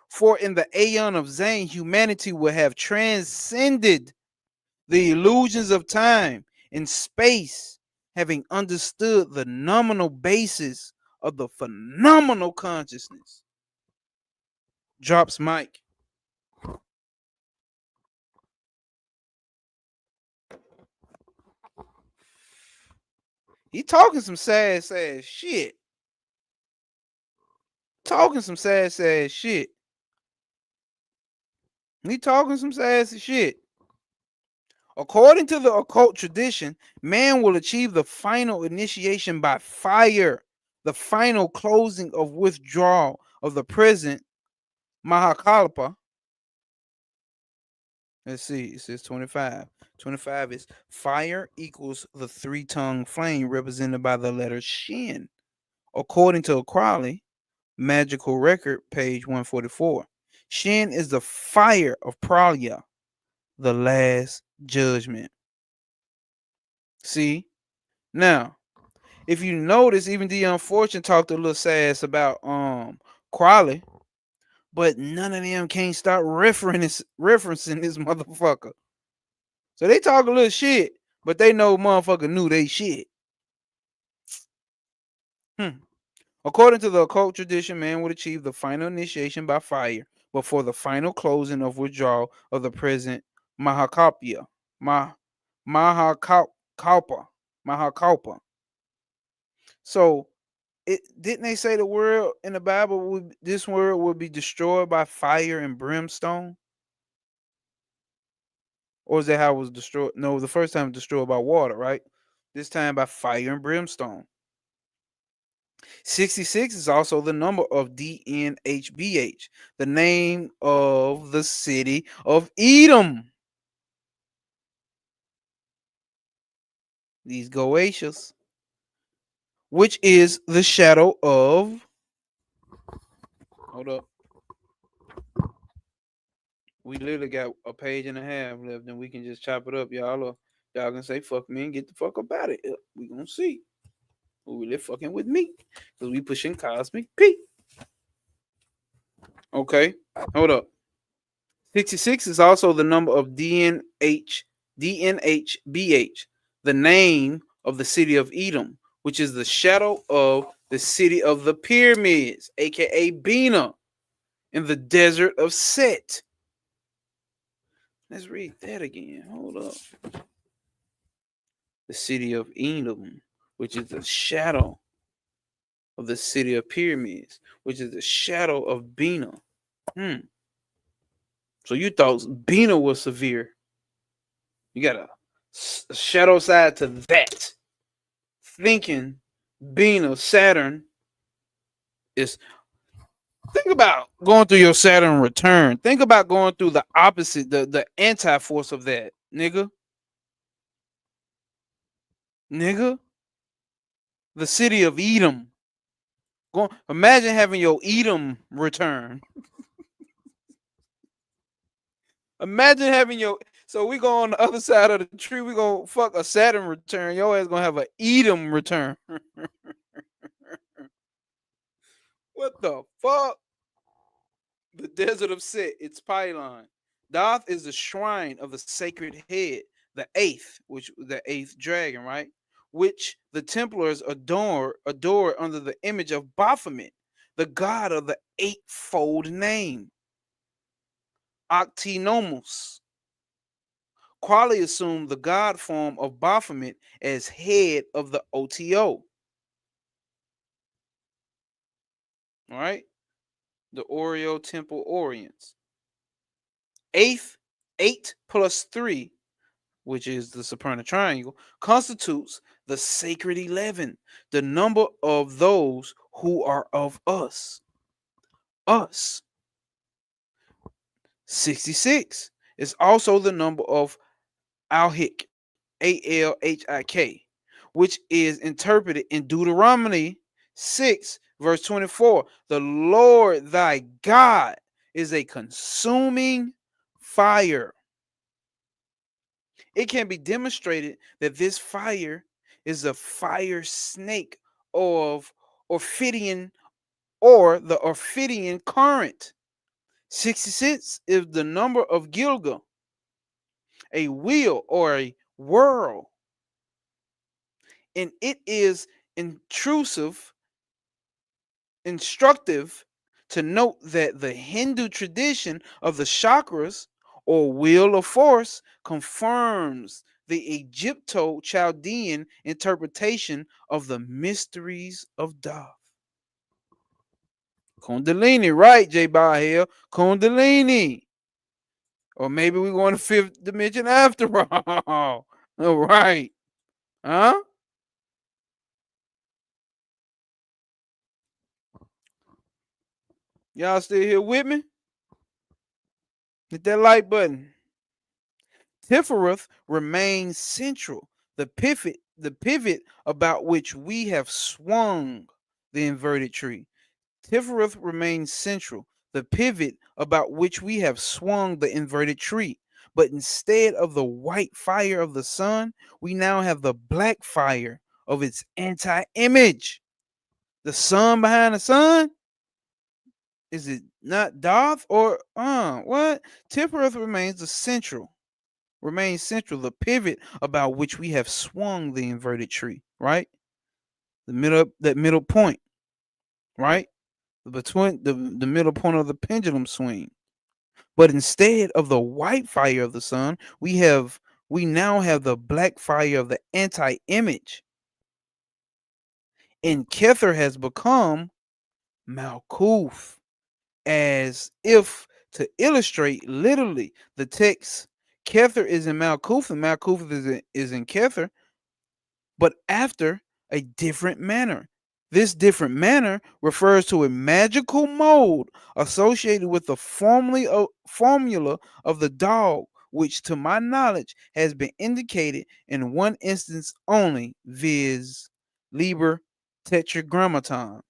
For in the Aeon of Zane, humanity will have transcended the illusions of time and space, having understood the nominal basis of the phenomenal consciousness. Drops mic. He talking some sad shit. Talking some sad shit. He talking some sassy shit. According to the occult tradition, man will achieve the final initiation by fire, the final closing of withdrawal of the present Mahakalpa. Let's see, it says 25. 25 is fire equals the three-tongued flame represented by the letter Shin. According to Crowley, Magical Record, page 144. Shin is the fire of Pralya, the last judgment. See? Now, if you notice, even the unfortunate talked a little sass about Crowley, but none of them can't stop referencing this motherfucker. So they talk a little shit, but they know motherfucker knew they shit. According to the occult tradition, man would achieve the final initiation by fire before the final closing of withdrawal of the present Mahakalpa. Mahakalpa. Mahakalpa. So it didn't they say the world in the Bible this world would be destroyed by fire and brimstone? Or is that how it was destroyed? No, the first time it was destroyed by water, right? This time by fire and brimstone. 66 is also the number of DNHBH, the name of the city of Edom. These Goetians, which is the shadow of. Hold up. We literally got a page and a half left, and we can just chop it up, y'all. Or y'all can say fuck me and get the fuck up out of it. We gonna see who really fucking with me, because we pushing cosmic P. Okay, hold up. 66 is also the number of DNHBH, the name of the city of Edom, which is the shadow of the city of the pyramids, aka Bina, in the desert of Set. Let's read that again. Hold up. The city of Edom, which is the shadow of the city of pyramids, which is the shadow of Bina. So you thought Bina was severe. You got a shadow side to that. Thinking Bina, Saturn, is. Think about going through your Saturn return. Think about going through the opposite, the anti-force of that, nigga. Nigga. The city of Edom. Imagine having your Edom return. Imagine having your. So we go on the other side of the tree. We gonna fuck a Saturn return. Your ass gonna have an Edom return. What the fuck? The desert of Set, its pylon. Doth is the shrine of the sacred head, the eighth, which the eighth dragon, right? Which the Templars adore under the image of Baphomet, the god of the eightfold name. Octinomus. Crowley assumed the god form of Baphomet as head of the OTO. All right, the Oreo Temple Orients. Eighth, 8 plus 3, which is the Supernal Triangle, constitutes the Sacred 11, the number of those who are of us. Us. 66 is also the number of Alhik, Alhik, which is interpreted in Deuteronomy 6, verse 24. The Lord thy God is a consuming fire. It can be demonstrated that this fire is a fire snake of Ophidian or the Ophidian current. 66 is the number of Gilgal, a wheel or a whirl, and it is instructive to note that the Hindu tradition of the chakras or wheel of force confirms the Egypto-Chaldean interpretation of the mysteries of Thoth. Kundalini, right, J. Bahel? Kundalini. Or maybe we're going to fifth dimension after all. All right. Huh? Y'all still here with me? Hit that like button. Tifereth remains central, the pivot about which we have swung the inverted tree. Tifereth remains central, the pivot about which we have swung the inverted tree. But instead of the white fire of the sun, we now have the black fire of its anti-image. The sun behind the sun? Is it not Darth or what? Tifereth remains central, the pivot about which we have swung the inverted tree, right? That middle point, right? Between the middle point of the pendulum swing. But instead of the white fire of the sun, we now have the black fire of the anti-image. And Kether has become Malkuth, as if to illustrate literally the text. Kether is in Malkuth, and Malkuth is in Kether, but after a different manner. This different manner refers to a magical mode associated with the formula of the dog, which to my knowledge has been indicated in one instance only, viz. Liber Tetragrammaton.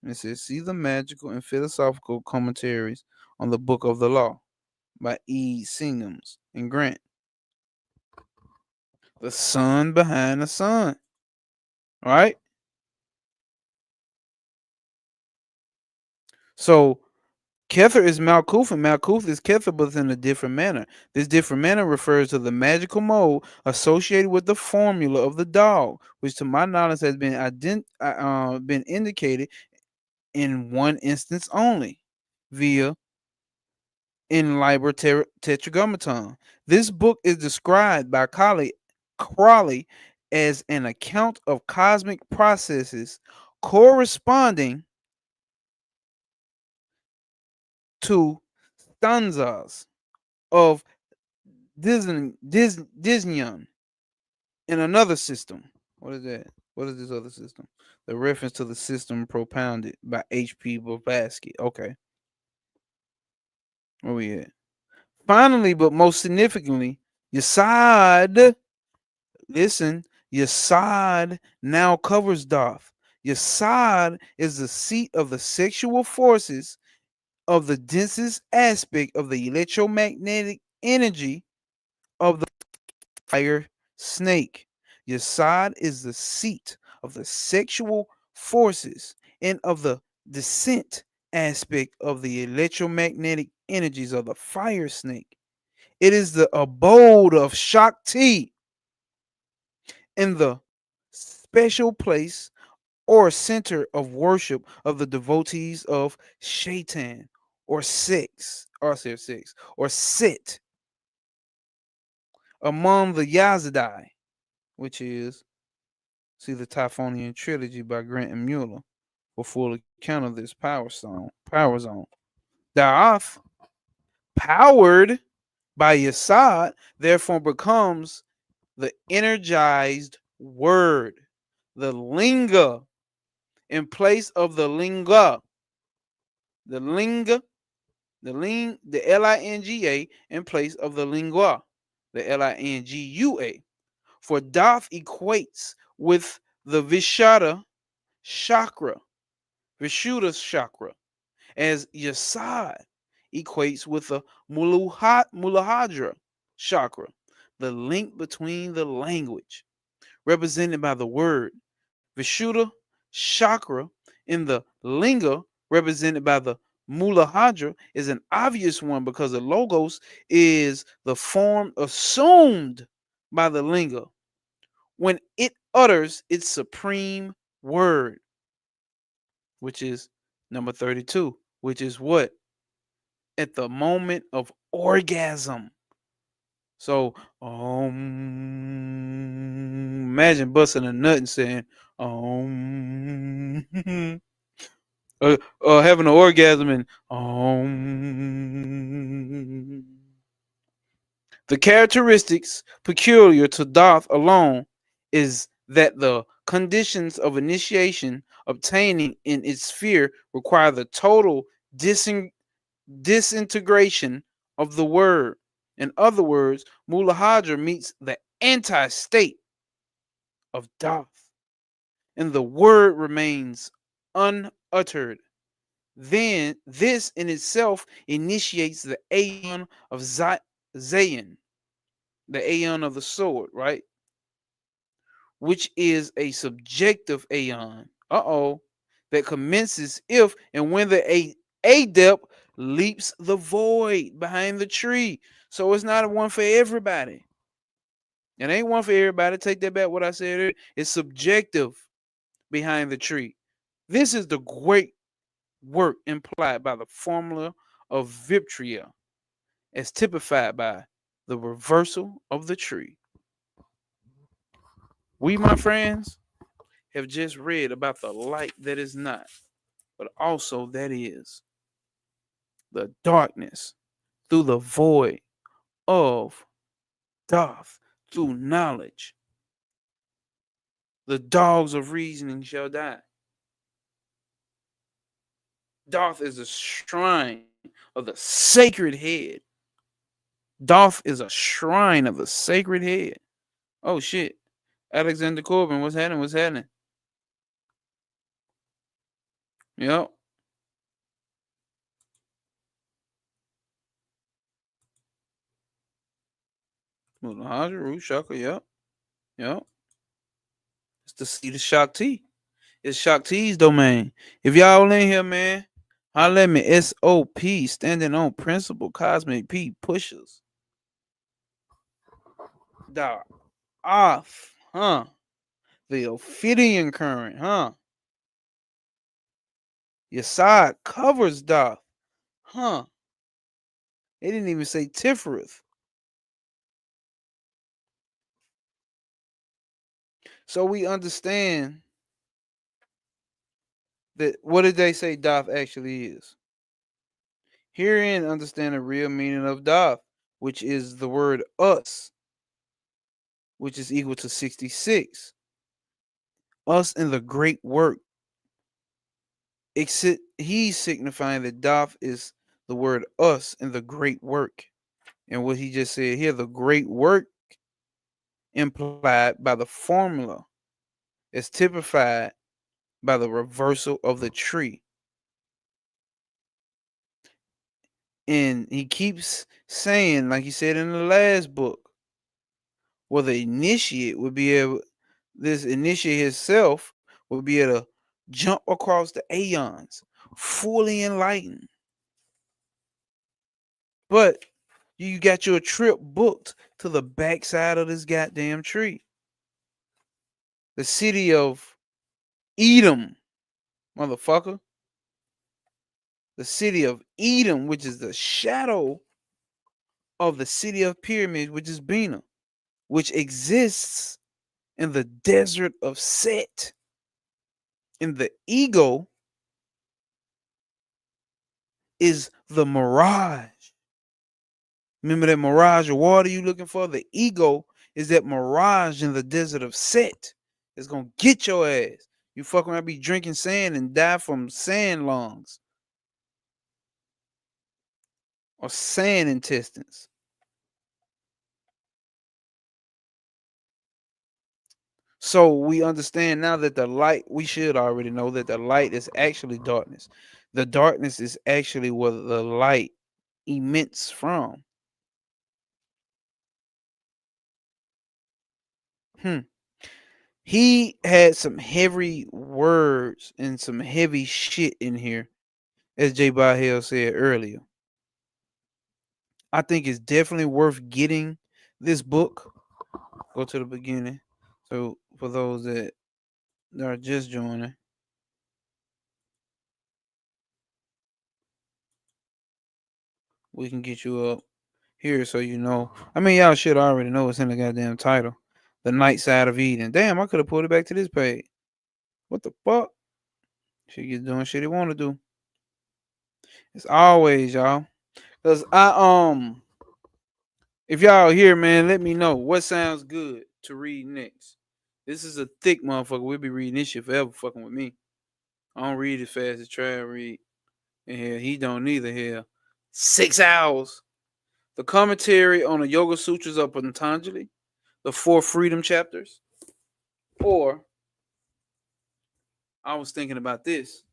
It says, see the magical and philosophical commentaries on the Book of the Law by E. Singhams and Grant. The sun behind the sun. All right. So Kether is Malkuth, and Malkuth is Kether, but in a different manner. This different manner refers to the magical mode associated with the formula of the dog, which to my knowledge has been indicated in one instance only, via in Liber Tetragrammaton. This book is described by Crowley as an account of cosmic processes corresponding to stanzas of Disney in another system. What is that? What is this other system? The reference to the system propounded by H.P. Blavatsky. Okay, where we at? Finally, but most significantly, Yesod, listen, Yesod now covers Doth. Yesod is the seat of the sexual forces of the densest aspect of the electromagnetic energy of the fire snake. Yesod is the seat of the sexual forces and of the descent aspect of the electromagnetic energies of the fire snake. It is the abode of Shakti in the special place or center of worship of the devotees of Shaitan or Six, or Set. among the Yazidai, which is, see the Typhonian trilogy by Grant and Mueller for full account of this power zone. Da'ath, powered by Yesod, therefore becomes the energized word, the linga, in place of the linga, the linga, the linga in place of the lingua, the lingua. For Doth equates with the chakra, Vishuddha chakra, as Yasad equates with the Mulahadra chakra, the link between the language, represented by the word Vishuddha chakra in the linga, represented by the Mulahadra, is an obvious one because the logos is the form assumed by the linga when it utters its supreme word, which is number 32, which is what? At the moment of orgasm. So, imagine busting a nut and saying, having an orgasm and, The characteristics peculiar to Doth alone is that the conditions of initiation obtaining in its sphere require the total disintegration of the word. In other words, Mulahadra meets the anti-state of Doth, and the word remains unuttered. Then this in itself initiates the aeon of Zayin, the aeon of the sword, right? Which is a subjective aeon. That commences if and when the adept leaps the void behind the tree. So it's not a one for everybody. It ain't one for everybody. Take that back what I said earlier. It's subjective behind the tree. This is the great work implied by the formula of Viptria, as typified by the reversal of the tree. We, my friends, have just read about the light that is not, but also that is the darkness through the void of Doth, through knowledge. The dogs of reasoning shall die. Doth is a shrine of the sacred head. Doth is a shrine of the sacred head. Oh shit. Alexander Corbin, what's happening? What's happening? Yep. Mulahadra, root chakra, yep. Yep. It's the seat of Shakti. It's Shakti's domain. If y'all in here, man, holla at me. SOP, standing on principle, cosmic P, pushers. The off, huh? The Ophidian current, huh? Your side covers Doth, huh? They didn't even say Tiferet. So we understand that what did they say Doth actually is? Herein understand the real meaning of Doth, which is the word us, which is equal to 66. Us in the great work. He's signifying that Doth is the word us in the great work. And what he just said here, the great work implied by the formula is typified by the reversal of the tree. And he keeps saying, like he said in the last book, well, the initiate would be able, this initiate himself would be able to jump across the aeons, fully enlightened. But you got your trip booked to the backside of this goddamn tree. The city of Edom, motherfucker. The city of Edom, which is the shadow of the city of pyramids, which is Bina. which exists in the desert of Set. And the ego is the mirage. Remember that mirage of water you looking for? The ego is that mirage in the desert of Set. It's gonna get your ass. You fuck around, be drinking sand and die from sand lungs or sand intestines. So we understand now that the light, we should already know that the light is actually darkness. The darkness is actually where the light emits from. Hmm. He had some heavy words and some heavy shit in here, as J. Bahel said earlier. I think it's definitely worth getting this book. Go to the beginning. So for those that are just joining, we can get you up here so you know. I mean, y'all should already know it's in the goddamn title. The Night Side of Eden. Damn, I could have pulled it back to this page. What the fuck? She gets doing shit he want to do. It's always y'all. Cause if y'all here, man, let me know what sounds good to read next. This is a thick motherfucker. We'll be reading this shit forever fucking with me. I don't read as fast as Trav read. And hell, he don't neither. Hell, 6 hours. The commentary on the Yoga Sutras of Patanjali, the four freedom chapters. Or I was thinking about this.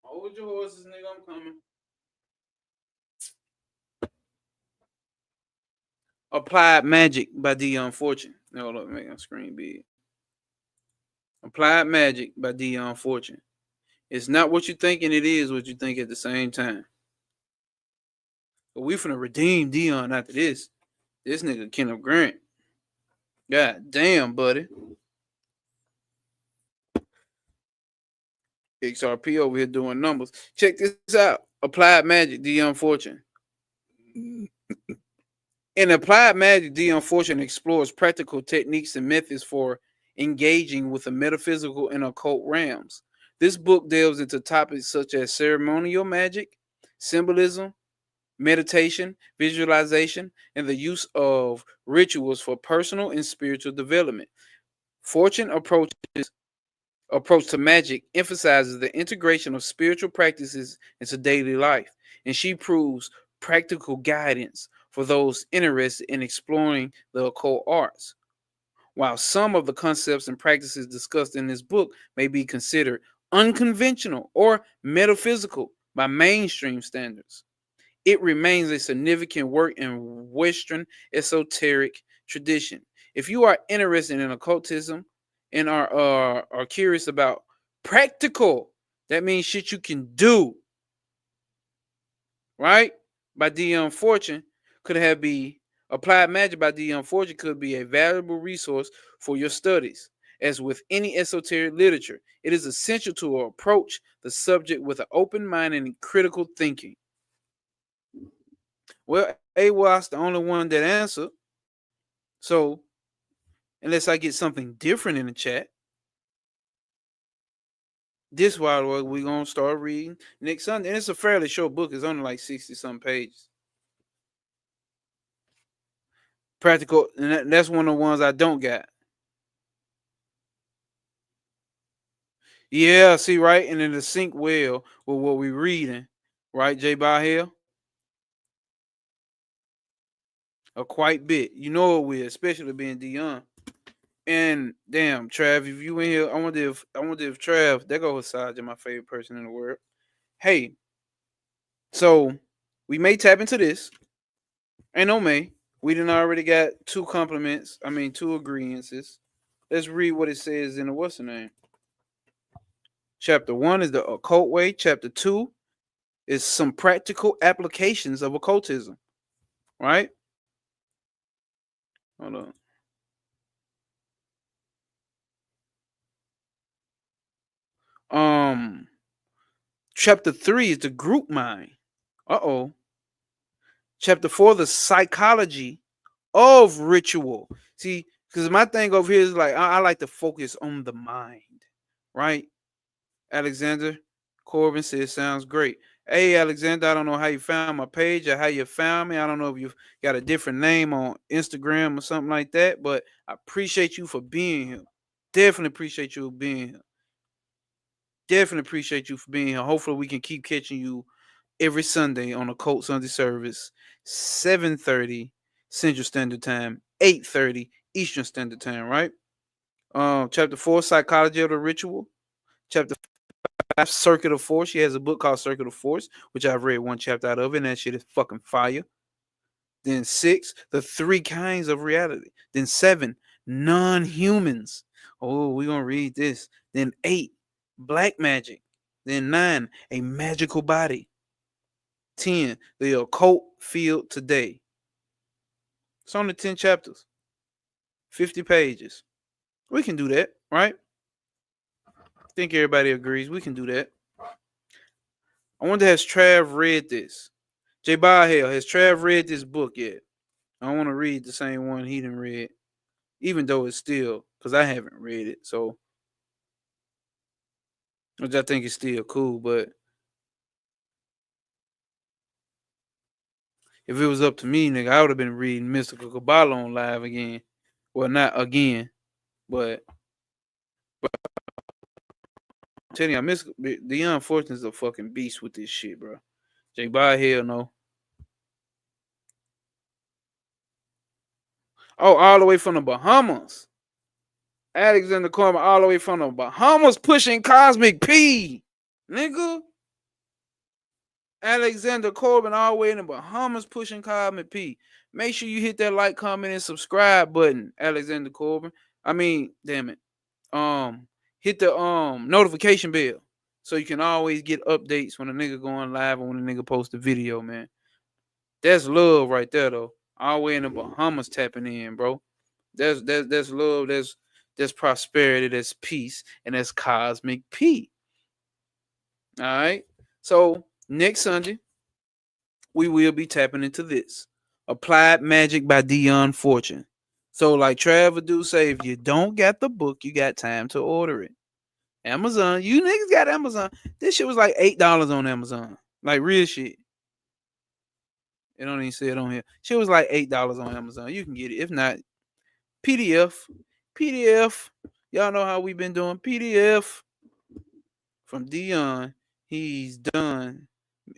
Hold your horses, nigga. I'm coming. Applied Magic by Dion Fortune. No, look, make my screen big. Applied Magic by Dion Fortune. It's not what you thinking it is, what you think at the same time. But we finna redeem Dion after this. This nigga Kenneth Grant. God damn, buddy. XRP over here doing numbers. Check this out. Applied Magic, Dion Fortune. In Applied Magic, Dion Fortune explores practical techniques and methods for engaging with the metaphysical and occult realms. This book delves into topics such as ceremonial magic, symbolism, meditation, visualization, and the use of rituals for personal and spiritual development. Fortune approach to magic emphasizes the integration of spiritual practices into daily life, and she proves practical guidance for those interested in exploring the occult arts. While some of the concepts and practices discussed in this book may be considered unconventional or metaphysical by mainstream standards, it remains a significant work in Western esoteric tradition. If you are interested in occultism and are curious about practical, that means shit you can do, right? By Dion Fortune could have be Applied Magic by Dion Fortune could be a valuable resource for your studies. As with any esoteric literature, it is essential to approach the subject with an open mind and critical thinking. Well, AWA's the only one that answered. So unless I get something different in the chat, this why we're gonna start reading next Sunday. And it's a fairly short book. It's only like 60 some pages. Practical, and that's one of the ones I don't got. Yeah, see, right? And then to sync well with what we reading, right, J. Bahel? A quite bit. You know it will, especially being Dion. And damn, Trav, if you in here, I wonder if Trav, there goes Hasaj, my favorite person in the world. Hey, so we may tap into this. Ain't no may. We done already got two compliments. I mean, two agreements. Let's read what it says in the what's the name. Chapter 1 is the occult way. Chapter 2 is some practical applications of occultism. Right? Hold on. Chapter 3 is the group mind. Uh-oh. Chapter 4, the psychology of ritual. See, because my thing over here is like I like to focus on the mind, right? Alexander Corbin says sounds great. Hey Alexander, I don't know how you found my page or how you found me. I don't know if you've got a different name on Instagram or something like that, but I appreciate you for being here. Definitely appreciate you being here. Definitely appreciate you for being here. Hopefully we can keep catching you every Sunday on Occult Sunday service, 7:30 Central Standard Time, 8:30 Eastern Standard Time, right? Chapter 4, Psychology of the Ritual. Chapter 5, Circuit of Force. She has a book called Circuit of Force, which I've read one chapter out of, and that shit is fucking fire. Then 6, The Three Kinds of Reality. Then 7, Non-Humans. Oh, we're gonna read this. Then 8, Black Magic. Then 9, A Magical Body. 10, The Occult Field Today. It's only 10 chapters, 50 pages. We can do that, right? I think everybody agrees we can do that. I wonder, has Trav read this? J. Hale, has Trav read this book yet? I don't want to read the same one he didn't read, even though it's still, because I haven't read it, so, which I think is still cool, but if it was up to me, nigga, I would have been reading Mystical Kabbalah on live again. Well, not again, but I'm telling you, the Unfortunate is a fucking beast with this shit, bro. J. Hell no. Oh, all the way from the Bahamas. Alexander Corbin, all the way from the Bahamas, pushing Cosmic P, nigga. Alexander Corbin, all the way in the Bahamas, pushing Cosmic P. Make sure you hit that like, comment, and subscribe button, Alexander Corbin. I mean, damn it. Hit the notification bell so you can always get updates when a nigga going live or when a nigga post a video, man. That's love right there, though. All the way in the Bahamas tapping in, bro. That's love. That's prosperity. That's peace, and that's Cosmic P. All right. So next Sunday, we will be tapping into this Applied Magic by Dion Fortune. So like Trav do say, if you don't get the book, you got time to order it. Amazon, you niggas got Amazon. This shit was like $8 on Amazon. Like real shit. It don't even say it on here. Shit was like $8 on Amazon. You can get it. If not, PDF. PDF. Y'all know how we've been doing. PDF from Dion. He's done.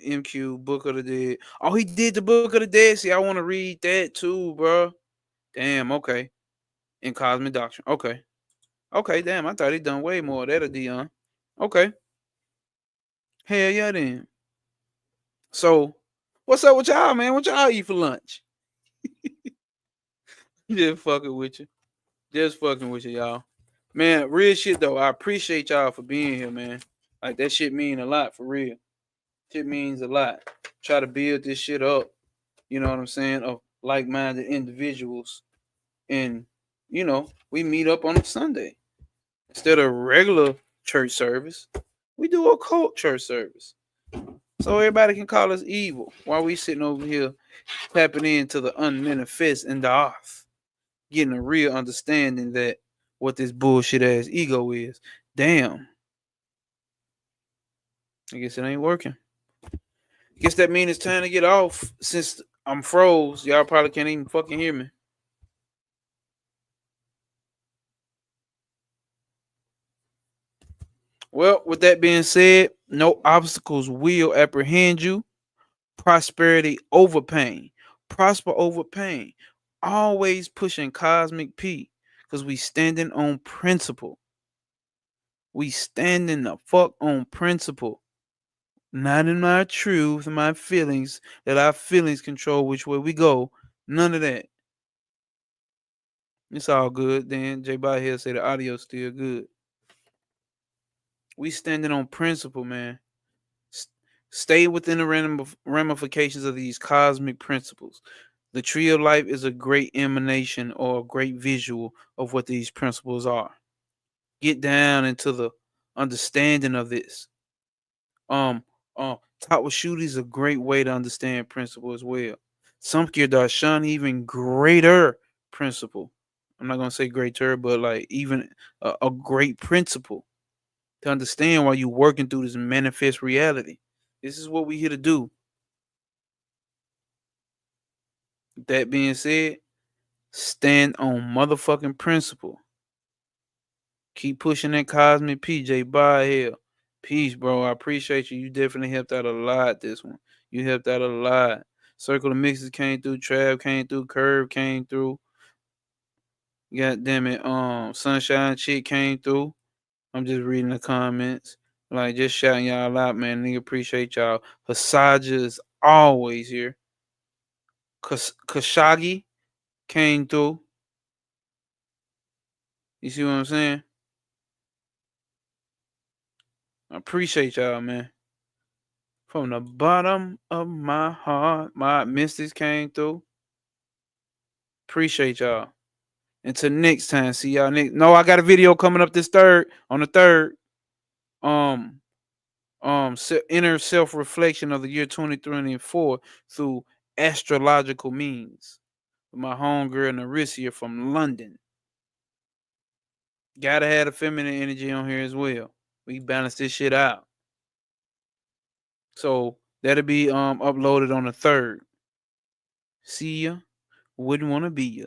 MQ Book of the Dead. Oh, he did the Book of the Dead. See, I want to read that too, bro. Damn, okay. In Cosmic Doctrine. Okay. Okay, damn. I thought he done way more of that of Dion. Okay. Hell yeah, then. So, what's up with y'all, man? What y'all eat for lunch? Just fucking with you. Just fucking with you, y'all. Man, real shit though. I appreciate y'all for being here, man. Like that shit mean a lot for real. Shit means a lot. Try to build this shit up. You know what I'm saying? Of like-minded individuals, and we meet up on a Sunday instead of regular church service. We do a cult church service, so everybody can call us evil while we sitting over here tapping into the unmanifest in the earth, getting a real understanding that what this bullshit ass ego is. Damn. I guess it ain't working. Guess that means it's time to get off since I'm froze. Y'all probably can't even fucking hear me. Well, with that being said, no obstacles will apprehend you. Prosperity over pain. Prosper over pain. Always pushing Cosmic P because we standing on principle. We standing the fuck on principle. Not in my truth, my feelings, that our feelings control which way we go. None of that. It's all good. Then J. Bot here say the audio's still good. We standing on principle, man. Stay within the ramifications of these cosmic principles. The tree of life is a great emanation or a great visual of what these principles are. Get down into the understanding of this. Um, Tawa Shuti is a great way to understand principle as well. Samkir Darshan, even greater principle. I'm not gonna say greater, but like even a great principle to understand while you're working through this manifest reality. This is what we here to do. That being said, stand on motherfucking principle. Keep pushing that cosmic PJ by hell. Peace, bro. I appreciate you. You definitely helped out a lot this one. You helped out a lot. Circle of Mixes came through, Trav came through, Curve came through. God damn it. Sunshine Chick came through. I'm just reading the comments. Like just shouting y'all out, man. Nigga appreciate y'all. Hasaja is always here. Kashagi came through. You see what I'm saying? I appreciate y'all, man. From the bottom of my heart, my mystics came through. Appreciate y'all. Until next time, see y'all next. No, I got a video coming up this third on the third. Um, inner self reflection of the year 2024 through astrological means. With my homegirl Narisia from London. Gotta have the feminine energy on here as well. We balance this shit out. So that'll be uploaded on the third. See ya. Wouldn't want to be ya.